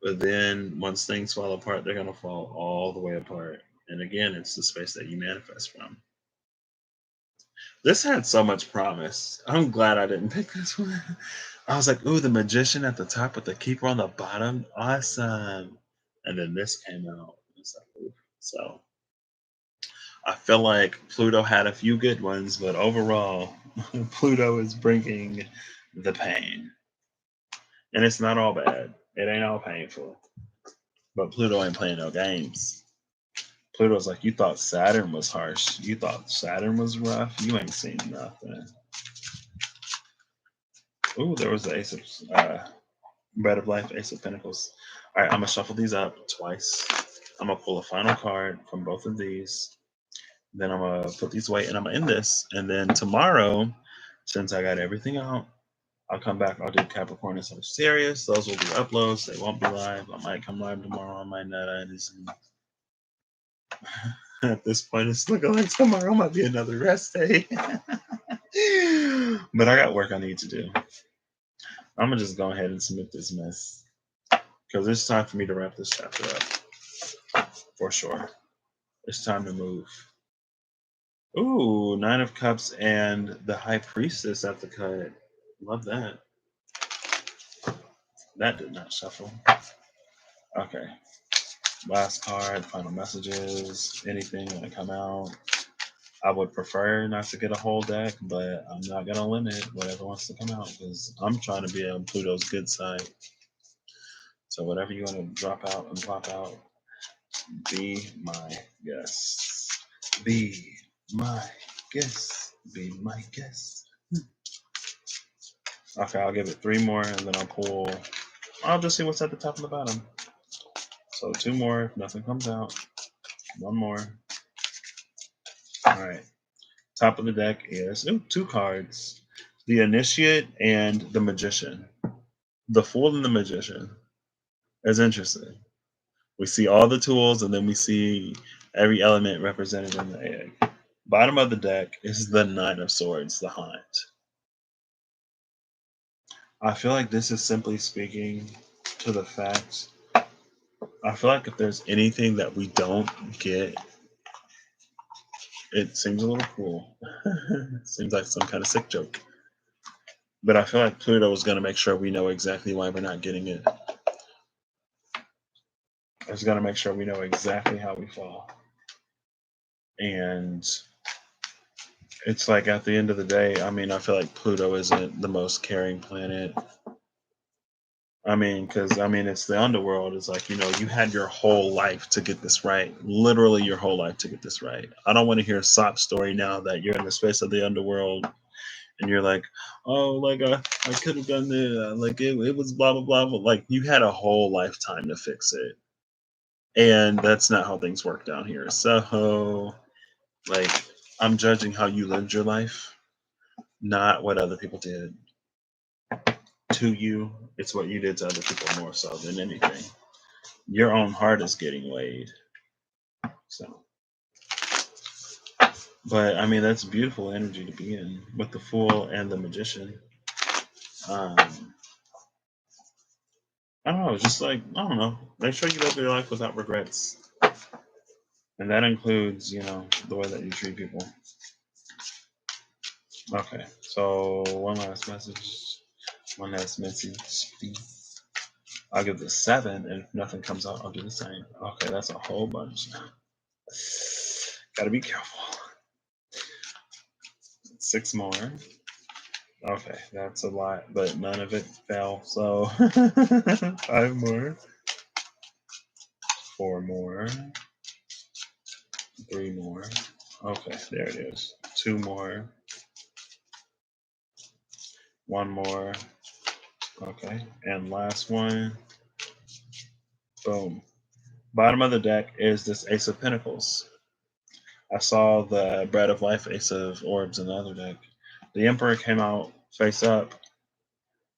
But then once things fall apart, they're gonna fall all the way apart. And again, it's the space that you manifest from. This had so much promise. I'm glad I didn't pick this one. I was like, ooh, the magician at the top with the keeper on the bottom. Awesome. And then this came out. It's like, ooh. So I feel like Pluto had a few good ones, but overall, Pluto is bringing the pain. And it's not all bad. It ain't all painful. But Pluto ain't playing no games. Pluto's like, you thought Saturn was harsh. You thought Saturn was rough. You ain't seen nothing. Ooh, there was the Ace of Bread of Life, Ace of Pentacles. All right, I'm gonna shuffle these up twice. I'm gonna pull a final card from both of these. Then I'm gonna put these away and I'm gonna end this. And then tomorrow, since I got everything out, I'll come back. I'll do Capricorn and Sagittarius. Those will be uploads. They won't be live. I might come live tomorrow. I might not. At this point, it's looking like tomorrow might be another rest day. But I got work I need to do. I'm gonna just go ahead and submit this mess because it's time for me to wrap this chapter up for sure. It's time to move. Ooh, Nine of Cups and the High Priestess at the cut. Love that. That did not shuffle. Okay. Last card, final messages, anything want to come out. I would prefer not to get a whole deck, but I'm not going to limit whatever wants to come out because I'm trying to be on Pluto's good side. So whatever you want to drop out and plop out, be my guest. Be my guest. Be my guest. Okay, I'll give it three more and then I'll just see what's at the top and the bottom. So two more if nothing comes out. One more. All right. Top of the deck is two cards. The Initiate and the Magician. The Fool and the Magician. That's interesting. We see all the tools and then we see every element represented in the egg. Bottom of the deck is the Nine of Swords, the Haunt. I feel like this is simply speaking to the fact. I feel like if there's anything that we don't get, it seems a little cruel. It seems like some kind of sick joke. But I feel like Pluto is going to make sure we know exactly why we're not getting it. It's going to make sure we know exactly how we fall. And it's like at the end of the day, I mean, I feel like Pluto isn't the most caring planet. I mean, because I mean, it's the underworld. It's like, you had your whole life to get this right. Literally, your whole life to get this right. I don't want to hear a sob story now that you're in the space of the underworld and you're like, oh, like I could have done this. Like it was blah blah blah. But like you had a whole lifetime to fix it, and that's not how things work down here. So, like, I'm judging how you lived your life, not what other people did to you. It's what you did to other people more so than anything. Your own heart is getting weighed. So, but I mean, that's beautiful energy to be in with the Fool and the Magician. Um, I don't know, just like, I don't know. Make sure you live your life without regrets. And that includes, the way that you treat people. Okay, so one last message. One last message, please. I'll give this 7, and if nothing comes out, I'll do the same. Okay, that's a whole bunch. Gotta be careful. 6 more. Okay, that's a lot, but none of it fell. So 5 more, 4 more, 3 more. Okay, there it is. 2 more, 1 more. Okay, and last one. Boom. Bottom of the deck is this Ace of Pentacles. I saw the Bread of Life Ace of Orbs in the other deck. The Emperor came out face up.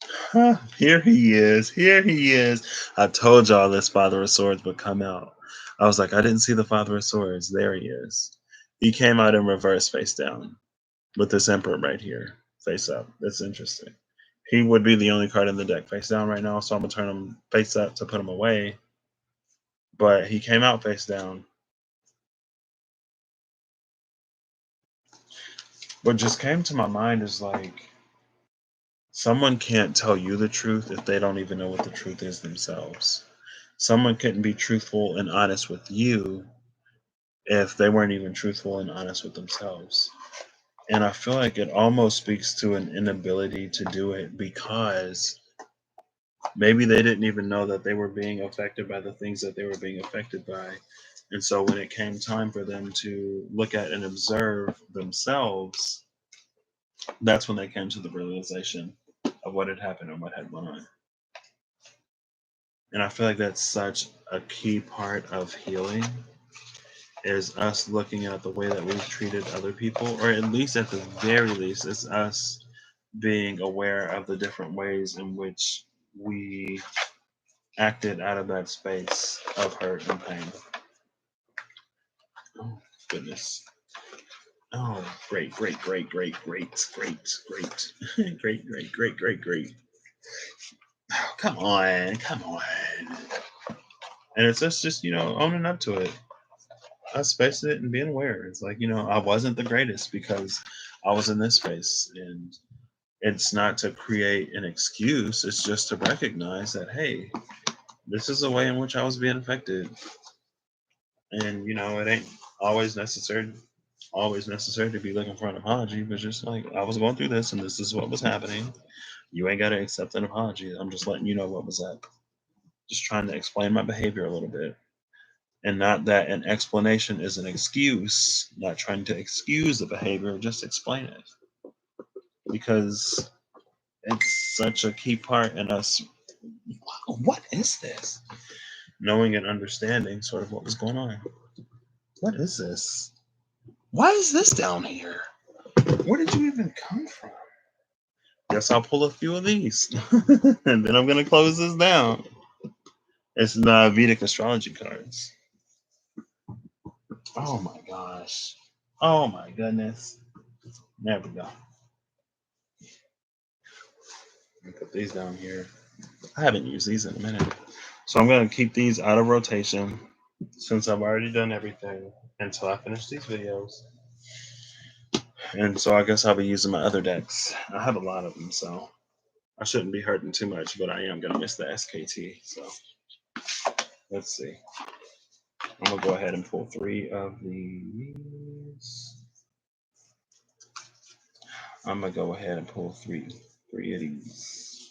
Huh, here he is. Here he is. I told y'all this Father of Swords would come out. I was like, I didn't see the Father of Swords. There he is. He came out in reverse face down with this Emperor right here face up. That's interesting. He would be the only card in the deck face down right now, so I'm going to turn him face up to put him away. But he came out face down. What just came to my mind is like, someone can't tell you the truth if they don't even know what the truth is themselves. Someone couldn't be truthful and honest with you if they weren't even truthful and honest with themselves. And I feel like it almost speaks to an inability to do it because maybe they didn't even know that they were being affected by the things that they were being affected by. And so when it came time for them to look at and observe themselves, that's when they came to the realization of what had happened and what had gone on. And I feel like that's such a key part of healing is us looking at the way that we've treated other people, or at least at the very least, it's us being aware of the different ways in which we acted out of that space of hurt and pain. Oh, goodness. Oh, great, great, great, great, great, great, great, great, great, great, great, great. Oh, come on, come on. And it's just, owning up to it. Us facing it and being aware. It's like, I wasn't the greatest because I was in this space. And it's not to create an excuse, it's just to recognize that, hey, this is a way in which I was being affected. And, it ain't always necessary to be looking for an apology, but just like I was going through this and this is what was happening. You ain't gotta accept an apology. I'm just letting you know what was up. Just trying to explain my behavior a little bit. And not that an explanation is an excuse, not trying to excuse the behavior, just explain it. Because it's such a key part in us. What is this? Knowing and understanding sort of what was going on. What is this? Why is this down here? Where did you even come from? Guess I'll pull a few of these. And then I'm going to close this down. It's the Vedic astrology cards. Oh my gosh. Oh my goodness. There we go. Put these down here. I haven't used these in a minute. So I'm going to keep these out of rotation since I've already done everything until I finish these videos. And so I guess I'll be using my other decks. I have a lot of them, so I shouldn't be hurting too much, but I am going to miss the SKT. So let's see. I'm going to go ahead and pull 3 of these. I'm going to go ahead and pull three of these.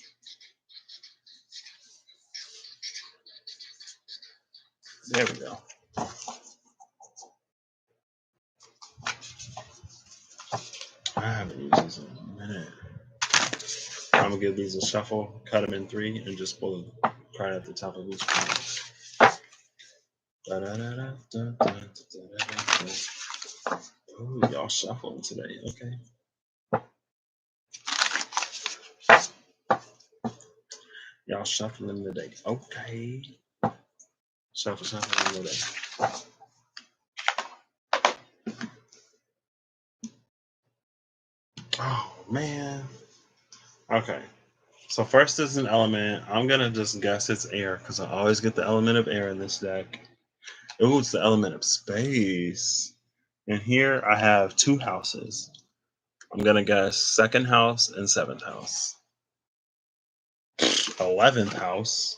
There we go. I haven't used these in a minute. I'm going to give these a shuffle, cut them in 3, and just pull a card at the top of each one. Oh, y'all shuffling today. Okay. Y'all shuffling today. Okay. Shuffling today. Oh, man. Okay. So first is an element. I'm going to just guess it's air because I always get the element of air in this deck. Ooh, it's the element of space. And here I have 2 houses. I'm going to guess 2nd house and 7th house. 11th house.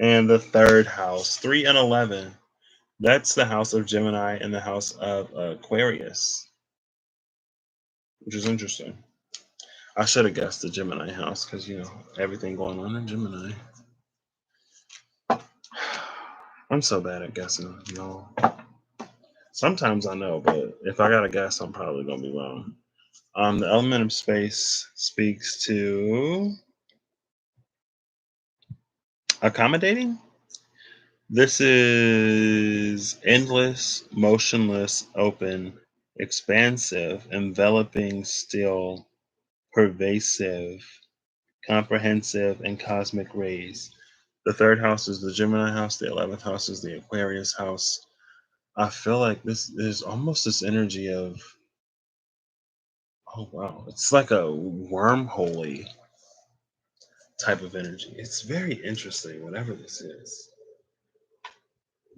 And the 3rd house. 3 and 11. That's the house of Gemini and the house of Aquarius. which is interesting. I should have guessed the Gemini house because everything going on in Gemini. I'm so bad at guessing. Sometimes I know, but if I gotta guess, I'm probably gonna be wrong. The element of space speaks to accommodating. This is endless, motionless, open, expansive, enveloping, still, pervasive, comprehensive, and cosmic rays. The third house is the Gemini house. The 11th house is the Aquarius house. I feel like this is almost this energy of, oh wow, it's like a wormhole type of energy. It's very interesting, whatever this is,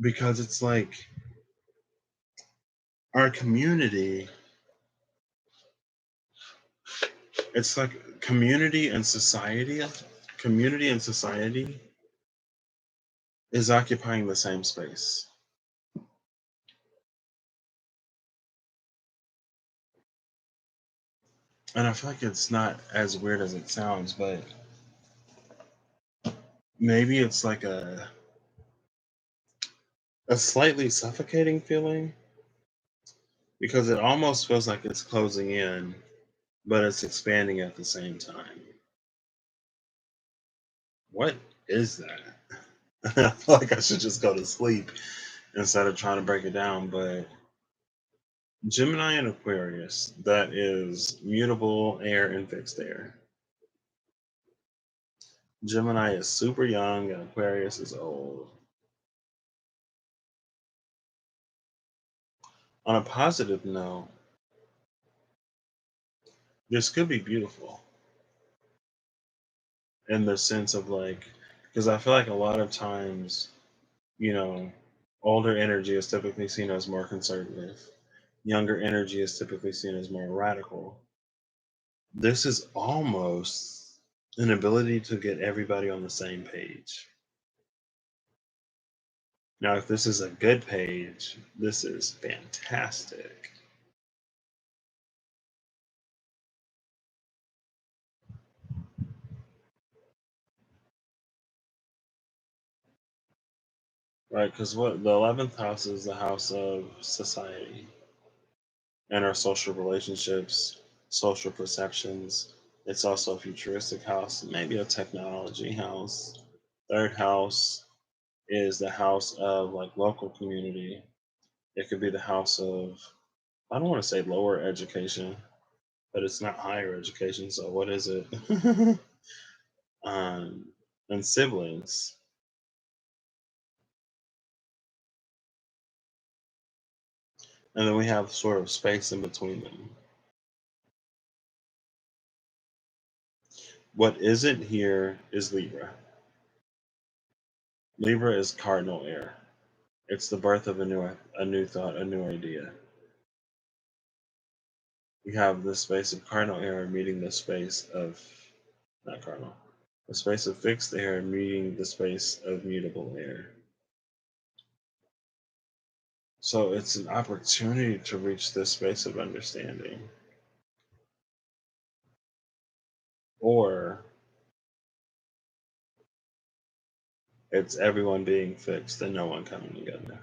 because it's like our community, it's like community and society is occupying the same space. And I feel like it's not as weird as it sounds, but maybe it's like a slightly suffocating feeling because it almost feels like it's closing in, but it's expanding at the same time. What is that? I feel like I should just go to sleep instead of trying to break it down, but Gemini and Aquarius, that is mutable air and fixed air. Gemini is super young and Aquarius is old. On a positive note, this could be beautiful in the sense of like, because I feel like a lot of times, you know, older energy is typically seen as more conservative, younger energy is typically seen as more radical. This is almost an ability to get everybody on the same page. Now, if this is a good page, this is fantastic. Right, because what the 11th house is the house of society and our social relationships, social perceptions. It's also a futuristic house, maybe a technology house. Third house is the house of like local community. It could be the house of, I don't want to say lower education, but it's not higher education. So what is it? um, and siblings. And then we have sort of space in between them. What isn't here is Libra. Libra is cardinal air. It's the birth of a new thought, a new idea. We have the space of cardinal air meeting the space of not cardinal, the space of fixed air meeting the space of mutable air. So it's an opportunity to reach this space of understanding, or it's everyone being fixed and no one coming together.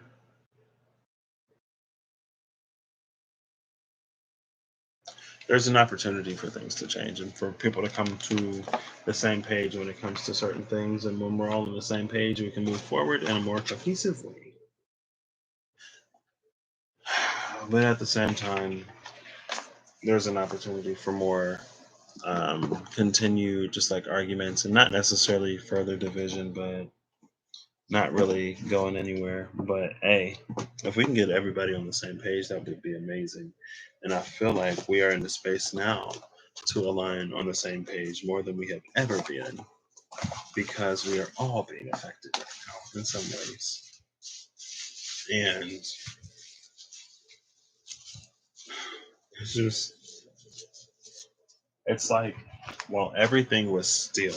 There's an opportunity for things to change and for people to come to the same page when it comes to certain things. And when we're all on the same page, we can move forward in a more cohesive way. But at the same time, there's an opportunity for more continued, just like arguments, and not necessarily further division, but not really going anywhere. But hey, if we can get everybody on the same page, that would be amazing. And I feel like we are in the space now to align on the same page more than we have ever been because we are all being affected right now in some ways. And it's just, it's like, while everything was still,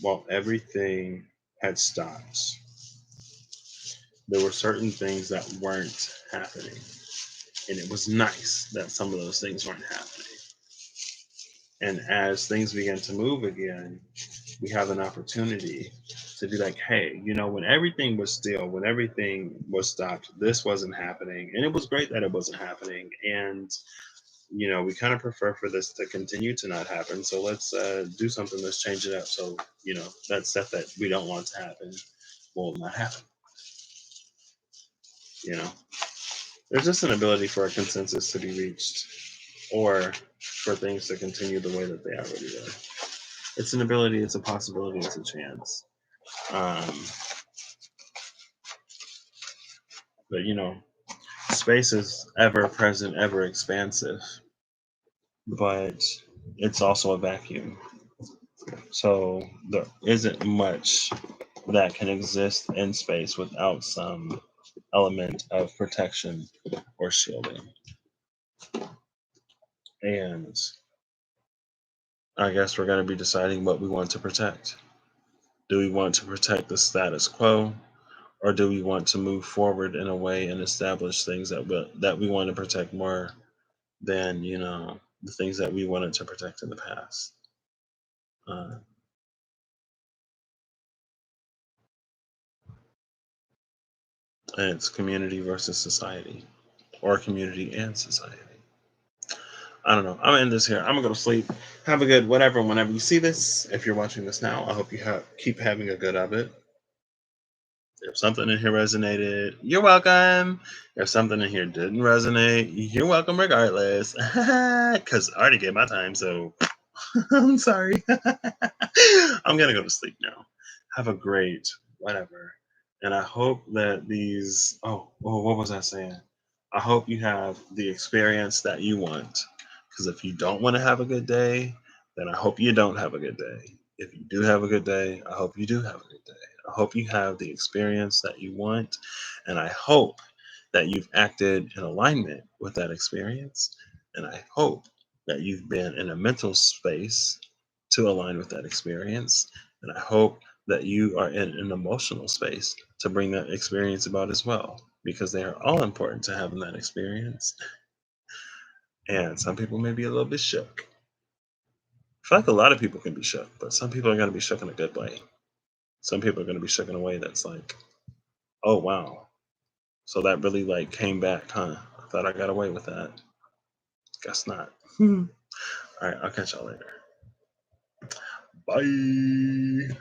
while everything had stopped, there were certain things that weren't happening. And it was nice that some of those things weren't happening. And as things begin to move again, we have an opportunity to be like, hey, when everything was still, when everything was stopped, this wasn't happening. And it was great that it wasn't happening. And, we kind of prefer for this to continue to not happen. So let's do something, let's change it up. So, that stuff that we don't want to happen will not happen. You know, there's just an ability for a consensus to be reached or for things to continue the way that they already were. It's an ability, it's a possibility, it's a chance. Um, but space is ever present, ever expansive, but it's also a vacuum. So there isn't much that can exist in space without some element of protection or shielding. And I guess we're going to be deciding what we want to protect. Do we want to protect the status quo, or do we want to move forward in a way and establish things that we want to protect more than the things that we wanted to protect in the past? Uh, and it's community versus society, or community and society. I don't know. I'm gonna end this here. I'm gonna go to sleep. Have a good whatever. Whenever you see this, if you're watching this now, I hope you keep having a good of it. If something in here resonated, you're welcome. If something in here didn't resonate, you're welcome regardless. Because I already gave my time, so I'm sorry. I'm gonna go to sleep now. Have a great whatever. And I hope that these what was I saying? I hope you have the experience that you want. Because if you don't want to have a good day, then I hope you don't have a good day. If you do have a good day, I hope you do have a good day. I hope you have the experience that you want. And I hope that you've acted in alignment with that experience. And I hope that you've been in a mental space to align with that experience. And I hope that you are in an emotional space to bring that experience about as well, because they are all important to having that experience. And some people may be a little bit shook. I feel like a lot of people can be shook, but some people are going to be shook in a good way. Some people are going to be shook in a way that's like, oh, wow. So that really like came back, huh? I thought I got away with that. Guess not. All right, I'll catch y'all later. Bye.